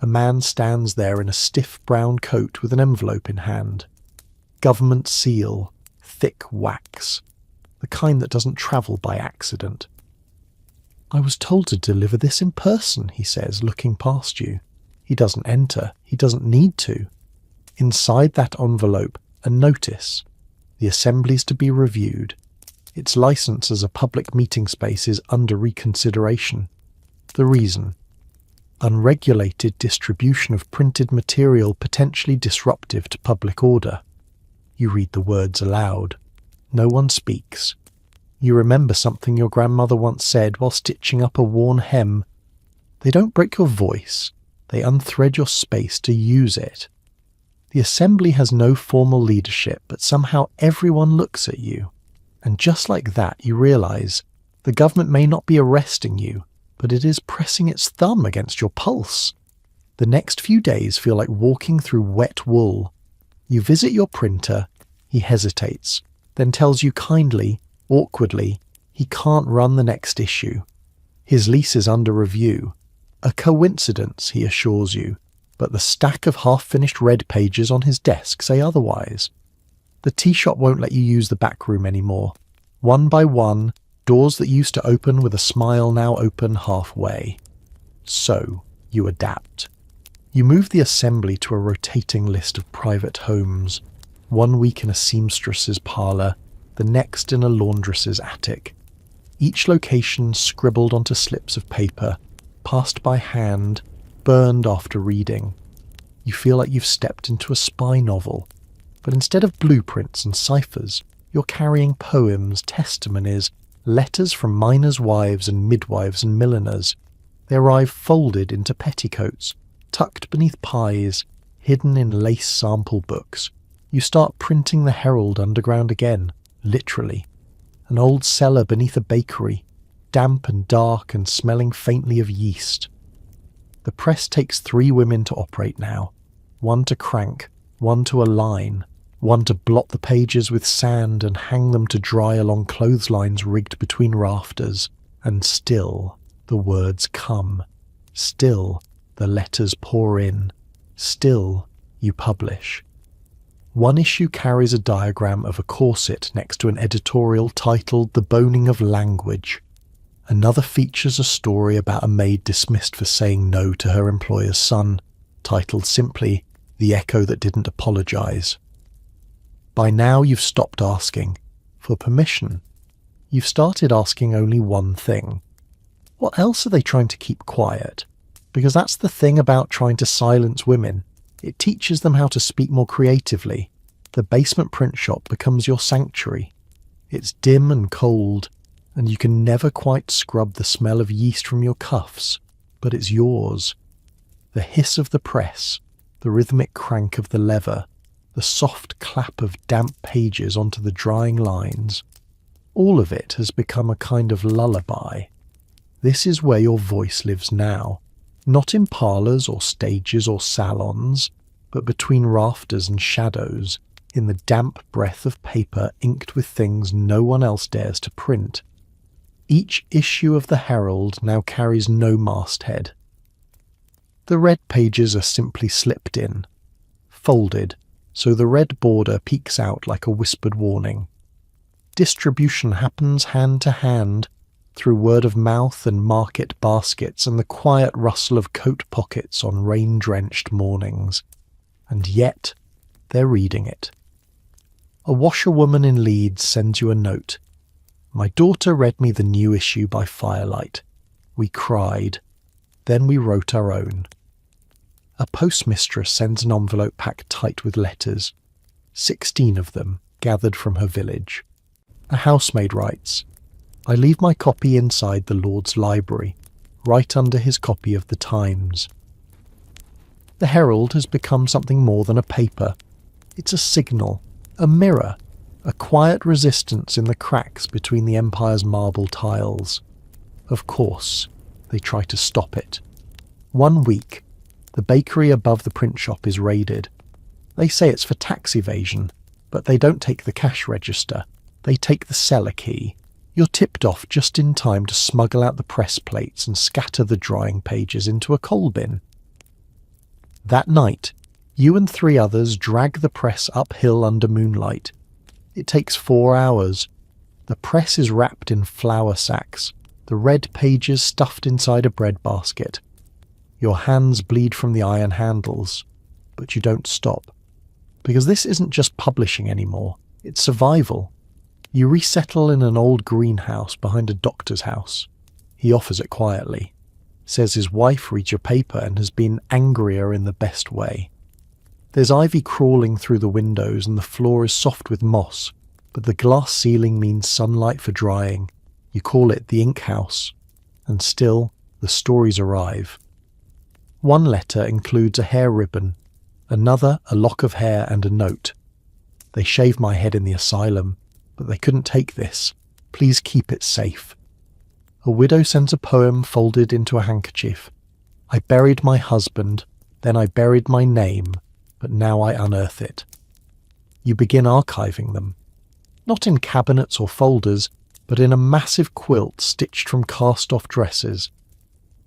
A man stands there in a stiff brown coat with an envelope in hand. Government seal, thick wax, the kind that doesn't travel by accident. "I was told to deliver this in person," he says, looking past you. He doesn't enter. He doesn't need to. Inside that envelope, a notice. The assembly's to be reviewed. Its license as a public meeting space is under reconsideration. The reason: unregulated distribution of printed material potentially disruptive to public order. You read the words aloud. No one speaks. You remember something your grandmother once said while stitching up a worn hem. They don't break your voice. They unthread your space to use it. The assembly has no formal leadership, but somehow everyone looks at you. And just like that, you realize the government may not be arresting you, but it is pressing its thumb against your pulse. The next few days feel like walking through wet wool. You visit your printer. He hesitates, then tells you kindly, awkwardly, he can't run the next issue. His lease is under review. A coincidence, he assures you, but the stack of half-finished red pages on his desk say otherwise. The tea shop won't let you use the back room anymore. One by one, doors that used to open with a smile now open halfway. So, you adapt. You move the assembly to a rotating list of private homes. 1 week in a seamstress's parlour, the next in a laundress's attic. Each location scribbled onto slips of paper, passed by hand, burned after reading. You feel like you've stepped into a spy novel, but instead of blueprints and ciphers, you're carrying poems, testimonies, letters from miners' wives and midwives and milliners. They arrive folded into petticoats, tucked beneath pies, hidden in lace sample books. You start printing the Herald underground again, literally. An old cellar beneath a bakery, damp and dark and smelling faintly of yeast. The press takes 3 women to operate now. 1 to crank, 1 to align, 1 to blot the pages with sand and hang them to dry along clotheslines rigged between rafters. And still the words come. Still the letters pour in. Still you publish. One issue carries a diagram of a corset next to an editorial titled "The Boning of Language." Another features a story about a maid dismissed for saying no to her employer's son, titled simply "The Echo That Didn't Apologize." By now you've stopped asking for permission. You've started asking only one thing. What else are they trying to keep quiet? Because that's the thing about trying to silence women. It teaches them how to speak more creatively. The basement print shop becomes your sanctuary. It's dim and cold, and you can never quite scrub the smell of yeast from your cuffs, but it's yours. The hiss of the press, the rhythmic crank of the lever, the soft clap of damp pages onto the drying lines, all of it has become a kind of lullaby. This is where your voice lives now. Not in parlours or stages or salons, but between rafters and shadows, in the damp breath of paper inked with things no one else dares to print. Each issue of the Herald now carries no masthead. The red pages are simply slipped in, folded, so the red border peeks out like a whispered warning. Distribution happens hand to hand, through word of mouth and market baskets and the quiet rustle of coat pockets on rain-drenched mornings. And yet, they're reading it. A washerwoman in Leeds sends you a note. "My daughter read me the new issue by firelight. We cried. Then we wrote our own." A postmistress sends an envelope packed tight with letters. 16 of them, gathered from her village. A housemaid writes, "I leave my copy inside the Lord's library, right under his copy of the Times." The Herald has become something more than a paper. It's a signal, a mirror, a quiet resistance in the cracks between the Empire's marble tiles. Of course, they try to stop it. 1 week, the bakery above the print shop is raided. They say it's for tax evasion, but they don't take the cash register. They take the cellar key. You're tipped off just in time to smuggle out the press plates and scatter the drying pages into a coal bin. That night, you and 3 others drag the press uphill under moonlight. It takes 4 hours. The press is wrapped in flour sacks. the red pages stuffed inside a bread basket. Your hands bleed from the iron handles, but you don't stop. Because this isn't just publishing anymore, it's survival. You resettle in an old greenhouse behind a doctor's house. He offers it quietly, says his wife reads your paper and has been angrier in the best way. There's ivy crawling through the windows and the floor is soft with moss, but the glass ceiling means sunlight for drying. You call it the ink house, and still the stories arrive. One letter includes a hair ribbon, another a lock of hair and a note. They shaved my head in the asylum, but they couldn't take this. Please keep it safe. A widow sends a poem folded into a handkerchief. I buried my husband, then I buried my name, but now I unearth it. You begin archiving them. Not in cabinets or folders, but in a massive quilt stitched from cast-off dresses.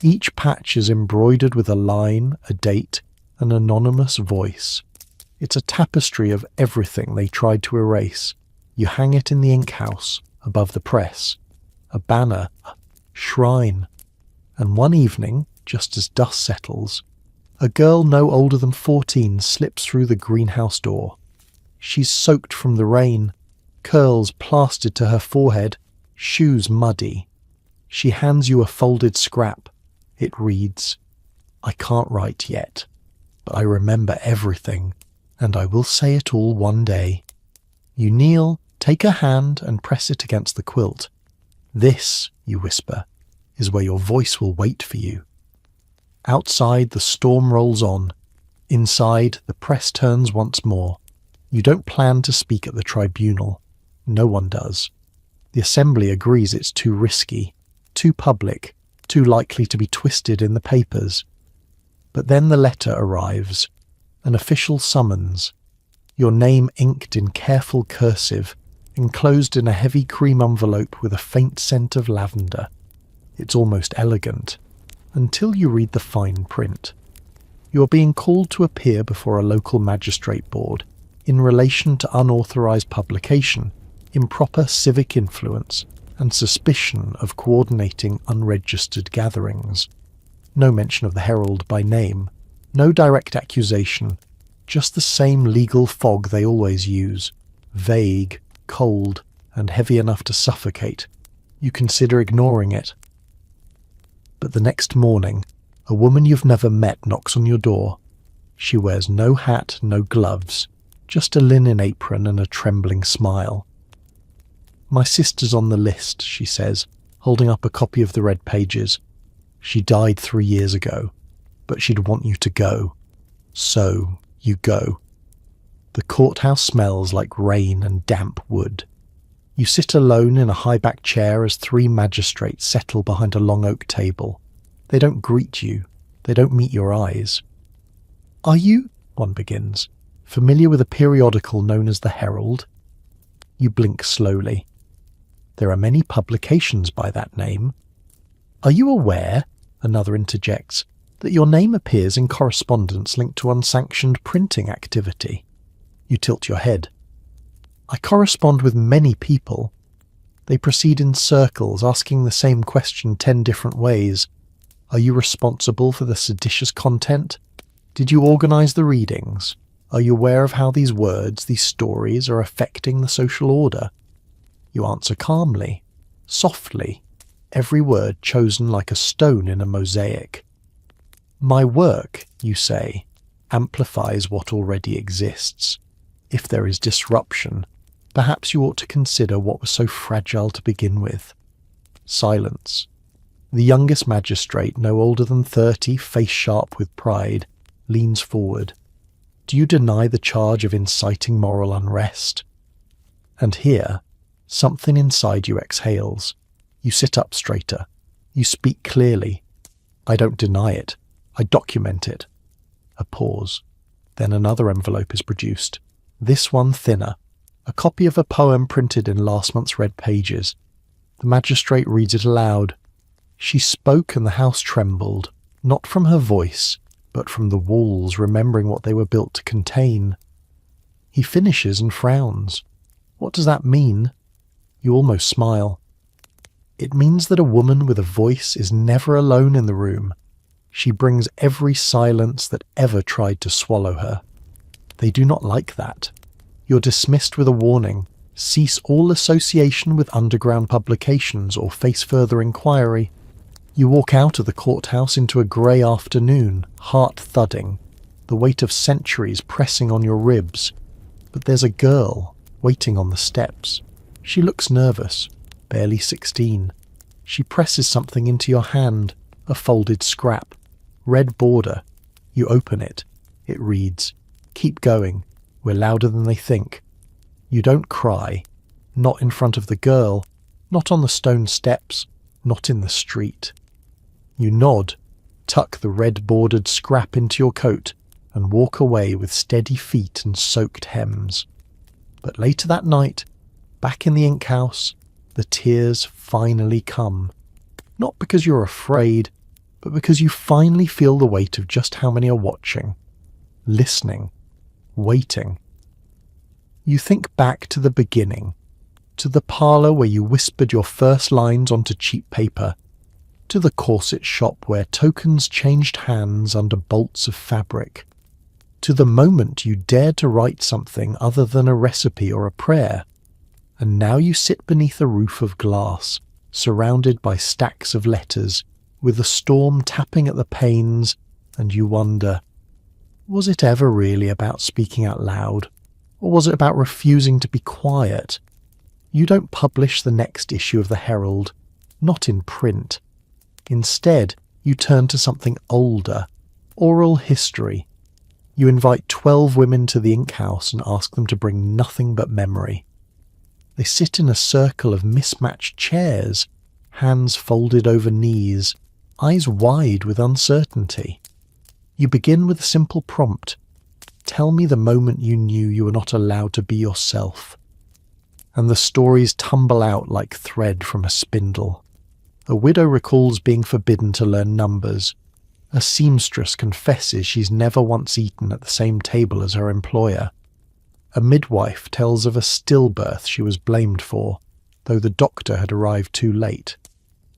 Each patch is embroidered with a line, a date, an anonymous voice. It's a tapestry of everything they tried to erase. You hang it in the ink house, above the press. A banner, a shrine. And one evening, just as dust settles, a girl no older than 14 slips through the greenhouse door. She's soaked from the rain, curls plastered to her forehead, shoes muddy. She hands you a folded scrap. It reads, I can't write yet, but I remember everything, and I will say it all one day. You kneel, take her hand and press it against the quilt. This, you whisper, is where your voice will wait for you. Outside the storm rolls on. Inside the press turns once more. You don't plan to speak at the tribunal. No one does. The assembly agrees it's too risky, too public, too likely to be twisted in the papers. But then the letter arrives, an official summons, your name inked in careful cursive, enclosed in a heavy cream envelope with a faint scent of lavender. It's almost elegant, until you read the fine print. You are being called to appear before a local magistrate board in relation to unauthorized publication, improper civic influence, and suspicion of coordinating unregistered gatherings. No mention of the Herald by name, no direct accusation, just the same legal fog they always use, vague, cold, and heavy enough to suffocate. You consider ignoring it. But the next morning, a woman you've never met knocks on your door. She wears no hat, no gloves, just a linen apron and a trembling smile. My sister's on the list, she says, holding up a copy of the red pages. She died 3 years ago, but she'd want you to go. So you go. The courthouse smells like rain and damp wood. You sit alone in a high-backed chair as 3 magistrates settle behind a long oak table. They don't greet you. They don't meet your eyes. Are you, one begins, familiar with a periodical known as the Herald? You blink slowly. There are many publications by that name. Are you aware, another interjects, that your name appears in correspondence linked to unsanctioned printing activity? You tilt your head. I correspond with many people. They proceed in circles, asking the same question 10 different ways. Are you responsible for the seditious content? Did you organize the readings? Are you aware of how these words, these stories, are affecting the social order? You answer calmly, softly, every word chosen like a stone in a mosaic. My work, you say, amplifies what already exists. If there is disruption, perhaps you ought to consider what was so fragile to begin with. Silence. The youngest magistrate, no older than 30, face sharp with pride, leans forward. Do you deny the charge of inciting moral unrest? And here, something inside you exhales. You sit up straighter. You speak clearly. I don't deny it. I document it. A pause. Then another envelope is produced. This one thinner. A copy of a poem printed in last month's red pages. The magistrate reads it aloud. She spoke and the house trembled, not from her voice, but from the walls remembering what they were built to contain. He finishes and frowns. What does that mean? You almost smile. It means that a woman with a voice is never alone in the room. She brings every silence that ever tried to swallow her. They do not like that. You're dismissed with a warning. Cease all association with underground publications or face further inquiry. You walk out of the courthouse into a grey afternoon, heart thudding, the weight of centuries pressing on your ribs. But there's a girl waiting on the steps. She looks nervous, barely 16. She presses something into your hand, a folded scrap. Red border. You open it. It reads, "Keep going. We're louder than they think." You don't cry. Not in front of the girl. Not on the stone steps. Not in the street. You nod, tuck the red-bordered scrap into your coat, and walk away with steady feet and soaked hems. But later that night, back in the ink house, the tears finally come. Not because you're afraid, but because you finally feel the weight of just how many are watching, listening, waiting. You think back to the beginning, to the parlour where you whispered your first lines onto cheap paper, to the corset shop where tokens changed hands under bolts of fabric, to the moment you dared to write something other than a recipe or a prayer, and now you sit beneath a roof of glass, surrounded by stacks of letters, with the storm tapping at the panes, and you wonder, was it ever really about speaking out loud, or was it about refusing to be quiet? You don't publish the next issue of the Herald, not in print. Instead, you turn to something older, oral history. You invite 12 women to the ink house and ask them to bring nothing but memory. They sit in a circle of mismatched chairs, hands folded over knees, eyes wide with uncertainty. You begin with a simple prompt. Tell me the moment you knew you were not allowed to be yourself. And the stories tumble out like thread from a spindle. A widow recalls being forbidden to learn numbers. A seamstress confesses she's never once eaten at the same table as her employer. A midwife tells of a stillbirth she was blamed for, though the doctor had arrived too late.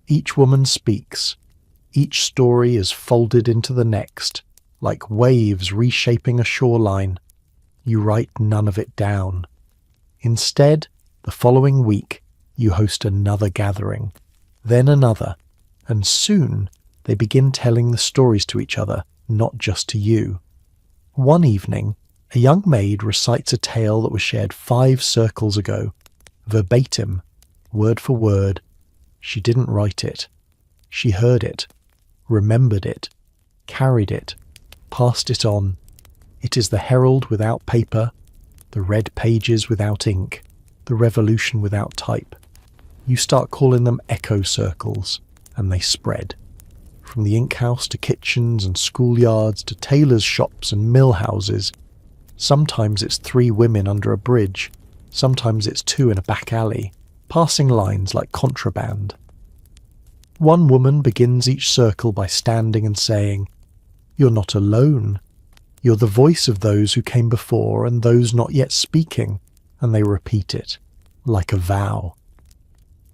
Each woman speaks. Each story is folded into the next, like waves reshaping a shoreline. You write none of it down. Instead, the following week, you host another gathering, then another, and soon they begin telling the stories to each other, not just to you. One evening, a young maid recites a tale that was shared 5 circles ago, verbatim, word for word. She didn't write it. She heard it, remembered it, carried it, passed it on. It is the Herald without paper, the red pages without ink, the revolution without type. You start calling them echo circles, and they spread. From the ink house to kitchens and schoolyards to tailors' shops and mill houses. Sometimes it's 3 women under a bridge, sometimes it's 2 in a back alley, passing lines like contraband. One woman begins each circle by standing and saying, "You're not alone. You're the voice of those who came before and those not yet speaking," and they repeat it, like a vow.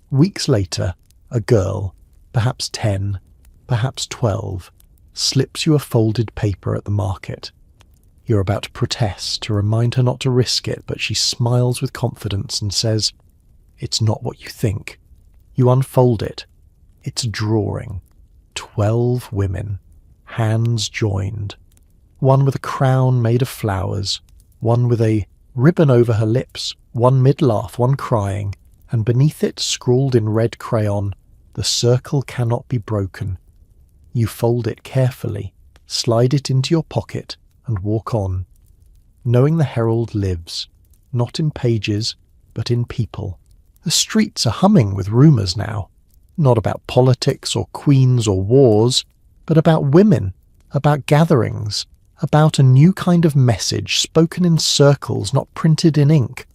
Weeks later, a girl, perhaps 10, perhaps 12, slips you a folded paper at the market. You're about to protest, to remind her not to risk it, but she smiles with confidence and says, "It's not what you think." You unfold it. It's a drawing. 12 women, hands joined. One with a crown made of flowers, one with a ribbon over her lips, one mid-laugh, one crying, and beneath it, scrawled in red crayon, "The circle cannot be broken." You fold it carefully, slide it into your pocket, and walk on, knowing the Herald lives, not in pages, but in people. The streets are humming with rumours now, not about politics or queens or wars, but about women, about gatherings, about a new kind of message spoken in circles, not printed in ink.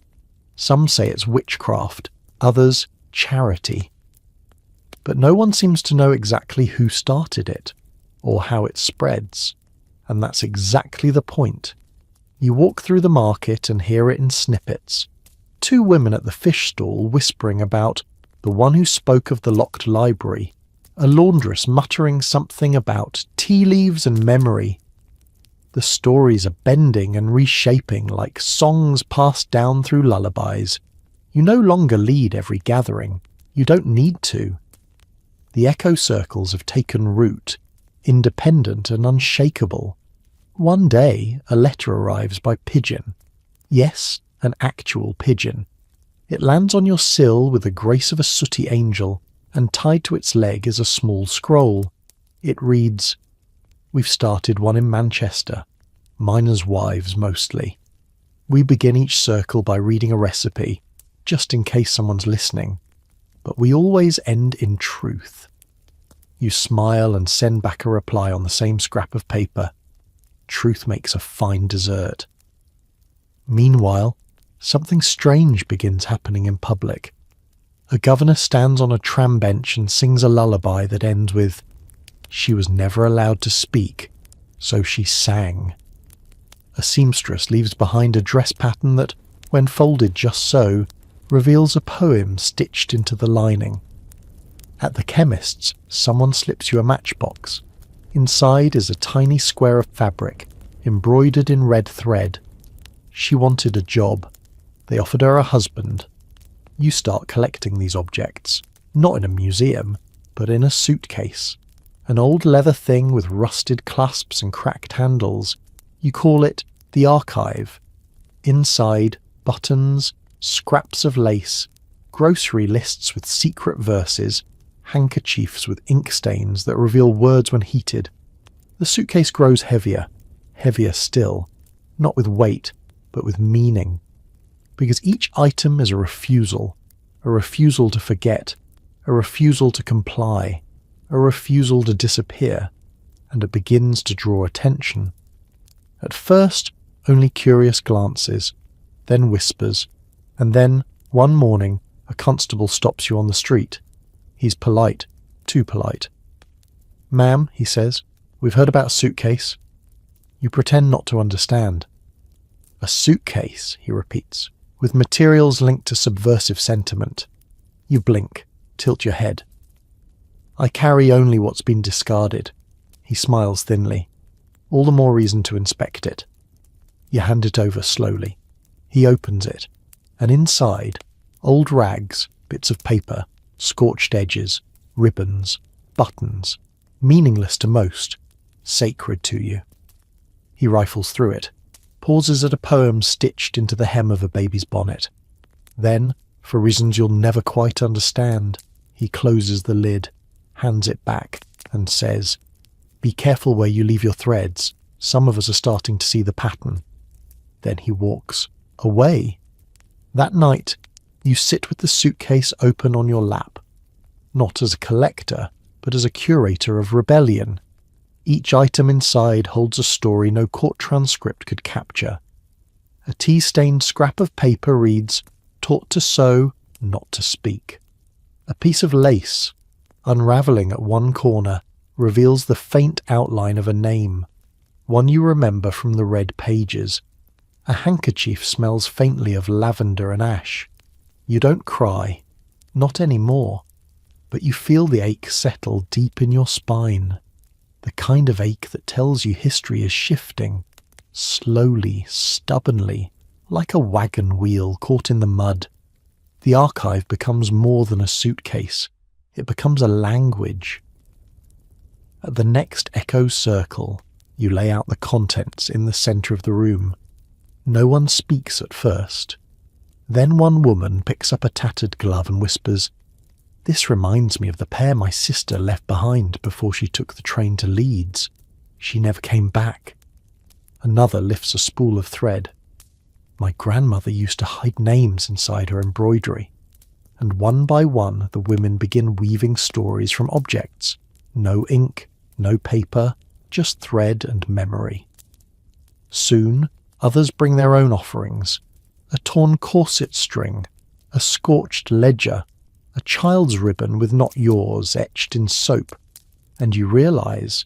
Some say it's witchcraft, others charity. But no one seems to know exactly who started it, or how it spreads, and that's exactly the point. You walk through the market and hear it in snippets. 2 women at the fish stall whispering about the one who spoke of the locked library, a laundress muttering something about tea leaves and memory. The stories are bending and reshaping like songs passed down through lullabies. You no longer lead every gathering. You don't need to. The echo circles have taken root, independent and unshakable. One day, a letter arrives by pigeon. Yes, an actual pigeon. It lands on your sill with the grace of a sooty angel, and tied to its leg is a small scroll. It reads, "We've started one in Manchester. Miners' wives mostly. We begin each circle by reading a recipe, just in case someone's listening. But we always end in truth." You smile and send back a reply on the same scrap of paper. Truth makes a fine dessert. Meanwhile, something strange begins happening in public. A governor stands on a tram bench and sings a lullaby that ends with, "She was never allowed to speak, so she sang." A seamstress leaves behind a dress pattern that, when folded just so, reveals a poem stitched into the lining. At the chemist's, someone slips you a matchbox. Inside is a tiny square of fabric, embroidered in red thread. She wanted a job. They offered her a husband. You start collecting these objects, not in a museum, but in a suitcase. An old leather thing with rusted clasps and cracked handles. You call it the archive. Inside, buttons, scraps of lace, grocery lists with secret verses, handkerchiefs with ink stains that reveal words when heated. The suitcase grows heavier, heavier still, not with weight, but with meaning. Because each item is a refusal to forget, a refusal to comply, a refusal to disappear, and it begins to draw attention. At first, only curious glances, then whispers, and then, one morning, a constable stops you on the street. He's polite, too polite. "Ma'am," he says, "we've heard about a suitcase." You pretend not to understand. "A suitcase," he repeats, "with materials linked to subversive sentiment." You blink, tilt your head. "I carry only what's been discarded." He smiles thinly. "All the more reason to inspect it." You hand it over slowly. He opens it, and inside, old rags, bits of paper, scorched edges, ribbons, buttons, meaningless to most, sacred to you. He rifles through it, pauses at a poem stitched into the hem of a baby's bonnet. Then, for reasons you'll never quite understand, he closes the lid, hands it back, and says, "Be careful where you leave your threads. Some of us are starting to see the pattern." Then he walks away. That night, you sit with the suitcase open on your lap, not as a collector, but as a curator of rebellion. Each item inside holds a story no court transcript could capture. A tea-stained scrap of paper reads, "Taught to sew, not to speak." A piece of lace, unravelling at one corner, reveals the faint outline of a name, one you remember from the red pages. A handkerchief smells faintly of lavender and ash. You don't cry, not anymore, but you feel the ache settle deep in your spine, the kind of ache that tells you history is shifting, slowly, stubbornly, like a wagon wheel caught in the mud. The archive becomes more than a suitcase. It becomes a language. At the next echo circle, you lay out the contents in the centre of the room. No one speaks at first. Then one woman picks up a tattered glove and whispers, "This reminds me of the pair my sister left behind before she took the train to Leeds. She never came back." Another lifts a spool of thread. "My grandmother used to hide names inside her embroidery." And one by one the women begin weaving stories from objects. No ink, no paper, just thread and memory. Soon, others bring their own offerings. A torn corset string, a scorched ledger, a child's ribbon with "not yours" etched in soap. And you realise,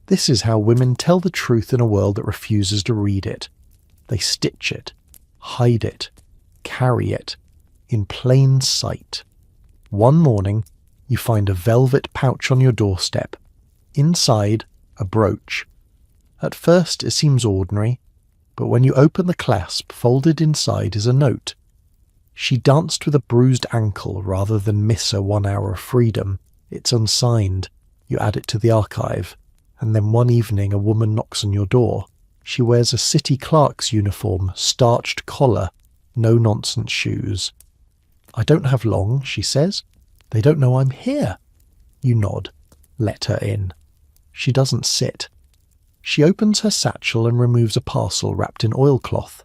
this is how women tell the truth in a world that refuses to read it. They stitch it, hide it, carry it, in plain sight. One morning, you find a velvet pouch on your doorstep. Inside, a brooch. At first, it seems ordinary, but when you open the clasp, folded inside is a note. She danced with a bruised ankle rather than miss her 1 hour of freedom. It's unsigned. You add it to the archive. And then one evening a woman knocks on your door. She wears a city clerk's uniform, starched collar, no-nonsense shoes. "I don't have long," she says. "They don't know I'm here." You nod. Let her in. She doesn't sit. She opens her satchel and removes a parcel wrapped in oilcloth.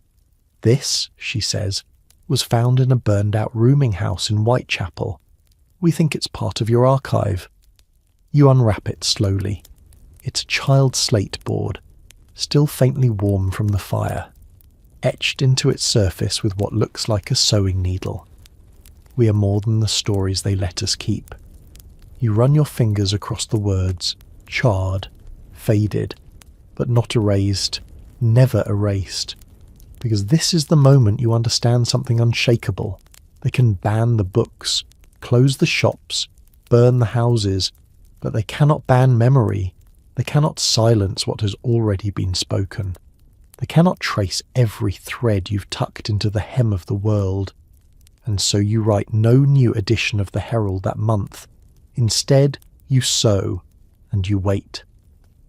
"This," she says, "was found in a burned-out rooming house in Whitechapel. We think it's part of your archive." You unwrap it slowly. It's a child's slate board, still faintly warm from the fire, etched into its surface with what looks like a sewing needle. We are more than the stories they let us keep. You run your fingers across the words, charred, faded, but not erased, never erased. Because this is the moment you understand something unshakable. They can ban the books, close the shops, burn the houses, but they cannot ban memory. They cannot silence what has already been spoken. They cannot trace every thread you've tucked into the hem of the world. And so you write no new edition of the Herald that month. Instead, you sew, and you wait.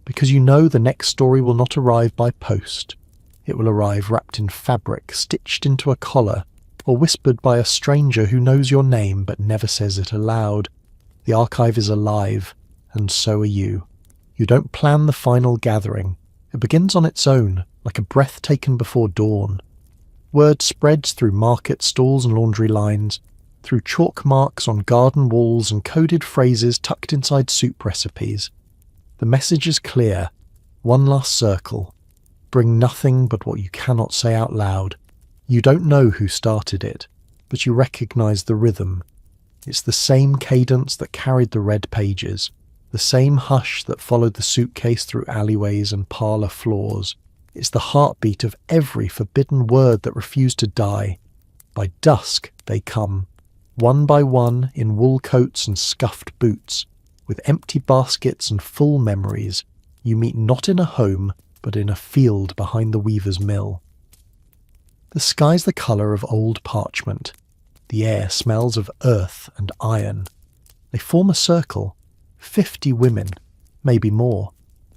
Because you know the next story will not arrive by post. It will arrive wrapped in fabric, stitched into a collar, or whispered by a stranger who knows your name but never says it aloud. The archive is alive, and so are you. You don't plan the final gathering. It begins on its own, like a breath taken before dawn. Word spreads through market stalls and laundry lines, through chalk marks on garden walls and coded phrases tucked inside soup recipes. The message is clear. One last circle. Bring nothing but what you cannot say out loud. You don't know who started it, but you recognize the rhythm. It's the same cadence that carried the red pages, the same hush that followed the suitcase through alleyways and parlour floors. It's the heartbeat of every forbidden word that refused to die. By dusk they come, one by one, in wool coats and scuffed boots, with empty baskets and full memories. You meet not in a home, but in a field behind the weaver's mill. The sky's the colour of old parchment. The air smells of earth and iron. They form a circle. 50 women, maybe more.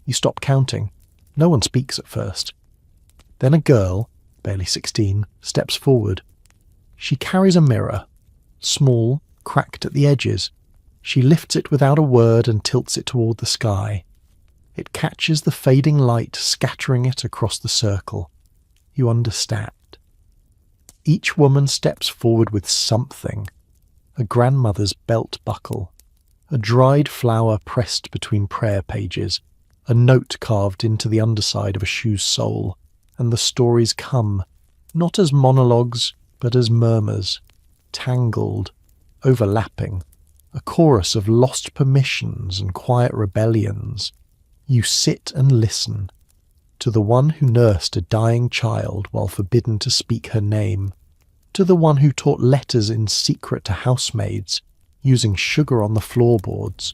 You stop counting. No one speaks at first. Then a girl, barely 16, steps forward. She carries a mirror, small, cracked at the edges. She lifts it without a word and tilts it toward the sky. It catches the fading light, scattering it across the circle. You understand. Each woman steps forward with something. A grandmother's belt buckle, a dried flower pressed between prayer pages, a note carved into the underside of a shoe's sole, and the stories come, not as monologues, but as murmurs, tangled, overlapping, a chorus of lost permissions and quiet rebellions. You sit and listen to the one who nursed a dying child while forbidden to speak her name, to the one who taught letters in secret to housemaids, using sugar on the floorboards,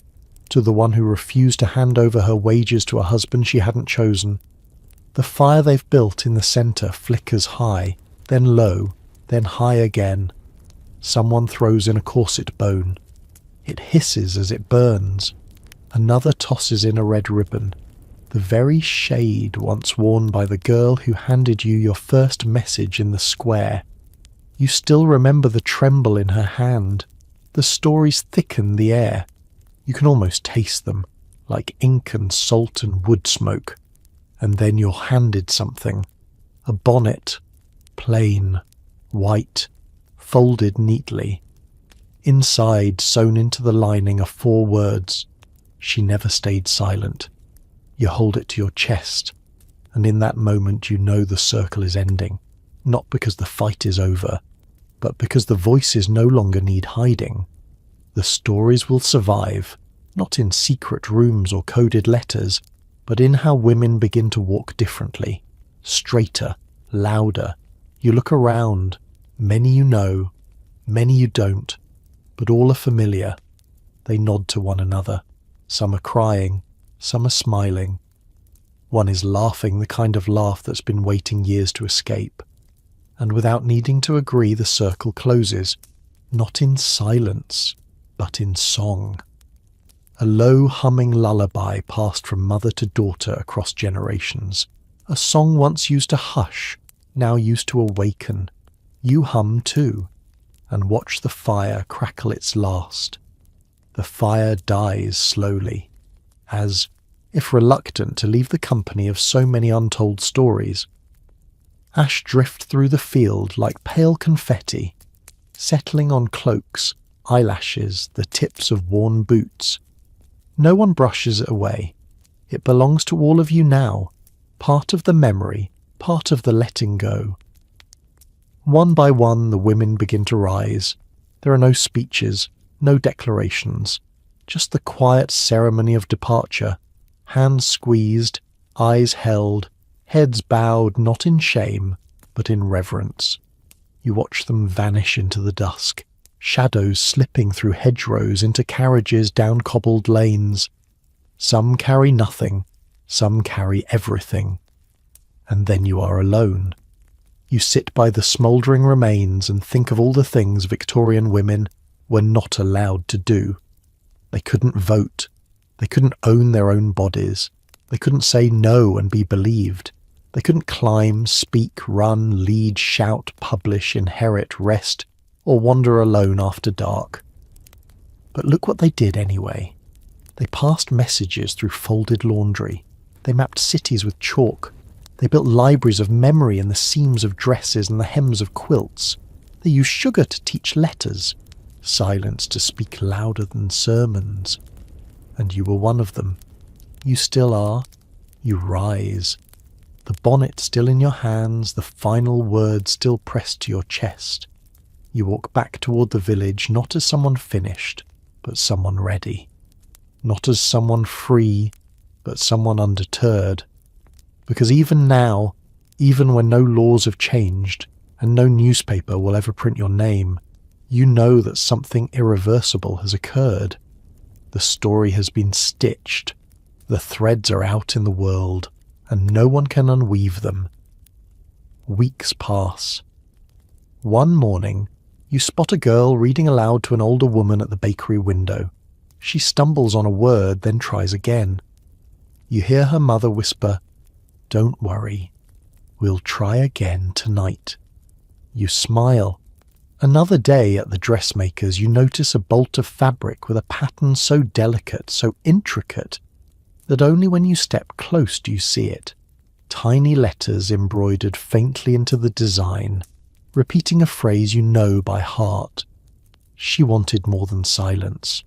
to the one who refused to hand over her wages to a husband she hadn't chosen. The fire they've built in the centre flickers high, then low, then high again. Someone throws in a corset bone. It hisses as it burns. Another tosses in a red ribbon, the very shade once worn by the girl who handed you your first message in the square. You still remember the tremble in her hand. The stories thicken the air. You can almost taste them, like ink and salt and wood smoke. And then you're handed something. A bonnet, plain, white, folded neatly. Inside, sewn into the lining, are 4 words. She never stayed silent. You hold it to your chest, and in that moment you know the circle is ending, not because the fight is over, but because the voices no longer need hiding. The stories will survive, not in secret rooms or coded letters, but in how women begin to walk differently, straighter, louder. You look around, many you know, many you don't. but all are familiar. They nod to one another. Some are crying, some are smiling. One is laughing the kind of laugh that's been waiting years to escape. And without needing to agree, the circle closes, not in silence, but in song. A low humming lullaby passed from mother to daughter across generations. A song once used to hush, now used to awaken. You hum too, and watch the fire crackle its last. The fire dies slowly, as, if reluctant to leave the company of so many untold stories, ash drift through the field like pale confetti, settling on cloaks, eyelashes, the tips of worn boots. No one brushes it away. It belongs to all of you now, part of the memory, part of the letting go. One by one the women begin to rise. There are no speeches, no declarations, just the quiet ceremony of departure, hands squeezed, eyes held, heads bowed not in shame, but in reverence. You watch them vanish into the dusk, shadows slipping through hedgerows into carriages down cobbled lanes. Some carry nothing, some carry everything. And then you are alone. You sit by the smouldering remains and think of all the things Victorian women were not allowed to do. They couldn't vote. They couldn't own their own bodies. They couldn't say no and be believed. They couldn't climb, speak, run, lead, shout, publish, inherit, rest, or wander alone after dark. But look what they did anyway. They passed messages through folded laundry. They mapped cities with chalk. They built libraries of memory in the seams of dresses and the hems of quilts. They used sugar to teach letters, silence to speak louder than sermons. And you were one of them. You still are. You rise. The bonnet still in your hands, the final word still pressed to your chest. You walk back toward the village not as someone finished, but someone ready. Not as someone free, but someone undeterred. Because even now, even when no laws have changed, and no newspaper will ever print your name, you know that something irreversible has occurred. The story has been stitched. The threads are out in the world, and no one can unweave them. Weeks pass. One morning, you spot a girl reading aloud to an older woman at the bakery window. She stumbles on a word, then tries again. You hear her mother whisper, "Don't worry, we'll try again tonight." You smile. Another day at the dressmaker's, you notice a bolt of fabric with a pattern so delicate, so intricate, that only when you step close do you see it. Tiny letters embroidered faintly into the design, repeating a phrase you know by heart. She wanted more than silence.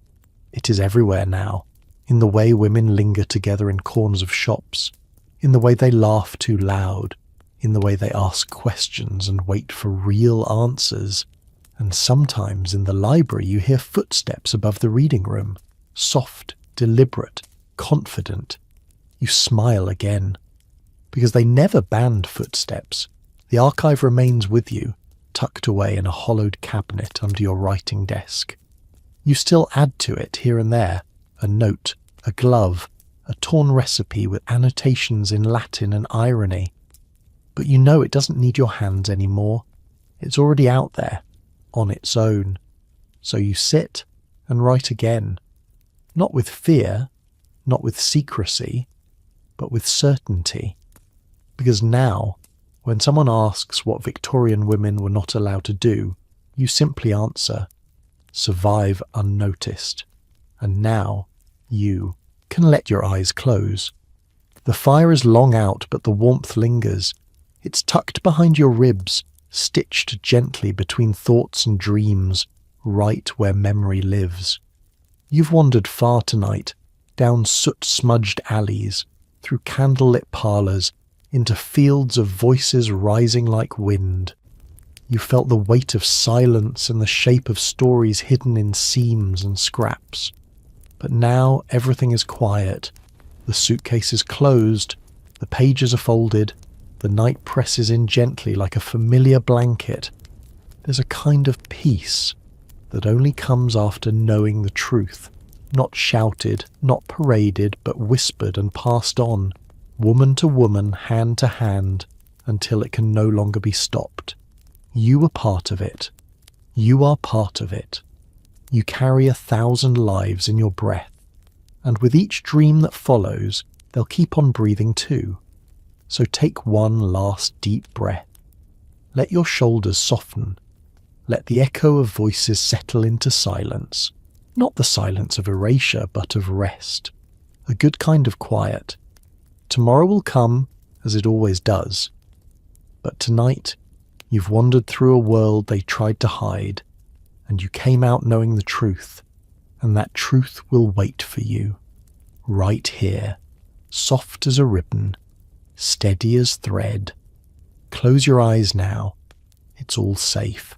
It is everywhere now, in the way women linger together in corners of shops, in the way they laugh too loud, in the way they ask questions and wait for real answers. And sometimes in the library you hear footsteps above the reading room, soft, deliberate, confident. You smile again, because they never banned footsteps. The archive remains with you, tucked away in a hollowed cabinet under your writing desk. You still add to it here and there, a note, a glove, a torn recipe with annotations in Latin and irony. But you know it doesn't need your hands anymore. It's already out there, on its own. So you sit and write again, not with fear, not with secrecy, but with certainty. Because now, when someone asks what Victorian women were not allowed to do, you simply answer, survive unnoticed. And now, you can let your eyes close. The fire is long out, but the warmth lingers. It's tucked behind your ribs, stitched gently between thoughts and dreams, right where memory lives. You've wandered far tonight, down soot-smudged alleys, through candlelit parlours, into fields of voices rising like wind. You felt the weight of silence and the shape of stories hidden in seams and scraps. But now everything is quiet. The suitcase is closed, the pages are folded, the night presses in gently like a familiar blanket. There's a kind of peace, that only comes after knowing the truth, not shouted, not paraded, but whispered and passed on, woman to woman, hand to hand, until it can no longer be stopped. You are part of it. You are part of it. You carry 1,000 lives in your breath, and with each dream that follows, they'll keep on breathing too. So take one last deep breath. Let your shoulders soften. Let the echo of voices settle into silence. Not the silence of erasure, but of rest. A good kind of quiet. Tomorrow will come, as it always does. But tonight, you've wandered through a world they tried to hide, and you came out knowing the truth, and that truth will wait for you. Right here, soft as a ribbon, steady as thread. Close your eyes now. It's all safe.